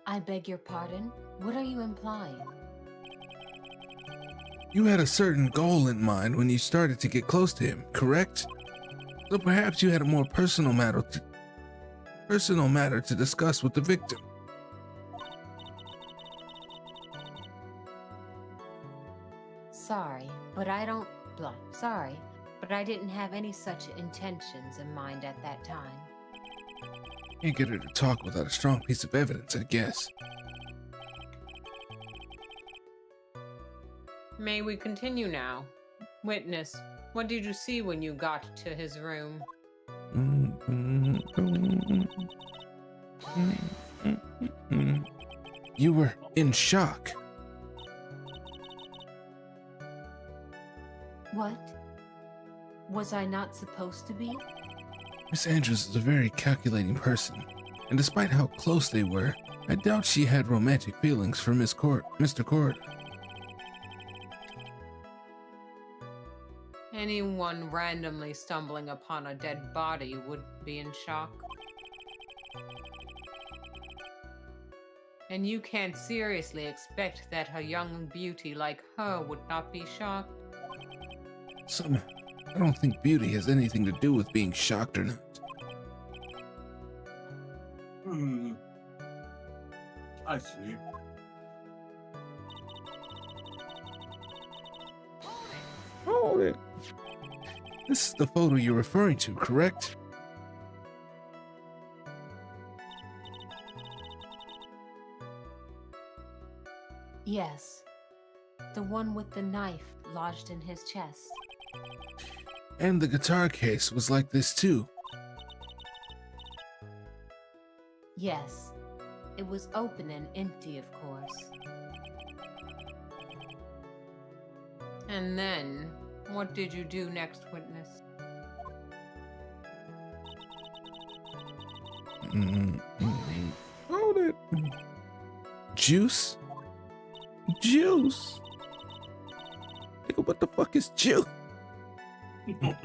I beg your pardon? What are you implying? You had a certain goal in mind when you started to get close to him, correct? So perhaps you had a more personal matter to discuss with the victim. Sorry, but I didn't have any such intentions in mind at that time. Can't get her to talk without a strong piece of evidence, I guess. May we continue now? Witness, what did you see when you got to his room? You were in shock. What? Was I not supposed to be? Miss Andrews is a very calculating person, and despite how close they were, I doubt she had romantic feelings for Mr. Cord. Anyone randomly stumbling upon a dead body would be in shock. And you can't seriously expect that a young beauty like her would not be shocked? I don't think beauty has anything to do with being shocked or not. I see. Hold it. This is the photo you're referring to, correct? Yes. The one with the knife lodged in his chest. And the guitar case was like this too. Yes. It was open and empty, of course. And then, what did you do next, witness? Hold it. Juice? Juice? Nigga, what the fuck is juice? I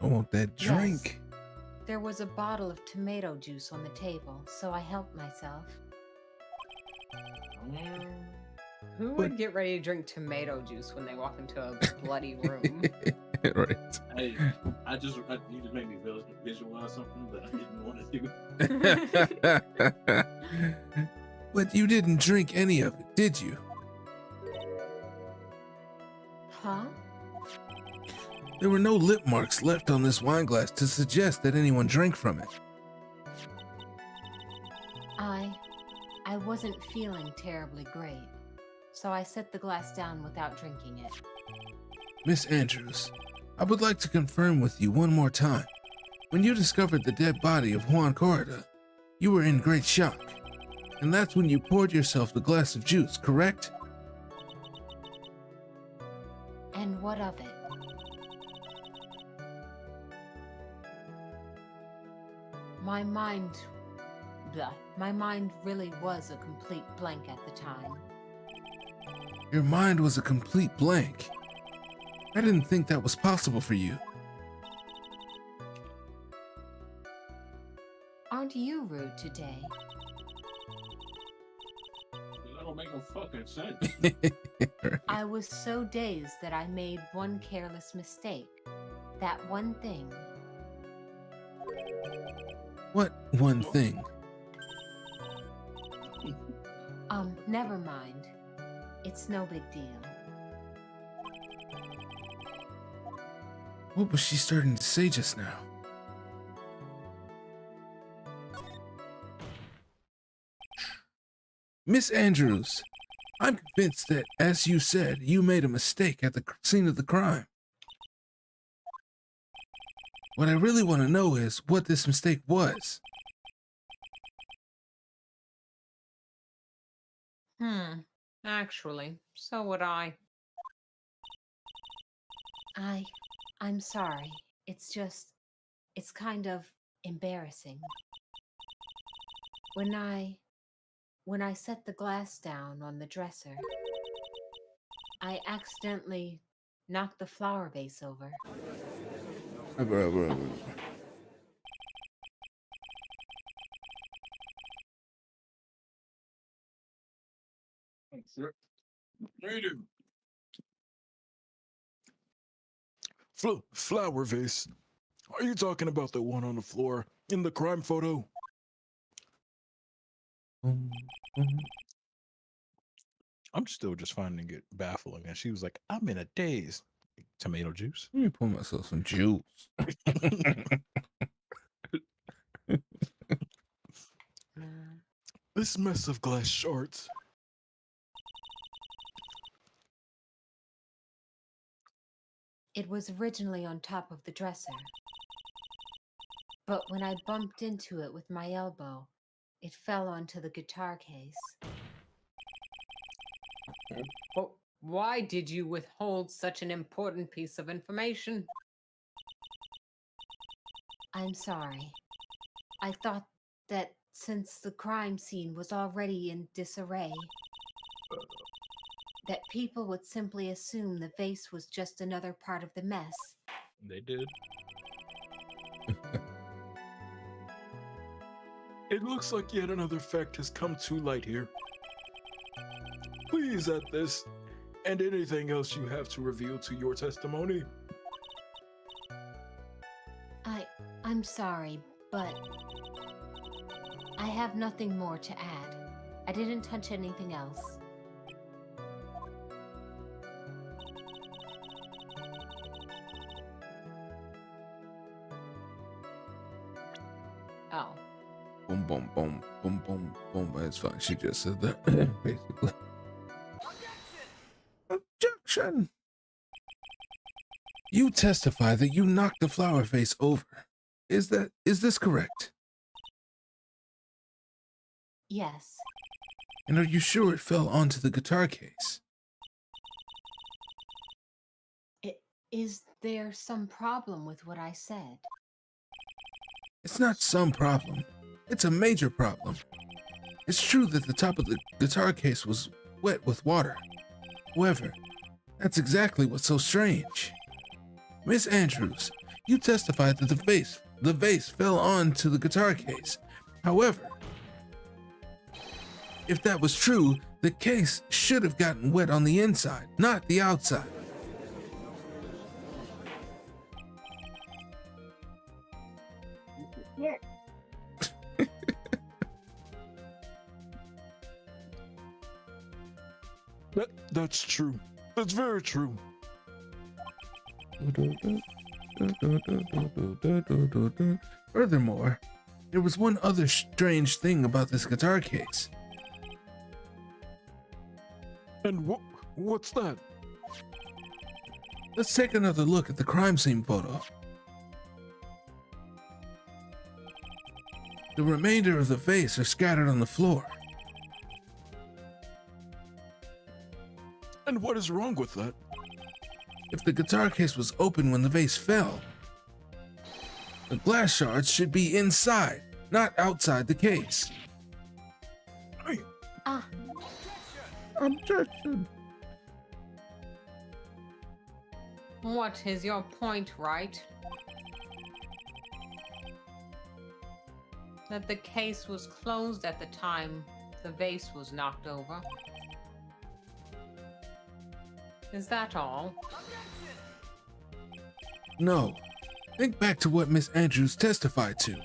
want that drink. Yes. There was a bottle of tomato juice on the table, so I helped myself. Who would get ready to drink tomato juice when they walk into a bloody room? Right. Hey, you just made me visualize something that I didn't want to do. But you didn't drink any of it, did you? Huh? There were no lip marks left on this wine glass to suggest that anyone drank from it. I wasn't feeling terribly great, so I set the glass down without drinking it. Miss Andrews, I would like to confirm with you one more time. When you discovered the dead body of Juan Corrida, you were in great shock. And that's when you poured yourself the glass of juice, correct? And what of it? My mind really was a complete blank at the time. Your mind was a complete blank. I didn't think that was possible for you. Aren't you rude today? That don't make no fucking sense. I was so dazed that I made one careless mistake. That one thing. What one thing? Never mind. It's no big deal. What was she starting to say just now? Miss Andrews, I'm convinced that, as you said, you made a mistake at the scene of the crime. What I really want to know is what this mistake was. Actually, so would I. I'm sorry. It's kind of embarrassing. When I set the glass down on the dresser, I accidentally knocked the flower vase over. Flower vase. Are you talking about the one on the floor in the crime photo? I'm still just finding it baffling. And she was like, I'm in a daze. Tomato juice. Let me pour myself some juice. This mess of glass shards. It was originally on top of the dresser. But when I bumped into it with my elbow, it fell onto the guitar case. But why did you withhold such an important piece of information? I'm sorry. I thought that since the crime scene was already in disarray, that people would simply assume the vase was just another part of the mess. They did. It looks like yet another fact has come to light here. Please add this and anything else you have to reveal to your testimony. I'm sorry, but I have nothing more to add. I didn't touch anything else. Oh. Boom, boom, boom, boom, boom, boom. That's fine. She just said that, basically. Objection! You testify that you knocked the flower face over. Is this correct? Yes. And are you sure it fell onto the guitar case? Is there some problem with what I said? It's not some problem. It's a major problem. It's true that the top of the guitar case was wet with water. However, that's exactly what's so strange. Miss Andrews, you testified that the vase fell onto the guitar case. However, if that was true, the case should have gotten wet on the inside, not the outside. That's true. That's very true. Furthermore, there was one other strange thing about this guitar case. And what's that? Let's take another look at the crime scene photo. The remainder of the vase are scattered on the floor. And what is wrong with that? If the guitar case was open when the vase fell, the glass shards should be inside, not outside the case. Objection! What is your point, Wright? That the case was closed at the time the vase was knocked over? Is that all? No. Think back to what Miss Andrews testified to.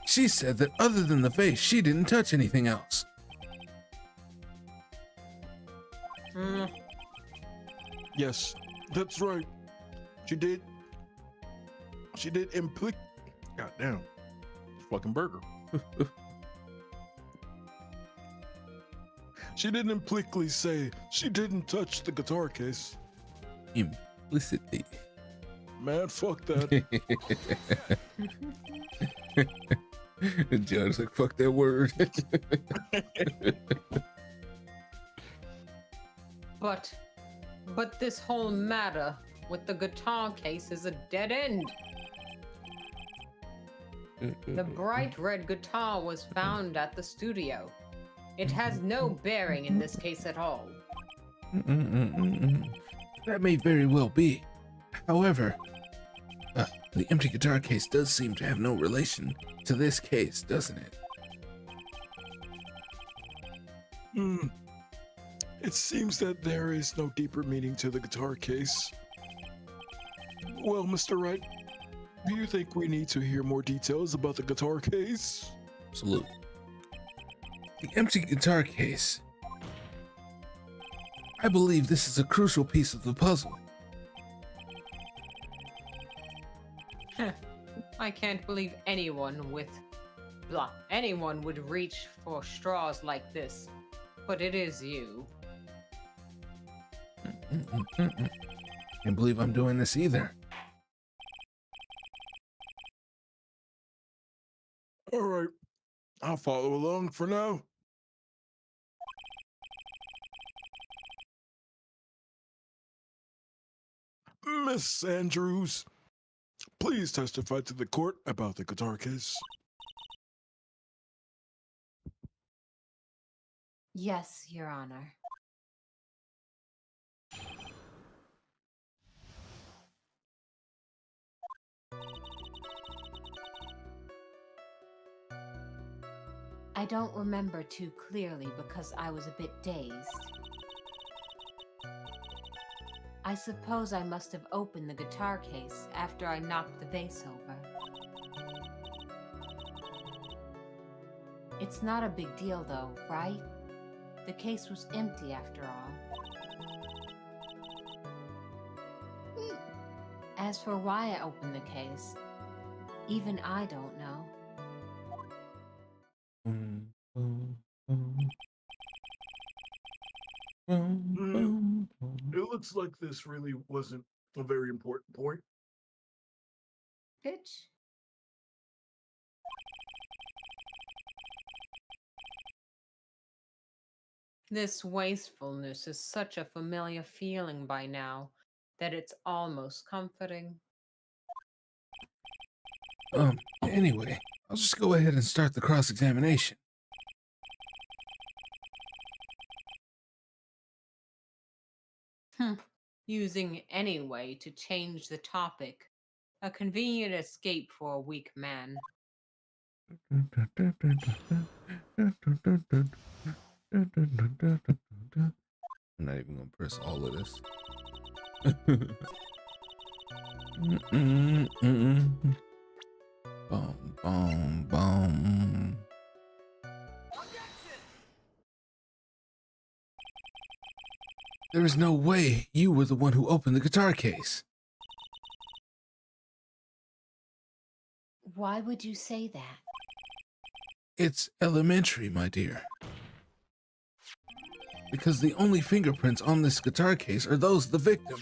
She said that other than the vase, she didn't touch anything else. Yes, that's right. She did Goddamn. Fucking burger. She didn't implicitly say she didn't touch the guitar case. Implicitly. Man, fuck that. The judge's like, fuck that word. But this whole matter with the guitar case is a dead end. The bright red guitar was found at the studio. It has no bearing in this case at all. That may very well be. However, the empty guitar case does seem to have no relation to this case, doesn't it? It seems that there is no deeper meaning to the guitar case. Well, Mr. Wright, do you think we need to hear more details about the guitar case? Absolutely. The empty guitar case. I believe this is a crucial piece of the puzzle. I can't believe anyone would reach for straws like this, but it is you. Can't believe I'm doing this either. All right, I'll follow along for now. Miss Andrews, please testify to the court about the guitar case. Yes, Your Honor. I don't remember too clearly because I was a bit dazed. I suppose I must have opened the guitar case after I knocked the vase over. It's not a big deal though, right? The case was empty after all. As for why I opened the case, even I don't know. It looks like this really wasn't a very important point. Bitch. This wastefulness is such a familiar feeling by now that it's almost comforting. Anyway, I'll just go ahead and start the cross-examination. Using any way to change the topic. A convenient escape for a weak man. I'm not even gonna press all of this. Boom, boom, boom. There is no way you were the one who opened the guitar case. Why would you say that? It's elementary, my dear. Because the only fingerprints on this guitar case are those of the victim.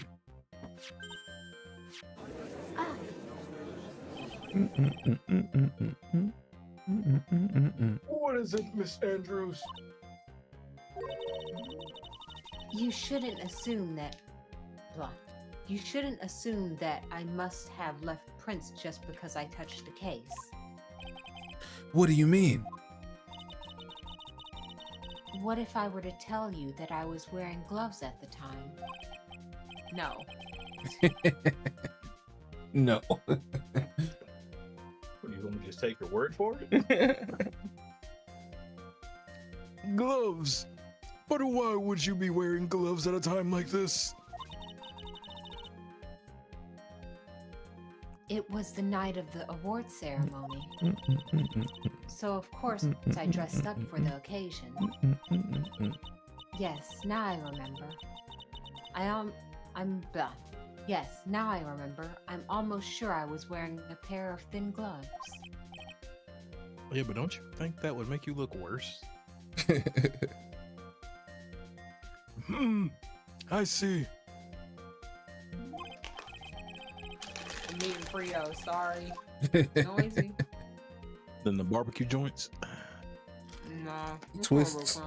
Ah, What is it, Miss Andrews? you shouldn't assume that. Blah. You shouldn't assume that I must have left prints just because I touched the case. What do you mean? What if I were to tell you that I was wearing gloves at the time? No. No. What, you gonna just take your word for it? Gloves. But why would you be wearing gloves at a time like this? It was the night of the award ceremony. So of course I dressed up for the occasion. Yes, now I remember. I'm blah. Yes, now I remember. I'm almost sure I was wearing a pair of thin gloves. Yeah, but don't you think that would make you look worse? I see. Meat and Frio, sorry. Noisy. Then the barbecue joints. Nah. Twists.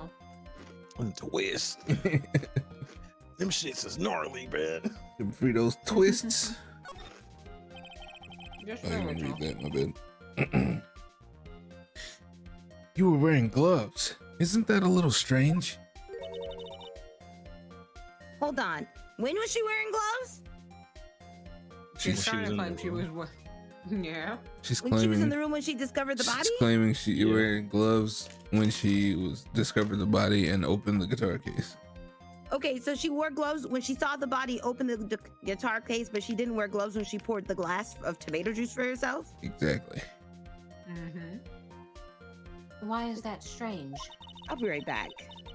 Twist. Them shits is gnarly, man. Them Fritos twists. Just I didn't original. read that, my bad. You were wearing gloves. Isn't that a little strange? Hold on. When was she wearing gloves? She's When she trying was to in claim the she room. was. Yeah. She's When she was in claiming the room when she discovered the body? she's claiming she Yeah. wearing gloves when she was discovered the body and opened the guitar case. Okay, so she wore gloves when she saw the body open the guitar case, but she didn't wear gloves when she poured the glass of tomato juice for herself? Exactly. Mm-hmm. Why is that strange? I'll be right back.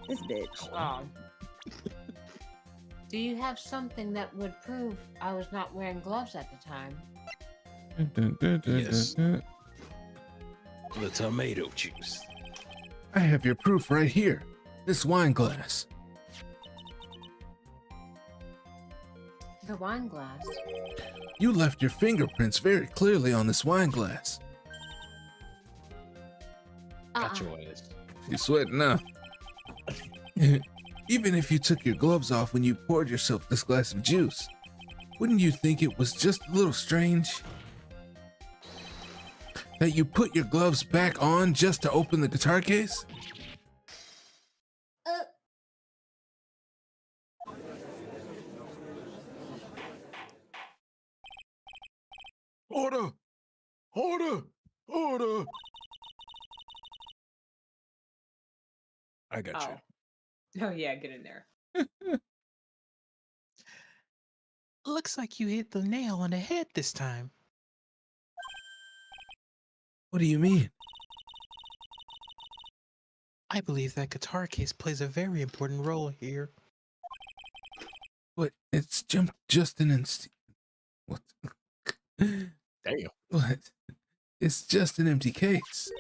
This bitch. Oh. Do you have something that would prove I was not wearing gloves at the time? Yes. The tomato juice. I have your proof right here. This wine glass. The wine glass. You left your fingerprints very clearly on this wine glass. Got your ass. She's sweating now. Even if you took your gloves off when you poured yourself this glass of juice, wouldn't you think it was just a little strange that you put your gloves back on just to open the guitar case? Order! Order! Order! I got you. Oh yeah, get in there. Looks like you hit the nail on the head this time. What do you mean? I believe that guitar case plays a very important role here. What? It's just an instant. What? Damn. What? It's just an empty case.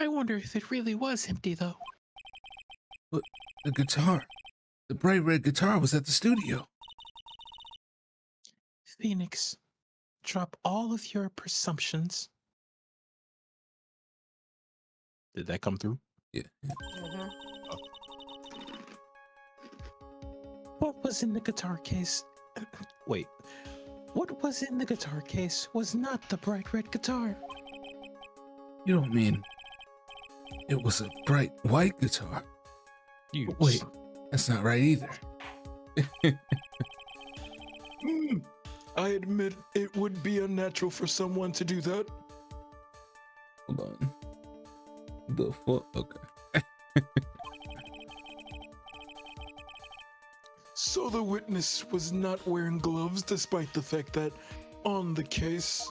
I wonder if it really was empty, though. But the guitar, the bright red guitar was at the studio. Phoenix, drop all of your presumptions. Did that come through? Yeah. Mhm. What was in the guitar case? Wait. What was in the guitar case was not the bright red guitar. You don't mean it was a bright white guitar? You Wait, that's not right either. I admit it would be unnatural for someone to do that. Hold on. The fuck? Okay. So the witness was not wearing gloves despite the fact that on the case,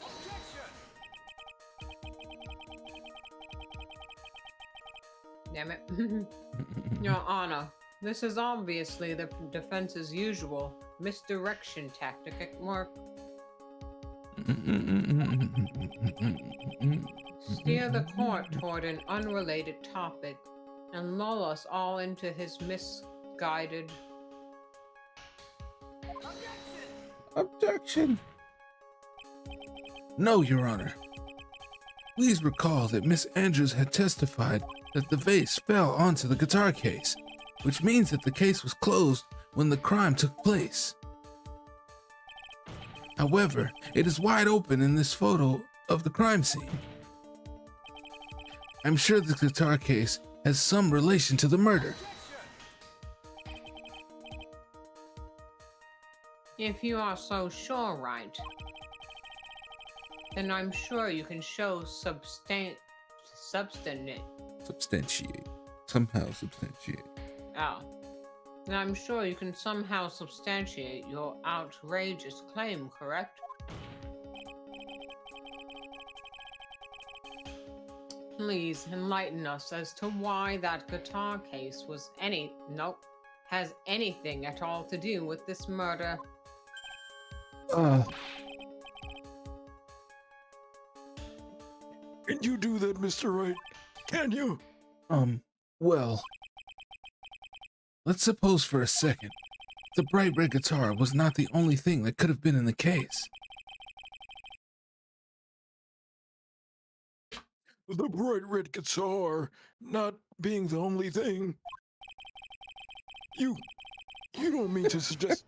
Damn it. Your Honor, this is obviously the defense's usual misdirection tactic at work. Steer the court toward an unrelated topic and lull us all into his misguided. Objection. No, Your Honor. Please recall that Miss Andrews had testified that the vase fell onto the guitar case, which means that the case was closed when the crime took place. However, it is wide open in this photo of the crime scene. I'm sure the guitar case has some relation to the murder. If you are so sure, Wright, then I'm sure you can show substantiate. Substantiate. Somehow substantiate. Oh. Then I'm sure you can somehow substantiate your outrageous claim, correct? Please enlighten us as to why that guitar case was has anything at all to do with this murder. can you do that, Mr. Wright? Can you? Well, let's suppose for a second the bright red guitar was not the only thing that could have been in the case. The bright red guitar not being the only thing. You don't mean to suggest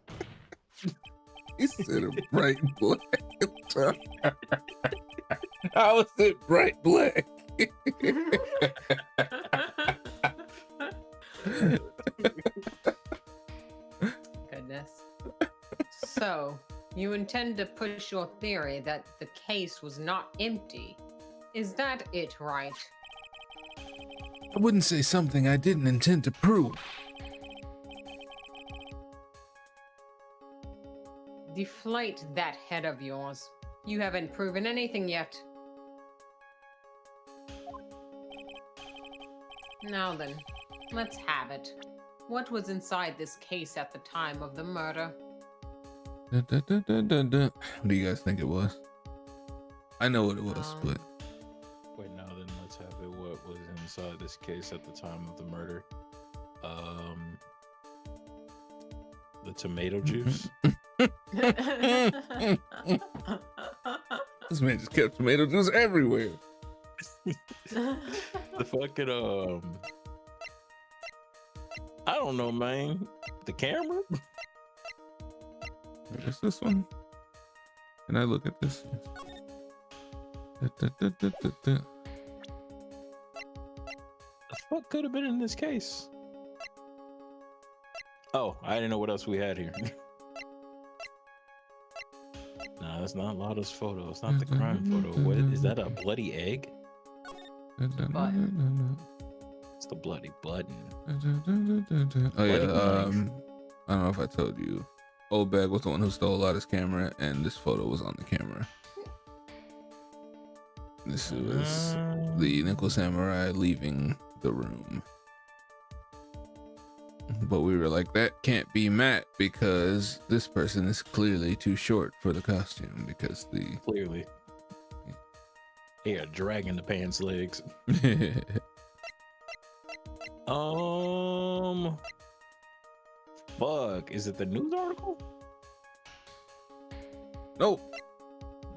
He said a bright black guitar. How is it bright black? Goodness. So, you intend to push your theory that the case was not empty. Is that it, Wright? I wouldn't say something I didn't intend to prove. Deflate that head of yours. You haven't proven anything yet. Now then, let's have it. What was inside this case at the time of the murder? What do you guys think it was? I know what it was, but Wait, now then, let's have it. What was inside this case at the time of the murder? The tomato juice. this man just kept tomato juice everywhere. The fucking I don't know, man. The camera. Is this one? Can I look at this? The fuck could have been in this case? Oh, I didn't know what else we had here. No, that's not Lotta's photo. It's not the crime photo. What is that? A bloody egg? It's the bloody button. Oh yeah, Bloody knife. I don't know if I told you. Old Bag was the one who stole Lotta's camera, and this photo was on the camera. This was the Nickel Samurai leaving the room. But we were like, that can't be Matt because this person is clearly too short for the costume because the Clearly. Yeah, dragging the pants legs. Fuck. Is it the news article? Nope.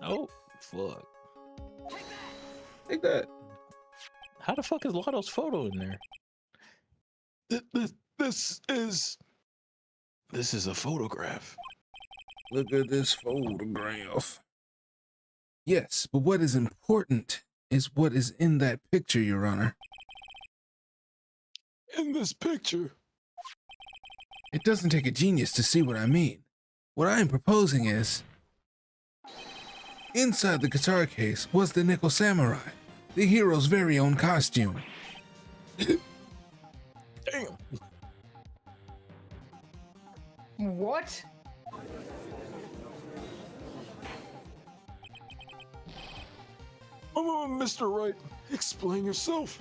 Nope. Fuck. Take that. How the fuck is Lotto's photo in there? This is a photograph. Look at this photograph. Yes, but what is important is what is in that picture, Your Honor. In this picture, It doesn't take a genius to see what I mean. What I am proposing is, inside the guitar case was the Nickel Samurai, the hero's very own costume. damn. What? Mr. Wright, explain yourself.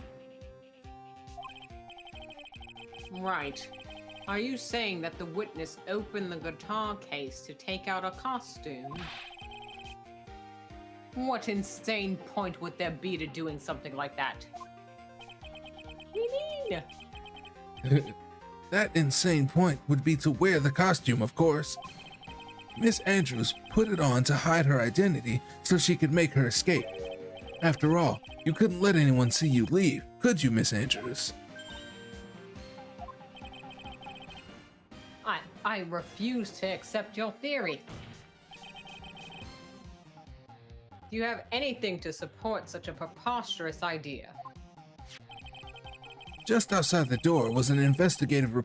Right. Are you saying that the witness opened the guitar case to take out a costume? What insane point would there be to doing something like that? What do you mean? That insane point would be to wear the costume, of course. Miss Andrews put it on to hide her identity so she could make her escape. After all, you couldn't let anyone see you leave, could you, Miss Andrews? I refuse to accept your theory. Do you have anything to support such a preposterous idea? Just outside the door was an investigative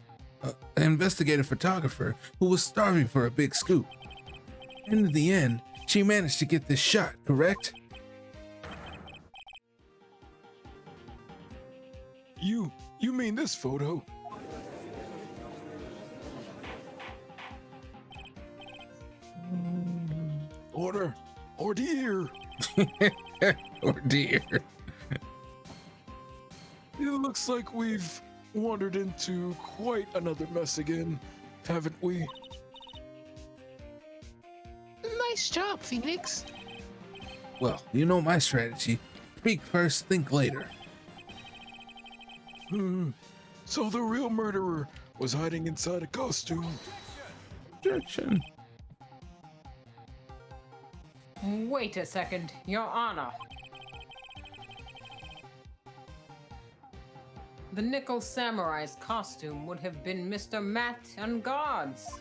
photographer who was starving for a big scoop. And in the end, she managed to get this shot, correct? You mean this photo? Or dear. Oh dear. It looks like we've wandered into quite another mess again, haven't we? Nice job, Phoenix. Well, you know my strategy. Speak first, think later. So the real murderer was hiding inside a costume. Objection. Wait a second, Your Honor. The Nickel Samurai's costume would have been Mr. Matt and God's.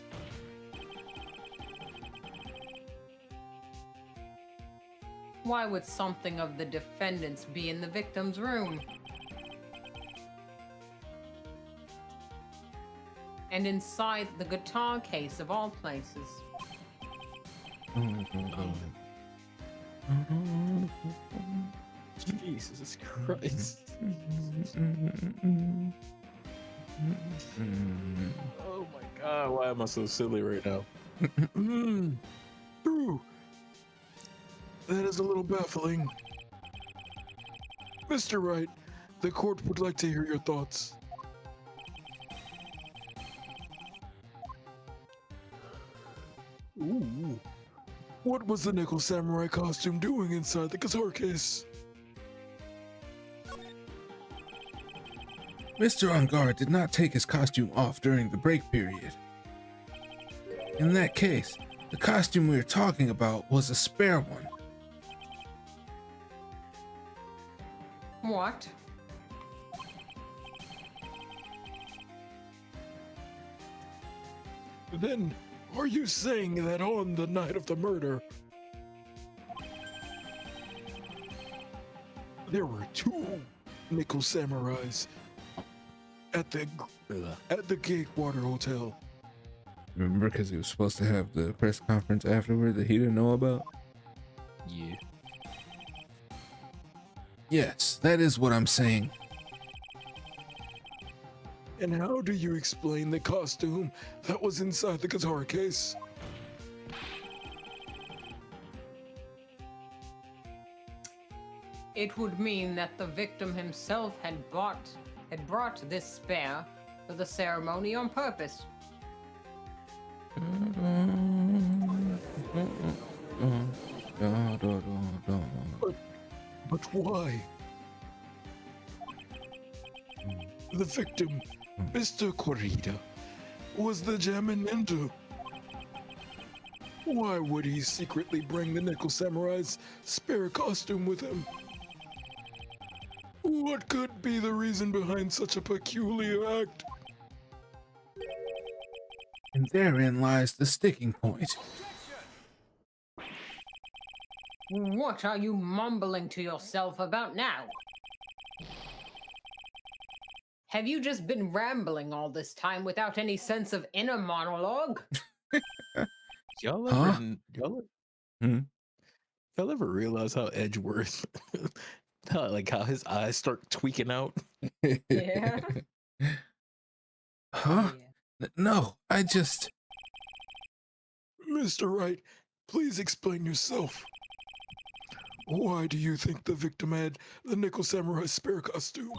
Why would something of the defendant's be in the victim's room? And inside the guitar case of all places. Jesus Christ. Oh my god, why am I so silly right now? True. That is a little baffling. Mr. Wright, the court would like to hear your thoughts. Ooh. What was the Nickel Samurai costume doing inside the guitar case? Mr. On Guard did not take his costume off during the break period. In that case, the costume we were talking about was a spare one. What? Then, are you saying that on the night of the murder, there were two Nickel Samurais at the Gatewater Hotel? Remember, because he was supposed to have the press conference afterward that he didn't know about? Yeah. Yes, that is what I'm saying. And how do you explain the costume that was inside the guitar case? It would mean that the victim himself had brought this spare to the ceremony on purpose. But why? The victim, Mr. Corrida, was the Jammin' Ninja. Why would he secretly bring the Nickel Samurai's spare costume with him? What could be the reason behind such a peculiar act? And therein lies the sticking point. What are you mumbling to yourself about now? Have you just been rambling all this time without any sense of inner monologue? Y'all Huh? ever, y'all, Hmm? y'all ever realize how Edgeworth, how his eyes start tweaking out? Yeah. Huh? Yeah. No, I just. Mr. Wright, please explain yourself. Why do you think the victim had the Nickel Samurai spare costume?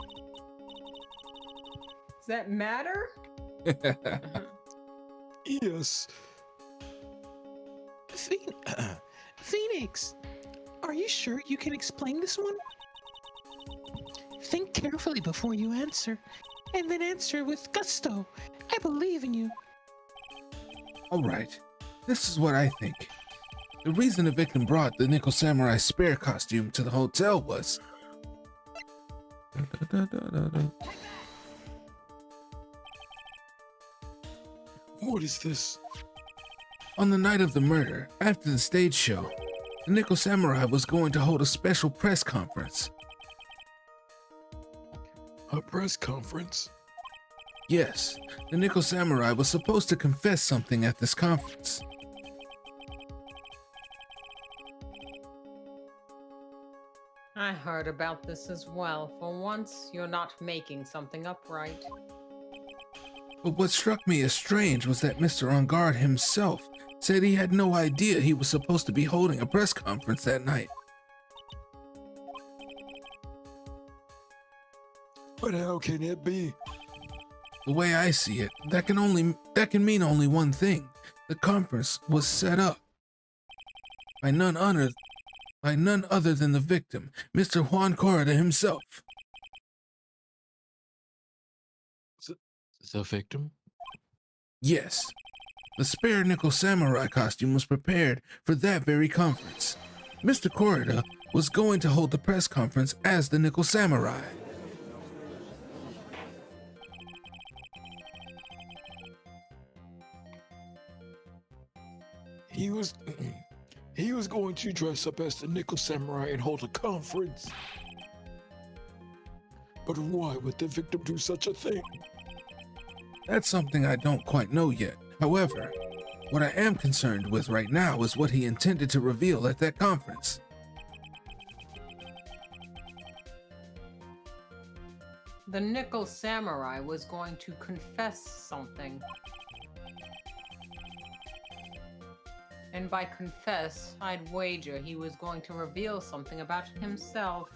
Does that matter? Yes, Phoenix, are you sure you can explain this one? Think carefully before you answer, and then answer with gusto. I believe in you. All right, this is what I think. The reason the victim brought the Nickel Samurai spare costume to the hotel was. what is this? On the night of the murder, after the stage show, the Nickel Samurai was going to hold a special press conference. A press conference? Yes, the Nickel Samurai was supposed to confess something at this conference. I heard about this as well. For once, you're not making something up right. But what struck me as strange was that Mr. On Guard himself said he had no idea he was supposed to be holding a press conference that night. But how can it be? The way I see it, that can mean only one thing. The conference was set up by none other than the victim, Mr. Juan Corrida himself. The victim? Yes, the spare Nickel Samurai costume was prepared for that very conference. Mr. Corrida was going to hold the press conference as the Nickel Samurai. He was going to dress up as the Nickel Samurai and hold a conference. But why would the victim do such a thing? That's something I don't quite know yet. However, what I am concerned with right now is what he intended to reveal at that conference. The Nickel Samurai was going to confess something. And by confess, I'd wager he was going to reveal something about himself.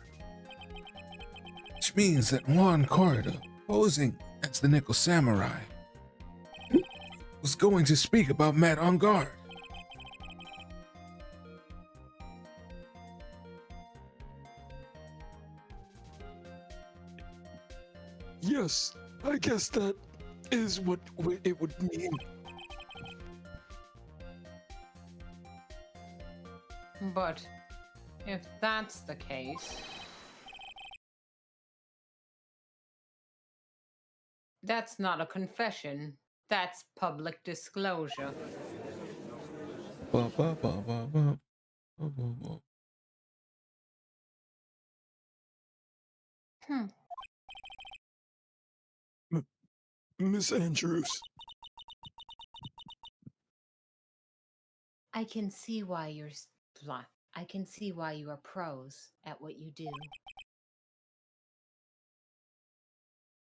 Which means that Juan Corrida, posing as the Nickel Samurai, was going to speak about Matt On Guard. Yes, I guess that is what it would mean. But if that's the case, that's not a confession. That's public disclosure. Ba, ba, ba, ba, ba. Ba, ba, ba. Miss Andrews, I can see why you're I can see why you are pros at what you do.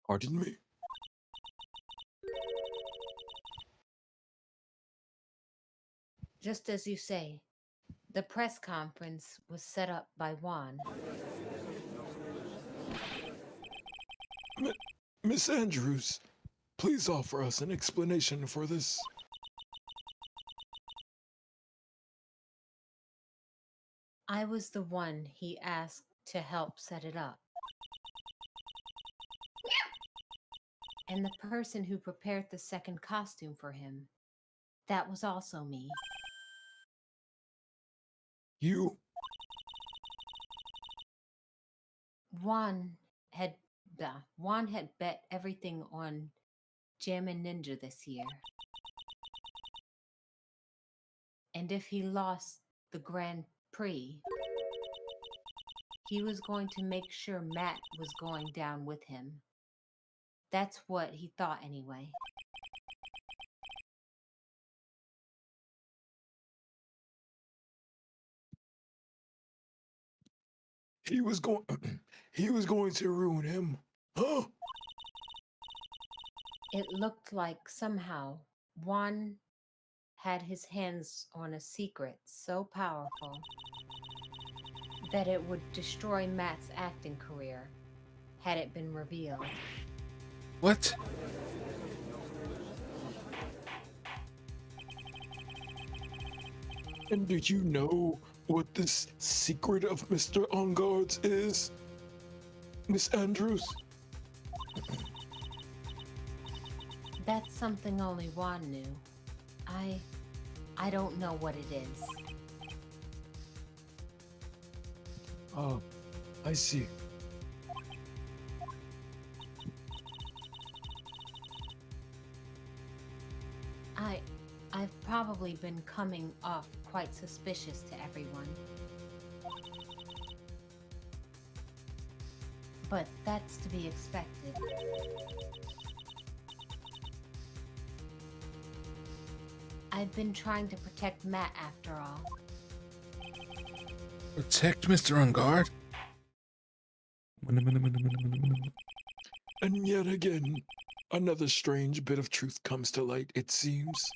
Pardon me. Just as you say, the press conference was set up by Juan. Miss Andrews, please offer us an explanation for this. I was the one he asked to help set it up. And the person who prepared the second costume for him, that was also me. You? Juan had bet everything on Jammin' Ninja this year. And if he lost the Grand Prix, he was going to make sure Matt was going down with him. That's what he thought anyway. He was going to ruin him. Huh? It looked like somehow Juan had his hands on a secret so powerful that it would destroy Matt's acting career had it been revealed. What? And do you know what this secret of Mr. On Guard's is, Miss Andrews? That's something only Juan knew. I don't know what it is. Oh, I see. I've probably been coming off quite suspicious to everyone. But that's to be expected. I've been trying to protect Matt after all. Protect Mr. On Guard? And yet again, another strange bit of truth comes to light, it seems.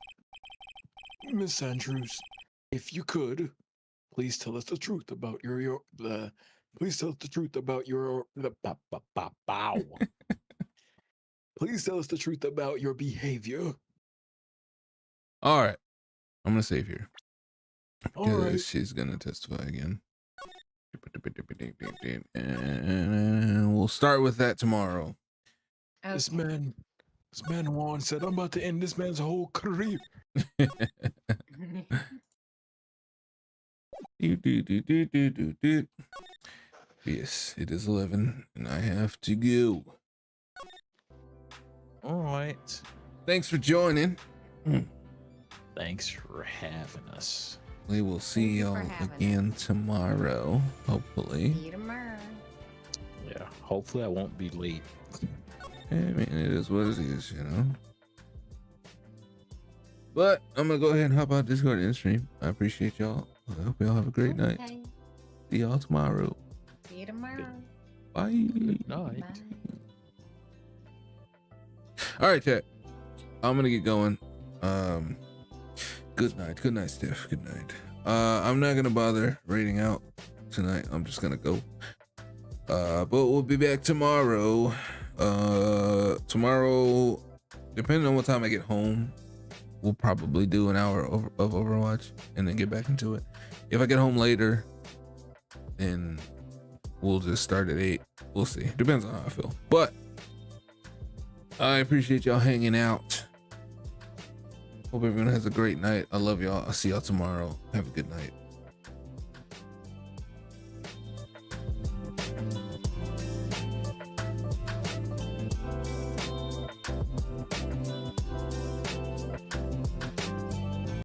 Miss Andrews, if you could, please tell us the truth about please tell us the truth about please tell us the truth about your behavior. All right. I'm going to save here. All Because right. she's going to testify again. And we'll start with that tomorrow. Okay. This man Juan said, I'm about to end this man's whole career. Do. Yes, it is 11 and I have to go. All right. Thanks for joining. Thanks for having us. We will see Thank you for y'all having again tomorrow, hopefully. See you tomorrow. Yeah, hopefully I won't be late. I mean, it is what it is, you know. But I'm gonna go ahead and hop out Discord and stream. I appreciate y'all. I hope y'all have a great night. Okay. See y'all tomorrow. See you tomorrow. Bye. Good night. Bye. All right, chat. I'm gonna get going. Good night, Steph. Good night. I'm not gonna bother raiding out tonight. I'm just gonna go. But we'll be back tomorrow. Tomorrow, depending on what time I get home, we'll probably do an hour of Overwatch and then get back into it. If I get home later, then we'll just start at 8. We'll see. Depends on how I feel. But I appreciate y'all hanging out. Hope everyone has a great night. I love y'all. I'll see y'all tomorrow. Have a good night.